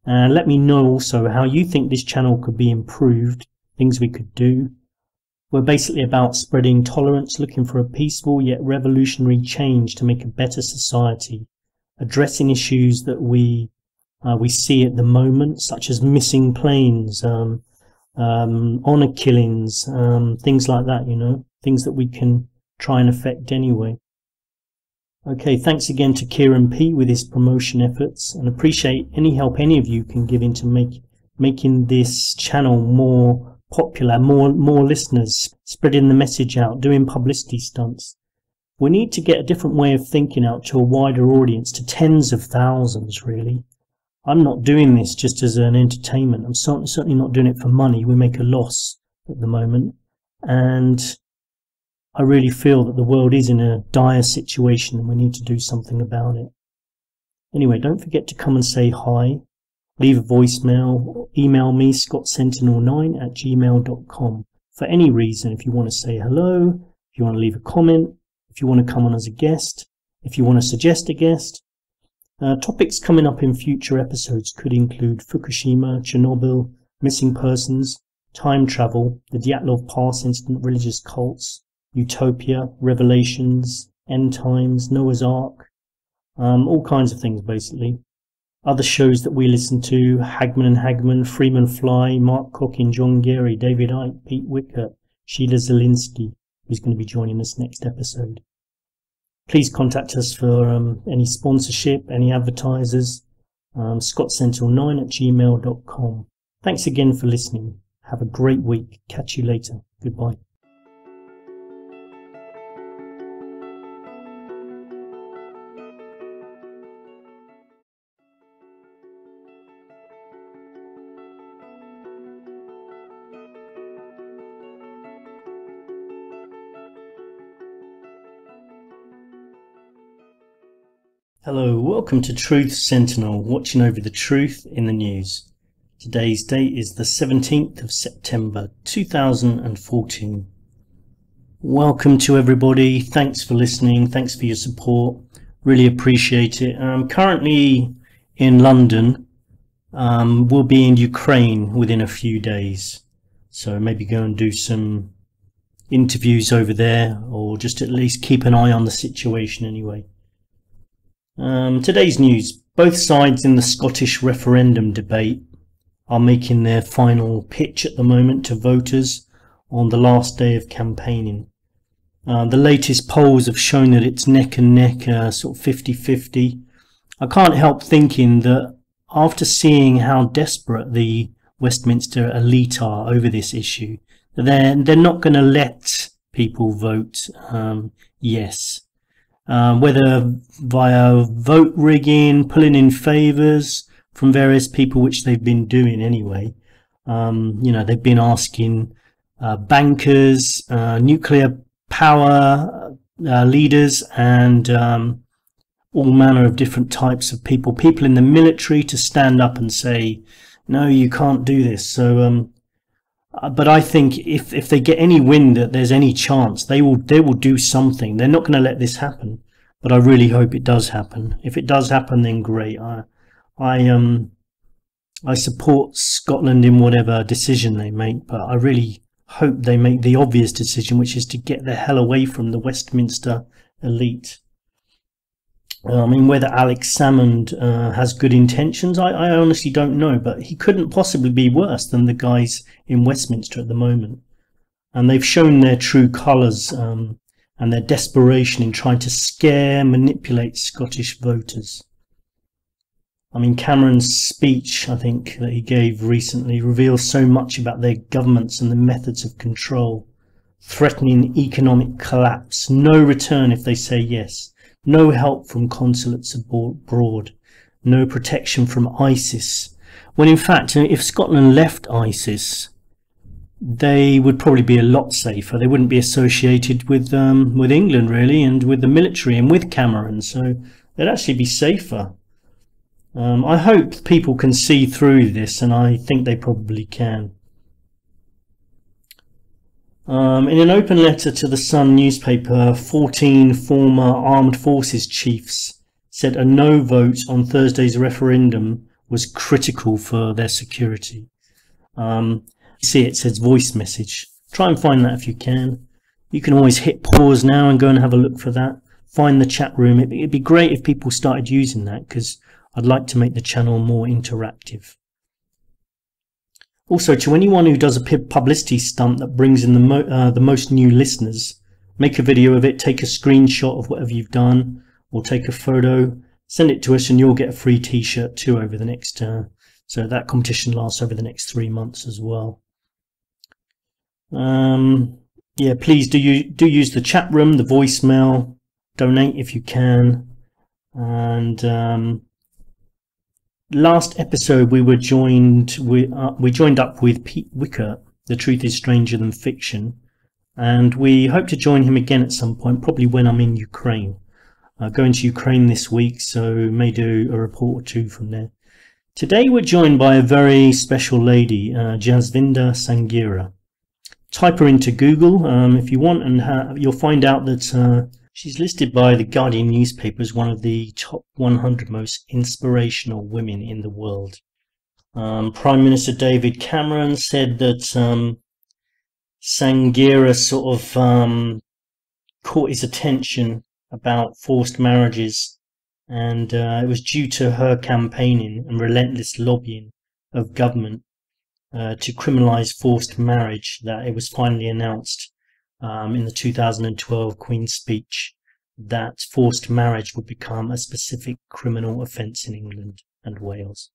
And let me know also how you think this channel could be improved, things we could do. We're basically about spreading tolerance, looking for a peaceful yet revolutionary change to make a better society, addressing issues that we see at the moment, such as missing planes, honor killings, things like that, you know, things that we can try and affect anyway. Okay, thanks again to Kieran P with his promotion efforts, and appreciate any help any of you can give into making this channel more popular, more listeners, spreading the message out, doing publicity stunts. We need to get a different way of thinking out to a wider audience, to tens of thousands really. I'm not doing this just as an entertainment. I'm certainly not doing it for money. We make a loss at the moment, and I really feel that the world is in a dire situation and we need to do something about it. Anyway, don't forget to come and say hi. Leave a voicemail, or email me, scottsentinel9@gmail.com, for any reason. If you want to say hello, if you want to leave a comment, if you want to come on as a guest, if you want to suggest a guest. Topics coming up in future episodes could include Fukushima, Chernobyl, missing persons, time travel, the Dyatlov Pass incident, religious cults, utopia, revelations, end times, Noah's Ark, all kinds of things basically. Other shows that we listen to: Hagman and Hagman, Freeman Fly, Mark Cockin, John Gary, David Icke, Pete Wickert, Sheila Zielinski, who's going to be joining us next episode. Please contact us for any sponsorship, any advertisers, scottsentinel9@gmail.com. Thanks again for listening. Have a great week. Catch you later. Goodbye. Hello, welcome to Truth Sentinel, watching over the truth in the news. Today's date is the 17th of September 2014. Welcome to everybody. Thanks for listening. Thanks for your support. Really appreciate it. I'm currently in London. We'll be in Ukraine within a few days. So maybe go and do some interviews over there, or just at least keep an eye on the situation anyway. Today's news: both sides in the Scottish referendum debate are making their final pitch at the moment to voters on the last day of campaigning. The latest polls have shown that it's neck and neck, sort of 50-50. I can't help thinking that after seeing how desperate the Westminster elite are over this issue, they're not going to let people vote yes. Whether via vote rigging, pulling in favours from various people, which they've been doing anyway. They've been asking bankers, nuclear power leaders, and all manner of different types of people in the military to stand up and say, no, you can't do this. So, but I think if they get any wind that there's any chance, they will do something. They're not going to let this happen, but I really hope it does happen. If it does happen, then great. I support Scotland in whatever decision they make, but I really hope they make the obvious decision, which is to get the hell away from the Westminster elite. Whether Alex Salmond has good intentions, I honestly don't know, but he couldn't possibly be worse than the guys in Westminster at the moment. And they've shown their true colours and their desperation in trying to scare, manipulate Scottish voters. Cameron's speech, I think, that he gave recently reveals so much about their governments and the methods of control. Threatening economic collapse, no return if they say yes, no help from consulates abroad, no protection from ISIS. When in fact, if Scotland left ISIS, they would probably be a lot safer. They wouldn't be associated with England, really, and with the military and with Cameron, so they'd actually be safer. I hope people can see through this, and I think they probably can. In an open letter to the Sun newspaper, 14 former armed forces chiefs said a no vote on Thursday's referendum was critical for their security. You see it says voice message. Try and find that if you can. You can always hit pause now and go and have a look for that. Find the chat room. It'd be great if people started using that, because I'd like to make the channel more interactive. Also, to anyone who does a publicity stunt that brings in the most new listeners, make a video of it, take a screenshot of whatever you've done, or take a photo, send it to us, and you'll get a free t-shirt too over the next, so that competition lasts over the next 3 months as well. Yeah, please do use the chat room, the voicemail, donate if you can, and last episode we joined up with Pete Wicker, The Truth is Stranger Than Fiction, and we hope to join him again at some point, probably when I'm in Ukraine. Going to Ukraine this week, so may do a report or two from there. Today we're joined by a very special lady, Jasvinder Sanghera. Type her into Google if you want, and you'll find out that she's listed by the Guardian newspaper as one of the top 100 most inspirational women in the world. Prime Minister David Cameron said that Sanghera sort of caught his attention about forced marriages, and it was due to her campaigning and relentless lobbying of government to criminalise forced marriage that it was finally announced in the 2012 Queen's speech that forced marriage would become a specific criminal offence in England and Wales.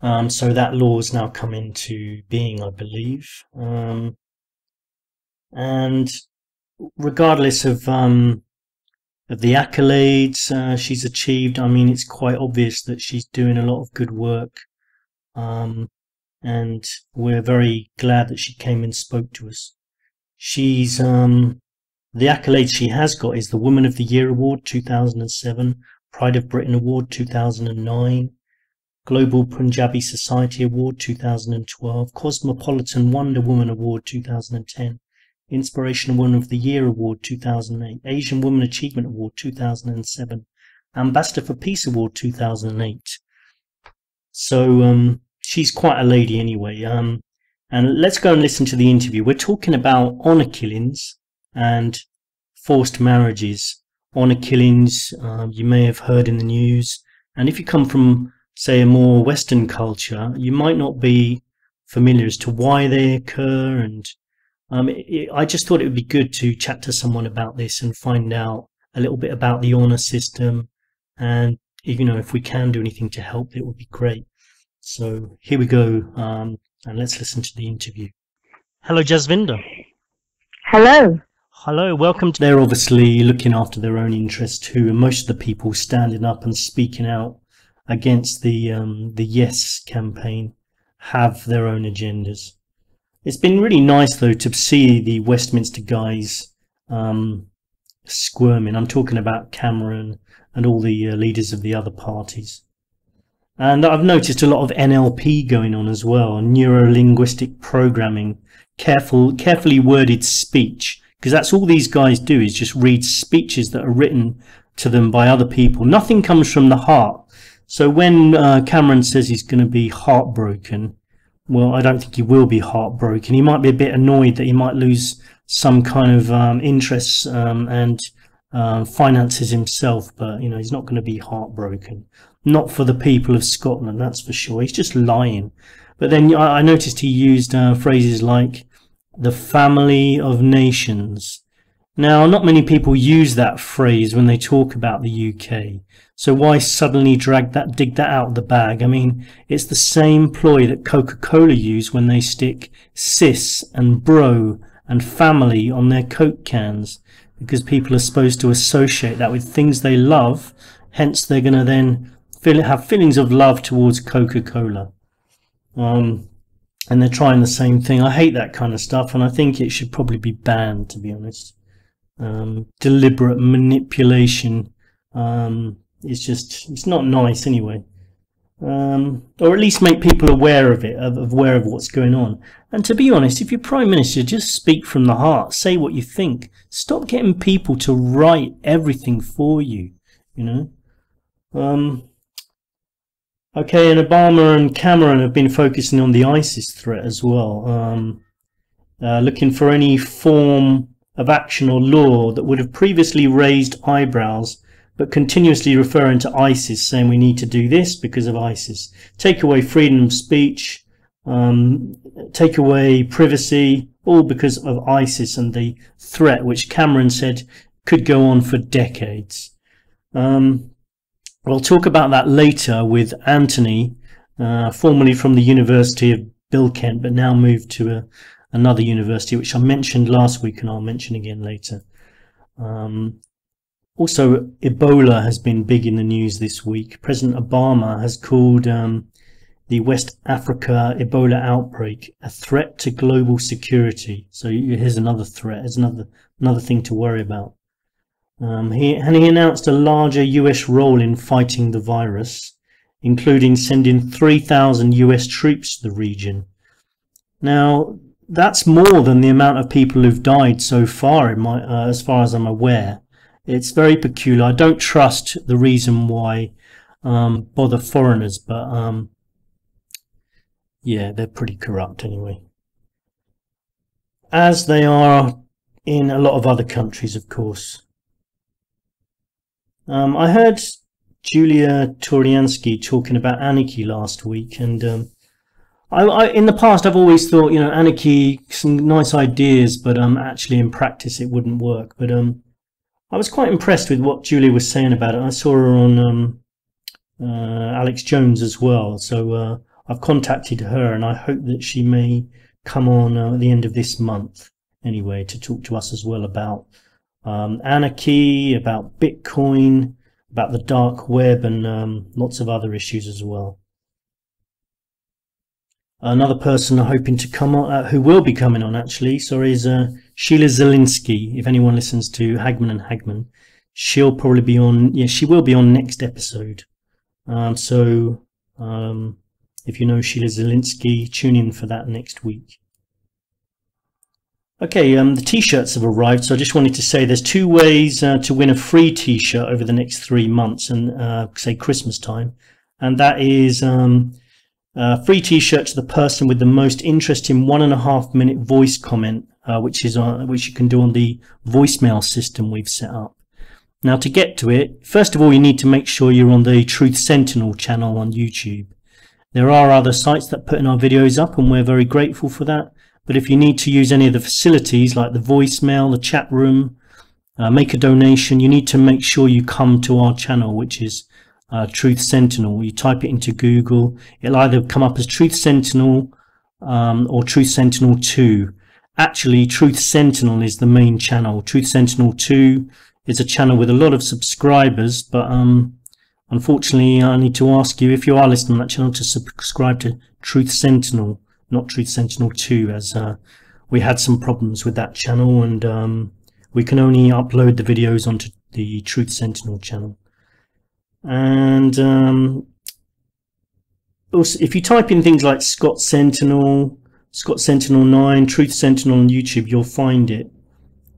So that law has now come into being, I believe. And regardless of the accolades she's achieved, I mean, it's quite obvious that she's doing a lot of good work. And we're very glad that she came and spoke to us. She's the accolades she has got is the Woman of the Year Award 2007, Pride of Britain Award 2009, Global Punjabi Society Award 2012, Cosmopolitan Wonder Woman Award 2010, Inspirational Woman of the Year Award 2008, Asian Woman Achievement Award 2007, Ambassador for Peace Award 2008. So she's quite a lady anyway. And let's go and listen to the interview. We're talking about honour killings and forced marriages. Honour killings, you may have heard in the news. And if you come from say, a more Western culture, you might not be familiar as to why they occur. And I just thought it would be good to chat to someone about this and find out a little bit about the honor system. And, if we can do anything to help, it would be great. So here we go, and let's listen to the interview. Hello, Jasvinder. Hello. Hello, welcome. They're obviously looking after their own interests too, and most of the people standing up and speaking out against the Yes campaign have their own agendas. It's been really nice though to see the Westminster guys squirming. I'm talking about Cameron and all the leaders of the other parties. And I've noticed a lot of NLP going on as well, neuro-linguistic programming, carefully worded speech, because that's all these guys do, is just read speeches that are written to them by other people. Nothing comes from the heart. So when Cameron says he's going to be heartbroken, well, I don't think he will be heartbroken. He might be a bit annoyed that he might lose some kind of interests and finances himself, but he's not going to be heartbroken. Not for the people of Scotland, that's for sure. He's just lying. But then I noticed he used phrases like the family of nations. Now, not many people use that phrase when they talk about the UK. So why suddenly dig that out of the bag? I mean, it's the same ploy that Coca-Cola use when they stick sis and bro and family on their Coke cans, because people are supposed to associate that with things they love. Hence, they're going to then have feelings of love towards Coca-Cola. And they're trying the same thing. I hate that kind of stuff, and I think it should probably be banned, to be honest. Deliberate manipulation. It's not nice anyway. Or at least make people aware of it, aware of what's going on. And to be honest, if you're Prime Minister, just speak from the heart. Say what you think. Stop getting people to write everything for you, Okay, and Obama and Cameron have been focusing on the ISIS threat as well, looking for any form of action or law that would have previously raised eyebrows, but continuously referring to ISIS, saying we need to do this because of ISIS. Take away freedom of speech, take away privacy, all because of ISIS and the threat, which Cameron said could go on for decades. We'll talk about that later with Anthony, formerly from the University of Bilkent, but now moved to another university, which I mentioned last week and I'll mention again later. Also, Ebola has been big in the news this week. President Obama has called the West Africa Ebola outbreak a threat to global security. So here's another threat, here's another thing to worry about. He announced a larger US role in fighting the virus, including sending 3,000 US troops to the region. Now, that's more than the amount of people who've died so far, as far as I'm aware. It's very peculiar. I don't trust the reason why bother foreigners, but yeah, they're pretty corrupt anyway. As they are in a lot of other countries, of course. I heard Julia Toriansky talking about anarchy last week, and in the past I've always thought, anarchy, some nice ideas, but actually in practice it wouldn't work. But I was quite impressed with what Julia was saying about it. I saw her on Alex Jones as well, so I've contacted her, and I hope that she may come on at the end of this month anyway to talk to us as well about anarchy, about Bitcoin, about the dark web, and lots of other issues as well. Another person hoping to come on, who will be coming on actually, is Sheila Zielinski. If anyone listens to Hagman and Hagman, she'll probably be on. Yeah, she will be on next episode. If you know Sheila Zielinski, tune in for that next week. Okay, the t-shirts have arrived, so I just wanted to say there's two ways to win a free t-shirt over the next 3 months, and say Christmas time, and that is a free t-shirt to the person with the most interesting 1.5 minute voice comment, which you can do on the voicemail system we've set up. Now, to get to it, first of all, you need to make sure you're on the Truth Sentinel channel on YouTube. There are other sites that put in our videos up, and we're very grateful for that. But if you need to use any of the facilities like the voicemail, the chat room, make a donation, you need to make sure you come to our channel, which is Truth Sentinel. You type it into Google, it'll either come up as Truth Sentinel or Truth Sentinel 2. Actually, Truth Sentinel is the main channel. Truth Sentinel 2 is a channel with a lot of subscribers, but unfortunately I need to ask you, if you are listening on that channel, to subscribe to Truth Sentinel, not Truth Sentinel 2, as we had some problems with that channel, and we can only upload the videos onto the Truth Sentinel channel. And also, if you type in things like Scott Sentinel 9, Truth Sentinel on YouTube, you'll find it.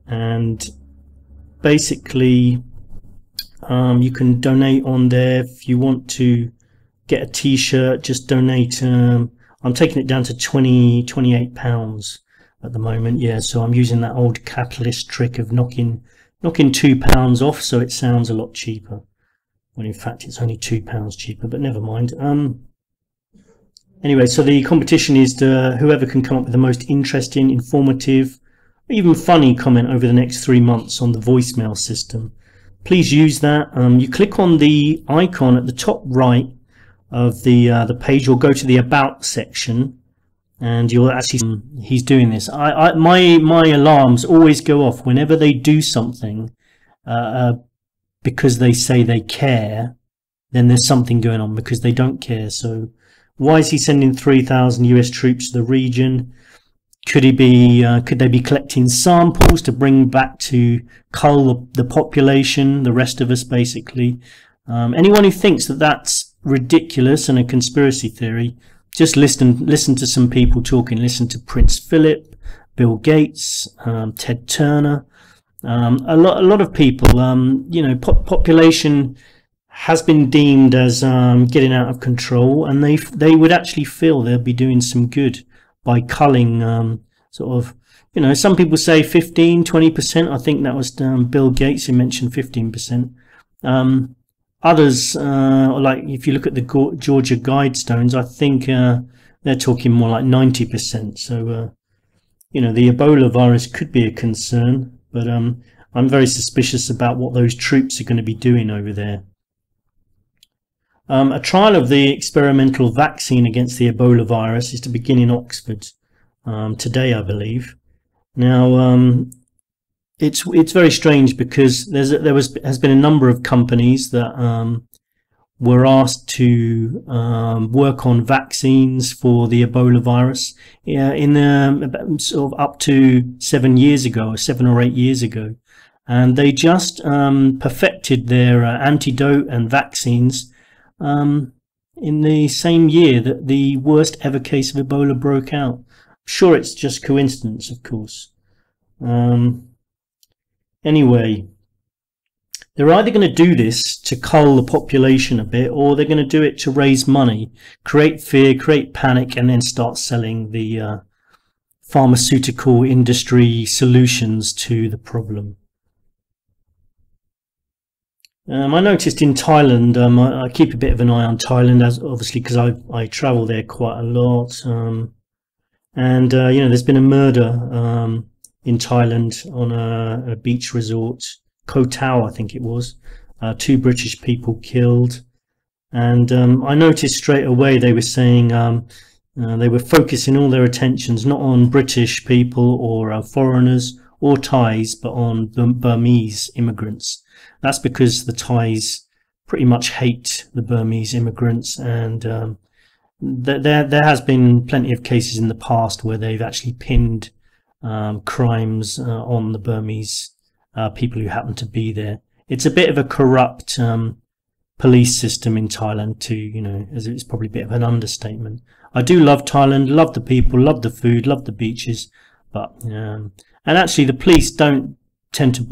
And basically you can donate on there. If you want to get a t-shirt, just donate. I'm taking it down to £28 at the moment. Yeah, so I'm using that old capitalist trick of knocking £2 off, so it sounds a lot cheaper, when in fact it's only £2 cheaper, but never mind. Anyway, so the competition is whoever can come up with the most interesting, informative, even funny comment over the next 3 months on the voicemail system. Please use that. You click on the icon at the top right of the page, or go to the About section, and you'll actually see he's doing this. My alarms always go off whenever they do something because they say they care. Then there's something going on, because they don't care. So why is he sending 3,000 US troops to the region? Could they be collecting samples to bring back to cull the population, the rest of us basically? Anyone who thinks that that's ridiculous and a conspiracy theory, just listen to some people talking. Listen to Prince Philip, Bill Gates, Ted Turner, a lot of people. You know, population has been deemed as getting out of control, and they would actually feel they'll be doing some good by culling sort of, you know, some people say 15-20%. I think that was Bill Gates who mentioned 15%. Others, like if you look at the Georgia Guidestones, I think they're talking more like 90%. So you know, the Ebola virus could be a concern, but I'm very suspicious about what those troops are going to be doing over there. A trial of the experimental vaccine against the Ebola virus is to begin in Oxford today, I believe. Now, it's very strange, because has been a number of companies that were asked to work on vaccines for the Ebola virus in sort of up to 7 years ago, or 7 or 8 years ago, and they just perfected their antidote and vaccines in the same year that the worst ever case of Ebola broke out. Sure, it's just coincidence, of course. Anyway, they're either going to do this to cull the population a bit, or they're going to do it to raise money, create fear, create panic, and then start selling the pharmaceutical industry solutions to the problem. I noticed in Thailand, I keep a bit of an eye on Thailand, as obviously because I travel there quite a lot, and you know, there's been a murder in Thailand on a beach resort, Koh Tao, I think it was. 2 British people killed, and I noticed straight away they were saying they were focusing all their attentions not on British people or foreigners or Thais, but on the Burmese immigrants. That's because the Thais pretty much hate the Burmese immigrants, and there has been plenty of cases in the past where they've actually pinned crimes on the Burmese people who happen to be there. It's a bit of a corrupt police system in Thailand too, you know, as it's probably a bit of an understatement. I do love Thailand, love the people, love the food, love the beaches, but and actually the police don't tend to